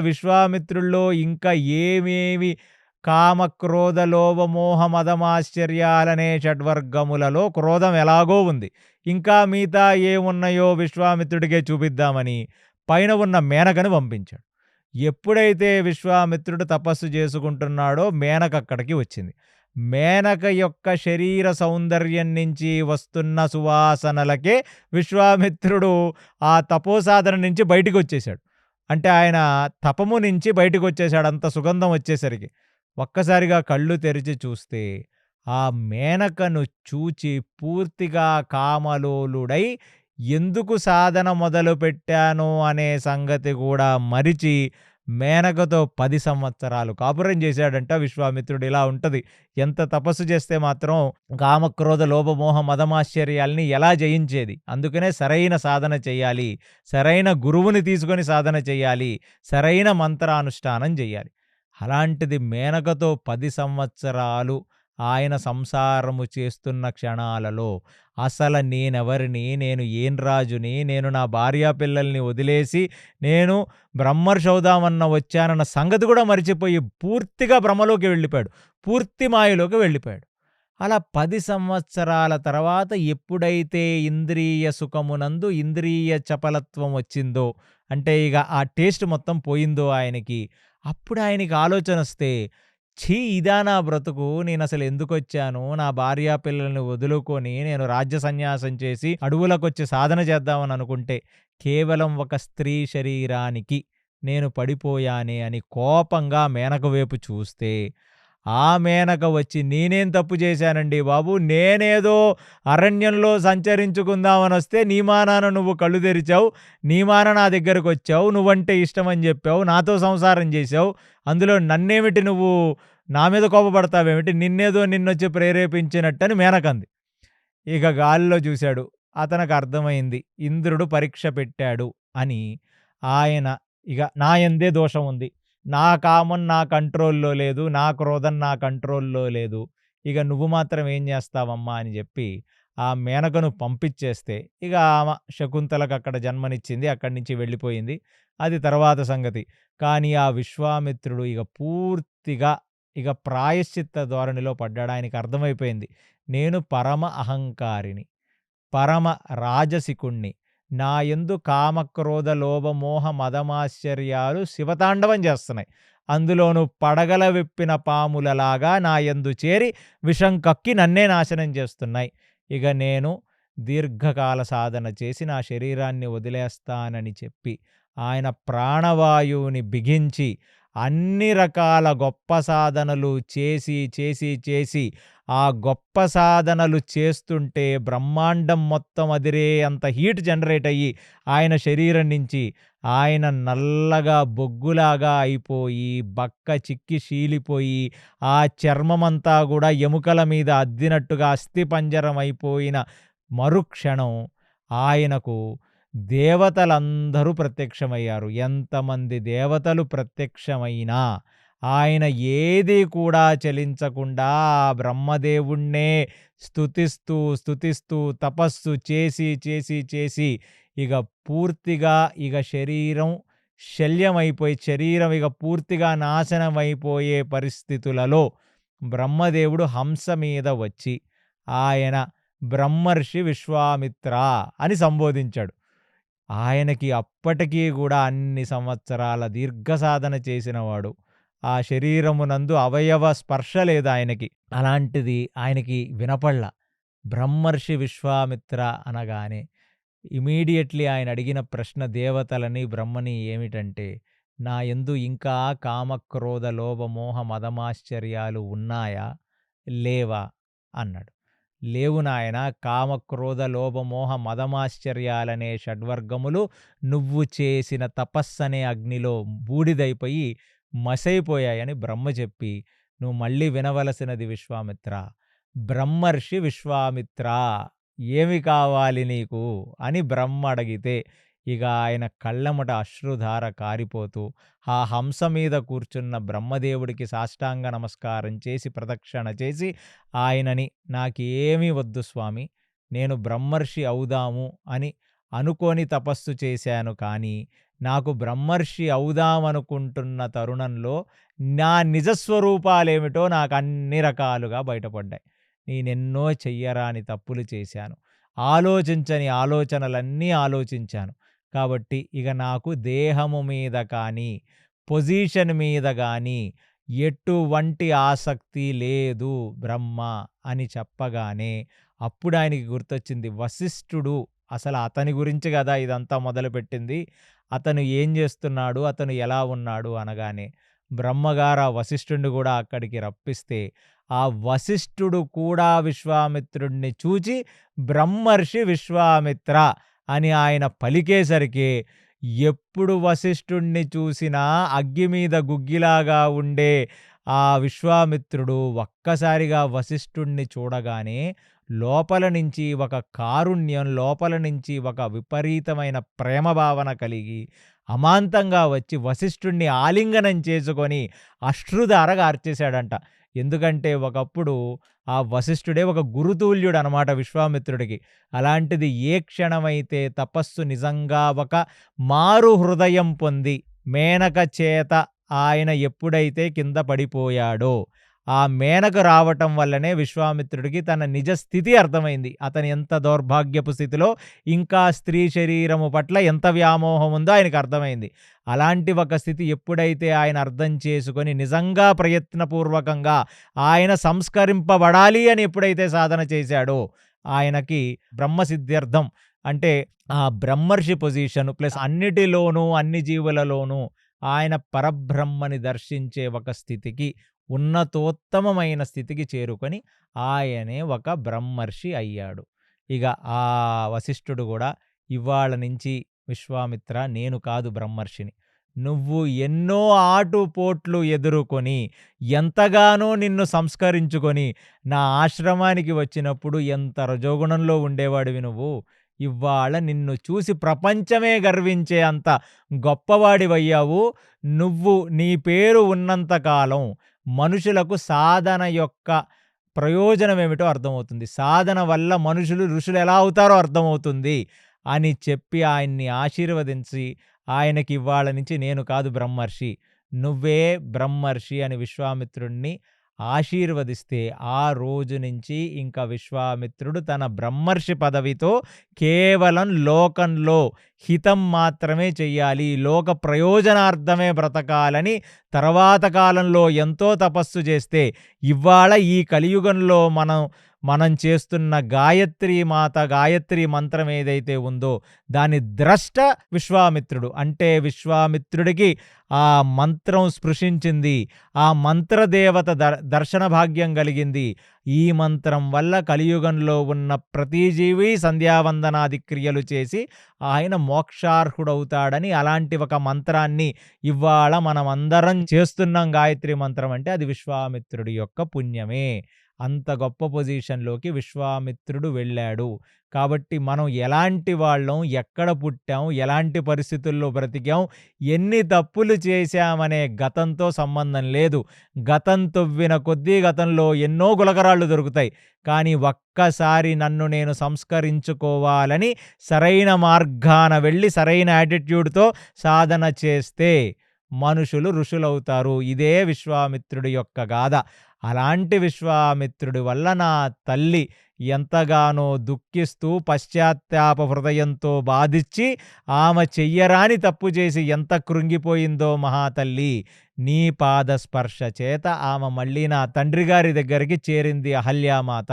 విశ్వామిత్రుడిలో ఇంకా ఏమేమి కామ, క్రోధ, లోభ, మోహ, మదమాశ్చర్యాలనే షడ్వర్గములలో క్రోధం ఎలాగో ఉంది. ఇంకా మిగతా ఏమున్నాయో విశ్వామిత్రుడికే చూపిద్దామని పైన ఉన్న మేనకను పంపించాడు. ఎప్పుడైతే విశ్వామిత్రుడు తపస్సు చేసుకుంటున్నాడో మేనక అక్కడికి వచ్చింది. మేనక యొక్క శరీర సౌందర్యం నుంచి వస్తున్న సువాసనలకే విశ్వామిత్రుడు ఆ తపోసాధన నుంచి బయటికొచ్చేశాడు. అంటే ఆయన తపము నుంచి బయటికొచ్చేశాడు అంత సుగంధం వచ్చేసరికి. ఒక్కసారిగా కళ్ళు తెరిచి చూస్తే, ఆ మేనకను చూచి పూర్తిగా కామలోలుడై ఎందుకు సాధన మొదలుపెట్టాను అనే సంగతి కూడా మరిచి మేనకతో 10 సంవత్సరాలు కాపురం చేశాడంట విశ్వామిత్రుడు. ఇలా ఉంటది. ఎంత తపస్సు చేస్తే మాత్రం కామక్రోధ లోభమోహ మదమాశ్చర్యాల్ని ఎలా జయించేది. అందుకనే సరైన సాధన చెయ్యాలి. సరైన గురువుని తీసుకొని సాధన చెయ్యాలి. సరైన మంత్రానుష్ఠానం చెయ్యాలి. అలాంటిది మేనకతో 10 సంవత్సరాలు ఆయన సంసారము చేస్తున్న క్షణాలలో నేనెవరిని, నేను ఏం రాజుని, నేను నా భార్యా పిల్లల్ని వదిలేసి నేను బ్రహ్మర్షవుదామన్న వచ్చానన్న సంగతి కూడా మరిచిపోయి పూర్తిగా భ్రమలోకి వెళ్ళిపోయాడు. పూర్తి మాయలోకి వెళ్ళిపోయాడు. అలా 10 సంవత్సరాల తర్వాత ఎప్పుడైతే ఇంద్రియ సుఖమునందు ఇంద్రియ చపలత్వం వచ్చిందో, అంటే ఇక ఆ టేస్ట్ మొత్తం పోయిందో ఆయనకి, అప్పుడు ఆయనకి ఆలోచనొస్తే, ఛీ! ఇదా నా బ్రతుకు, నేనసలు ఎందుకొచ్చాను, నా భార్యా పిల్లల్ని వదులుకొని నేను రాజ్య సన్యాసం చేసి అడవులకొచ్చి సాధన చేద్దామని అనుకుంటే, కేవలం ఒక స్త్రీ శరీరానికి నేను పడిపోయానే అని కోపంగా మేనక వైపు చూస్తే, ఆ మేనక వచ్చి నేనేం తప్పు చేశానండి బాబు, నేనేదో అరణ్యంలో సంచరించుకుందామనొస్తే నీ మానాన నువ్వు కళ్ళు తెరిచావు, నీ మాన నా దగ్గరకొచ్చావు, నువ్వంటే ఇష్టమని చెప్పావు, నాతో సంసారం చేశావు, అందులో నన్నేమిటి నువ్వు నా మీద కోపపడతావేమిటి, నిన్నొచ్చి ప్రేరేపించినట్టని మేనకంది. ఇక గాలిలో చూశాడు. అతనికి అర్థమైంది ఇంద్రుడు పరీక్ష పెట్టాడు అని. ఆయన ఇక నా యందే దోషం ఉంది, నా కామం నా కంట్రోల్‌లో లేదు, నా క్రోధం నా కంట్రోల్‌లో లేదు, ఇక నువ్వు మాత్రం ఏం చేస్తావమ్మా అని చెప్పి ఆ మేనకను పంపించేస్తే, ఇక ఆమె శకుంతలకు అక్కడ జన్మనిచ్చింది. అక్కడి నుంచి వెళ్ళిపోయింది. అది తర్వాత సంగతి. కానీ ఆ విశ్వామిత్రుడు ఇక పూర్తిగా ప్రాయశ్చిత్త ధోరణిలో పడ్డాడు. ఆయనకి అర్థమైపోయింది నేను పరమ అహంకారిని, పరమ రాజసికుణ్ణి. నాయందు కామక్రోధ లోభ మోహ మదమాశ్చర్యాలు శివతాండవం చేస్తున్నాయి. అందులోను పడగల విప్పిన పాములలాగా నాయందు చేరి విషం కక్కి నన్నే నాశనం చేస్తున్నాయి. ఇక నేను దీర్ఘకాల సాధన చేసి నా శరీరాన్ని వదిలేస్తానని చెప్పి ఆయన ప్రాణవాయువుని బిగించి అన్ని రకాల గొప్ప సాధనలు చేసి చేసి చేసి ఆ గొప్ప సాధనలు చేస్తుంటే బ్రహ్మాండం మొత్తం అదిరే అంత హీట్ జనరేట్ అయ్యి ఆయన శరీరం నుంచి ఆయన నల్లగా బొగ్గులాగా అయిపోయి బక్క చిక్కి శీలిపోయి ఆ చర్మమంతా కూడా ఎముకల మీద అద్దినట్టుగా అస్థిపంజరం అయిపోయిన మరుక్షణం ఆయనకు దేవతలందరూ ప్రత్యక్షమయ్యారు. ఎంతమంది దేవతలు ప్రత్యక్షమైనా ఆయన ఏది కూడా చలించకుండా ఆ బ్రహ్మదేవుణ్ణే స్తుతిస్తూ స్తుతిస్తూ తపస్సు చేసి చేసి చేసి ఇక పూర్తిగా ఇక శరీరం శల్యమైపోయి శరీరం ఇక పూర్తిగా నాశనమైపోయే పరిస్థితులలో బ్రహ్మదేవుడు హంస మీద వచ్చి ఆయన బ్రహ్మర్షి విశ్వామిత్ర అని సంబోధించాడు. ఆయనకి అప్పటికీ కూడా అన్ని సంవత్సరాల దీర్ఘ సాధన చేసినవాడు. ఆ శరీరమునందు అవయవ స్పర్శ లేదు ఆయనకి. అలాంటిది ఆయనకి వినపడల. బ్రహ్మర్షి విశ్వామిత్ర అనగానే ఇమీడియట్లీ ఆయన అడిగిన ప్రశ్న దేవతలని బ్రహ్మని ఏమిటంటే, నా యందు ఇంకా కామక్రోధ లోభ మోహ మదమాశ్చర్యాలు ఉన్నాయా లేవా అన్నాడు. లేవు నాయన, కామక్రోధ లోభ మోహ మదమాశ్చర్యాలనే షడ్వర్గములు నువ్వు చేసిన తపస్సనే అగ్నిలో బూడిదైపోయి మసైపోయాయని బ్రహ్మ చెప్పి, నువ్వు మళ్ళీ వినవలసినది విశ్వామిత్ర, బ్రహ్మర్షి విశ్వామిత్ర ఏమి కావాలి నీకు అని బ్రహ్మ అడిగితే ఇక ఆయన కళ్ళమట అశ్రుధార కారిపోతూ ఆ హంస మీద కూర్చున్న బ్రహ్మదేవుడికి సాష్టాంగ నమస్కారం చేసి ప్రదక్షిణ చేసి ఆయనని నాకేమీ వద్దు స్వామి, నేను బ్రహ్మర్షి అవుదాము అని అనుకొని తపస్సు చేశాను, కానీ నాకు బ్రహ్మర్షి అవుదామనుకుంటున్న తరుణంలో నా నిజస్వరూపాలేమిటో నాకు అన్ని రకాలుగా బయటపడ్డాయి. నేనెన్నో చెయ్యరాని తప్పులు చేశాను, ఆలోచించని ఆలోచనలన్నీ ఆలోచించాను. కాబట్టి ఇక నాకు దేహము మీద కానీ పొజిషన్ మీద కానీ ఎటువంటి ఆసక్తి లేదు బ్రహ్మ అని చెప్పగానే అప్పుడు ఆయనకి గుర్తొచ్చింది వశిష్ఠుడు. అసలు అతని గురించి కదా ఇదంతా మొదలుపెట్టింది. అతను ఏం చేస్తున్నాడు, అతను ఎలా ఉన్నాడు అనగానే బ్రహ్మగారు ఆ వశిష్ఠుడిని కూడా అక్కడికి రప్పిస్తే ఆ వశిష్ఠుడు కూడా విశ్వామిత్రుడిని చూచి బ్రహ్మర్షి విశ్వామిత్ర అని ఆయన పలికేసరికి ఎప్పుడు వశిష్ఠుణ్ణి చూసినా అగ్గి మీద గుగ్గిలాగా ఉండే ఆ విశ్వామిత్రుడు ఒక్కసారిగా వశిష్ఠుణ్ణి చూడగానే లోపల నుంచి ఒక కారుణ్యం, లోపల నుంచి ఒక విపరీతమైన ప్రేమ భావన కలిగి అమాంతంగా వచ్చి వశిష్ఠుణ్ణి ఆలింగనం చేసుకొని అశ్రుధార గార్చేశాడంట. ఎందుకంటే ఒకప్పుడు ఆ వశిష్ఠుడే ఒక గురుతుల్యుడు అనమాట విశ్వామిత్రుడికి. అలాంటిది ఏ క్షణమైతే తపస్సు నిజంగా ఒక మారు హృదయం పొంది మేనక చేత ఆయన ఎప్పుడైతే కింద పడిపోయాడో ఆ మేనక రావటం వల్లనే విశ్వామిత్రుడికి తన నిజ స్థితి అర్థమైంది. అతని ఎంత దౌర్భాగ్యపు స్థితిలో ఇంకా స్త్రీ శరీరము పట్ల ఎంత వ్యామోహం ఉందో ఆయనకు అర్థమైంది. అలాంటి ఒక స్థితి ఎప్పుడైతే ఆయన అర్థం చేసుకొని నిజంగా ప్రయత్నపూర్వకంగా ఆయన సంస్కరింపబడాలి అని ఎప్పుడైతే సాధన చేశాడో ఆయనకి బ్రహ్మసిద్ధ్యర్థం అంటే ఆ బ్రహ్మర్షి పొజిషన్ ప్లస్ అన్నిటిలోనూ అన్ని జీవులలోనూ ఆయన పరబ్రహ్మని దర్శించే ఒక స్థితికి, ఉన్నతోత్తమమైన స్థితికి చేరుకొని ఆయనే ఒక బ్రహ్మర్షి అయ్యాడు. ఇక ఆ వశిష్ఠుడు కూడా ఇవాళ నుంచి విశ్వామిత్ర నేను కాదు బ్రహ్మర్షిని, నువ్వు ఎన్నో ఆటుపోట్లు ఎదుర్కొని ఎంతగానో నిన్ను సంస్కరించుకొని నా ఆశ్రమానికి వచ్చినప్పుడు ఎంత రజోగుణంలో ఉండేవాడివి నువ్వు, ఇవాళ నిన్ను చూసి ప్రపంచమే గర్వించే అంత గొప్పవాడివయ్యావు. నువ్వు నీ పేరు ఉన్నంతకాలం మనుషులకు సాధన యొక్క ప్రయోజనం ఏమిటో అర్థమవుతుంది, సాధన వల్ల మనుషులు ఋషులు ఎలా అవుతారో అర్థమవుతుంది అని చెప్పి ఆయన్ని ఆశీర్వదించి ఆయనకి ఇవాళ నుంచి నేను కాదు బ్రహ్మర్షి, నువ్వే బ్రహ్మర్షి అని విశ్వామిత్రుణ్ణి ఆశీర్వదిస్తే ఆ రోజు నుంచి ఇంకా విశ్వామిత్రుడు తన బ్రహ్మర్షి పదవితో కేవలం లోకంలో హితం మాత్రమే చెయ్యాలి, లోక ప్రయోజనార్థమే బ్రతకాలని తర్వాత కాలంలో ఎంతో తపస్సు చేస్తే ఇవాళ ఈ కలియుగంలో మనం చేస్తున్న గాయత్రీ మాత గాయత్రీ మంత్రం ఏదైతే ఉందో దాని ద్రష్ట విశ్వామిత్రుడు. అంటే విశ్వామిత్రుడికి ఆ మంత్రం స్పృశించింది, ఆ మంత్రదేవత దర్శన భాగ్యం కలిగింది. ఈ మంత్రం వల్ల కలియుగంలో ఉన్న ప్రతి జీవి సంధ్యావందనాది క్రియలు చేసి ఆయన మోక్షార్హుడవుతాడని అలాంటి ఒక మంత్రాన్ని ఇవాళ మనం అందరం చేస్తున్నాం. గాయత్రి మంత్రం అంటే అది విశ్వామిత్రుడి యొక్క పుణ్యమే. అంత గొప్ప పొజిషన్‌లోకి విశ్వామిత్రుడు వెళ్ళాడు. కాబట్టి మనం ఎలాంటి వాళ్ళం, ఎక్కడ పుట్టాం, ఎలాంటి పరిస్థితుల్లో బ్రతికాం, ఎన్ని తప్పులు చేశామనే గతంతో సంబంధం లేదు. గతం తవ్విన కొద్దీ గతంలో ఎన్నో గులకరాళ్ళు దొరుకుతాయి. కానీ ఒక్కసారి నన్ను నేను సంస్కరించుకోవాలని సరైన మార్గాన వెళ్ళి సరైన యాటిట్యూడ్‌తో సాధన చేస్తే మనుషులు ఋషులవుతారు. ఇదే విశ్వామిత్రుడి యొక్క గాథ. అలాంటి విశ్వామిత్రుడి వల్ల నా తల్లి ఎంతగానో దుఃఖిస్తూ పశ్చాత్తాప హృదయంతో బాధించి ఆమె చెయ్యరాని తప్పు చేసి ఎంత కృంగిపోయిందో మహాతల్లి. నీ పాదస్పర్శ చేత ఆమె మళ్ళీ నా తండ్రి గారి దగ్గరికి చేరింది అహల్యామాత.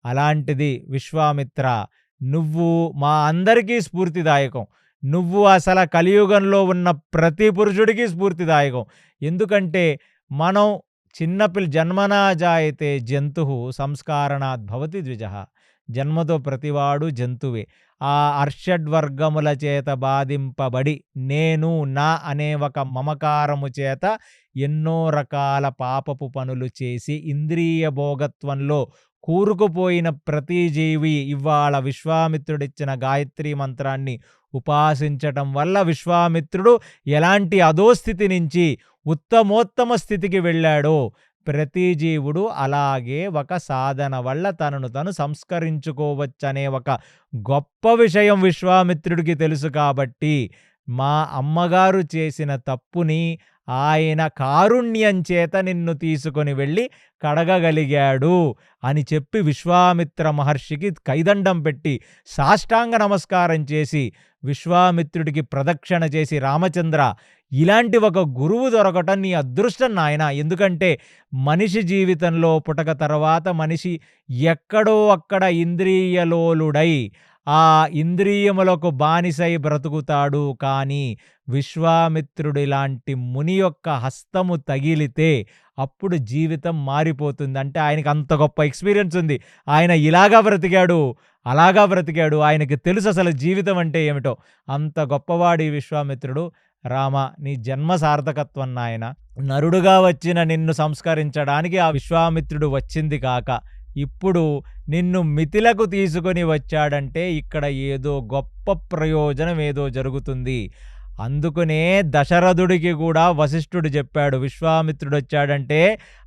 అలాంటిది విశ్వామిత్ర, నువ్వు మా అందరికీ స్ఫూర్తిదాయకం. నువ్వు అసలు కలియుగంలో ఉన్న ప్రతి పురుషుడికి స్ఫూర్తిదాయకం. ఎందుకంటే మనం జన్మనా జాయతే జంతుః సంస్కారణాద్ భవతి ద్విజః. జన్మతో ప్రతివాడు జంతువే. ఆ అర్షడ్వర్గముల చేత బాధింపబడి నేను నా అనే ఒక మమకారము చేత ఎన్నో రకాల పాపపు పనులు చేసి ఇంద్రియ భోగత్వంలో కూరుకుపోయిన ప్రతి జీవి ఇవాళ విశ్వామిత్రుడిచ్చిన గాయత్రీ మంత్రాన్ని ఉపాసించటం వల్ల విశ్వామిత్రుడు ఎలాంటి అధోస్థితి నుంచి ఉత్తమోత్తమ స్థితికి వెళ్ళాడో ప్రతి జీవుడు అలాగే ఒక సాధన వల్ల తనను తను సంస్కరించుకోవచ్చనే ఒక గొప్ప విషయం విశ్వామిత్రుడికి తెలుసు. కాబట్టి మా అమ్మగారు చేసిన తప్పుని ఆయన కారుణ్యం చేత నిన్ను తీసుకొని వెళ్ళి కడగగలిగాడు అని చెప్పి విశ్వామిత్ర మహర్షికి కైదండం పెట్టి సాష్టాంగ నమస్కారం చేసి విశ్వామిత్రుడికి ప్రదక్షిణ చేసి, రామచంద్ర, ఇలాంటి ఒక గురువు దొరకటం నీ అదృష్టం నాయన. ఎందుకంటే మనిషి జీవితంలో పుటక తర్వాత మనిషి ఎక్కడో అక్కడ ఇంద్రియలోలుడై ఆ ఇంద్రియములకు బానిసై బ్రతుకుతాడు. కానీ విశ్వామిత్రుడిలాంటి ముని యొక్క హస్తము తగిలితే అప్పుడు జీవితం మారిపోతుంది. అంటే ఆయనకి అంత గొప్ప ఎక్స్పీరియన్స్ ఉంది. ఆయన ఇలాగా బ్రతికాడు, అలాగా బ్రతికాడు. ఆయనకి తెలుసు అసలు జీవితం అంటే ఏమిటో. అంత గొప్పవాడి విశ్వామిత్రుడు. రామ, నీ జన్మ సార్థకత్వం నాయన. నరుడుగా వచ్చిన నిన్ను సంస్కరించడానికి ఆ విశ్వామిత్రుడు వచ్చింది కాక ఇప్పుడు నిన్ను మిథిలకు తీసుకొని వచ్చాడంటే ఇక్కడ ఏదో గొప్ప ప్రయోజనం ఏదో జరుగుతుంది. అందుకనే దశరథుడికి కూడా వశిష్ఠుడు చెప్పాడు, విశ్వామిత్రుడు వచ్చాడంటే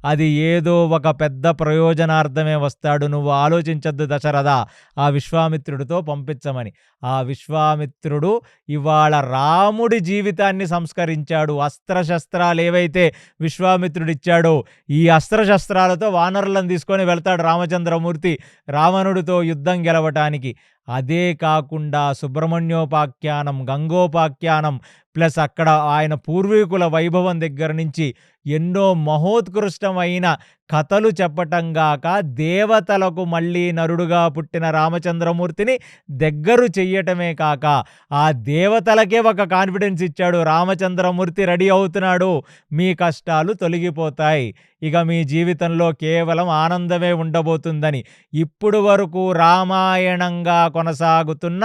అది ఏదో ఒక పెద్ద ప్రయోజనార్థమే వస్తాడు, నువ్వు ఆలోచించద్దు దశరథ, ఆ విశ్వామిత్రుడితో పంపించమని. ఆ విశ్వామిత్రుడు ఇవాళ రాముడి జీవితాన్ని సంస్కరించాడు. అస్త్రశస్త్రాలు ఏవైతే విశ్వామిత్రుడు ఇచ్చాడో ఈ అస్త్రశస్త్రాలతో వానరులను తీసుకొని వెళ్తాడు రామచంద్రమూర్తి రావణుడితో యుద్ధం గెలవటానికి. అదే కాకుండా సుబ్రహ్మణ్యోపాఖ్యానం, గంగోపాఖ్యానం, ప్లస్ అక్కడ ఆయన పూర్వీకుల వైభవం దగ్గర నుంచి ఎన్నో మహోత్కృష్టమైన కథలు చెప్పటంగాక దేవతలకు మళ్ళీ నరుడుగా పుట్టిన రామచంద్రమూర్తిని దగ్గరు చెయ్యటమే కాక ఆ దేవతలకే ఒక కాన్ఫిడెన్స్ ఇచ్చాడు. రామచంద్రమూర్తి రెడీ అవుతున్నాడు, మీ కష్టాలు తొలగిపోతాయి, ఇక మీ జీవితంలో కేవలం ఆనందమే ఉండబోతుందని. ఇప్పుడు వరకు రామాయణంగా కొనసాగుతున్న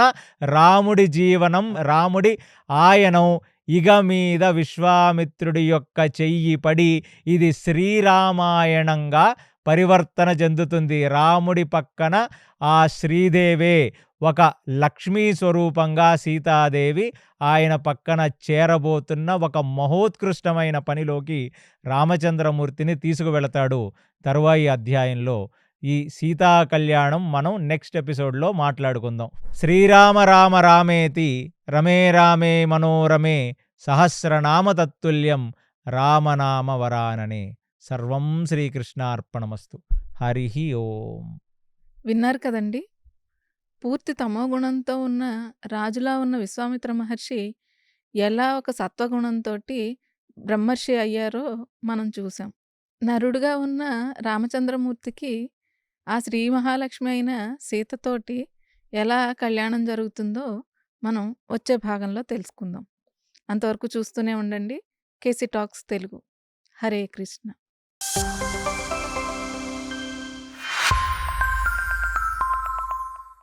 రాముడి జీవనం, రాముడి ఆయనం ఇక మీద విశ్వామిత్రుడి యొక్క చెయ్యి పడి ఇది శ్రీరామాయణంగా పరివర్తన చెందుతుంది. రాముడి పక్కన ఆ శ్రీదేవే ఒక లక్ష్మీ స్వరూపంగా సీతాదేవి ఆయన పక్కన చేరబోతున్న ఒక మహోత్కృష్టమైన పనిలోకి రామచంద్రమూర్తిని తీసుకువెళతాడు. తరువాయి అధ్యాయంలో ఈ సీతా కళ్యాణం మనం నెక్స్ట్ ఎపిసోడ్లో మాట్లాడుకుందాం. శ్రీరామ రామ రామేతి రమే రామే మనోరమే సహస్రనామ తత్తుల్యం రామనామ వరాననే. సర్వం శ్రీకృష్ణార్పణమస్తు. హరి ఓం. విన్నారు కదండి! పూర్తి తమోగుణంతో ఉన్న రాజులా ఉన్న విశ్వామిత్ర మహర్షి ఎలా ఒక సత్వగుణంతోటి బ్రహ్మర్షి అయ్యారో మనం చూసాం. నరుడుగా ఉన్న రామచంద్రమూర్తికి ఆ శ్రీ మహాలక్ష్మి అయిన సీతతోటి ఎలా కళ్యాణం జరుగుతుందో మనం వచ్చే భాగంలో తెలుసుకుందాం. అంతవరకు చూస్తూనే ఉండండి కేసీ టాక్స్ తెలుగు. హరే కృష్ణ.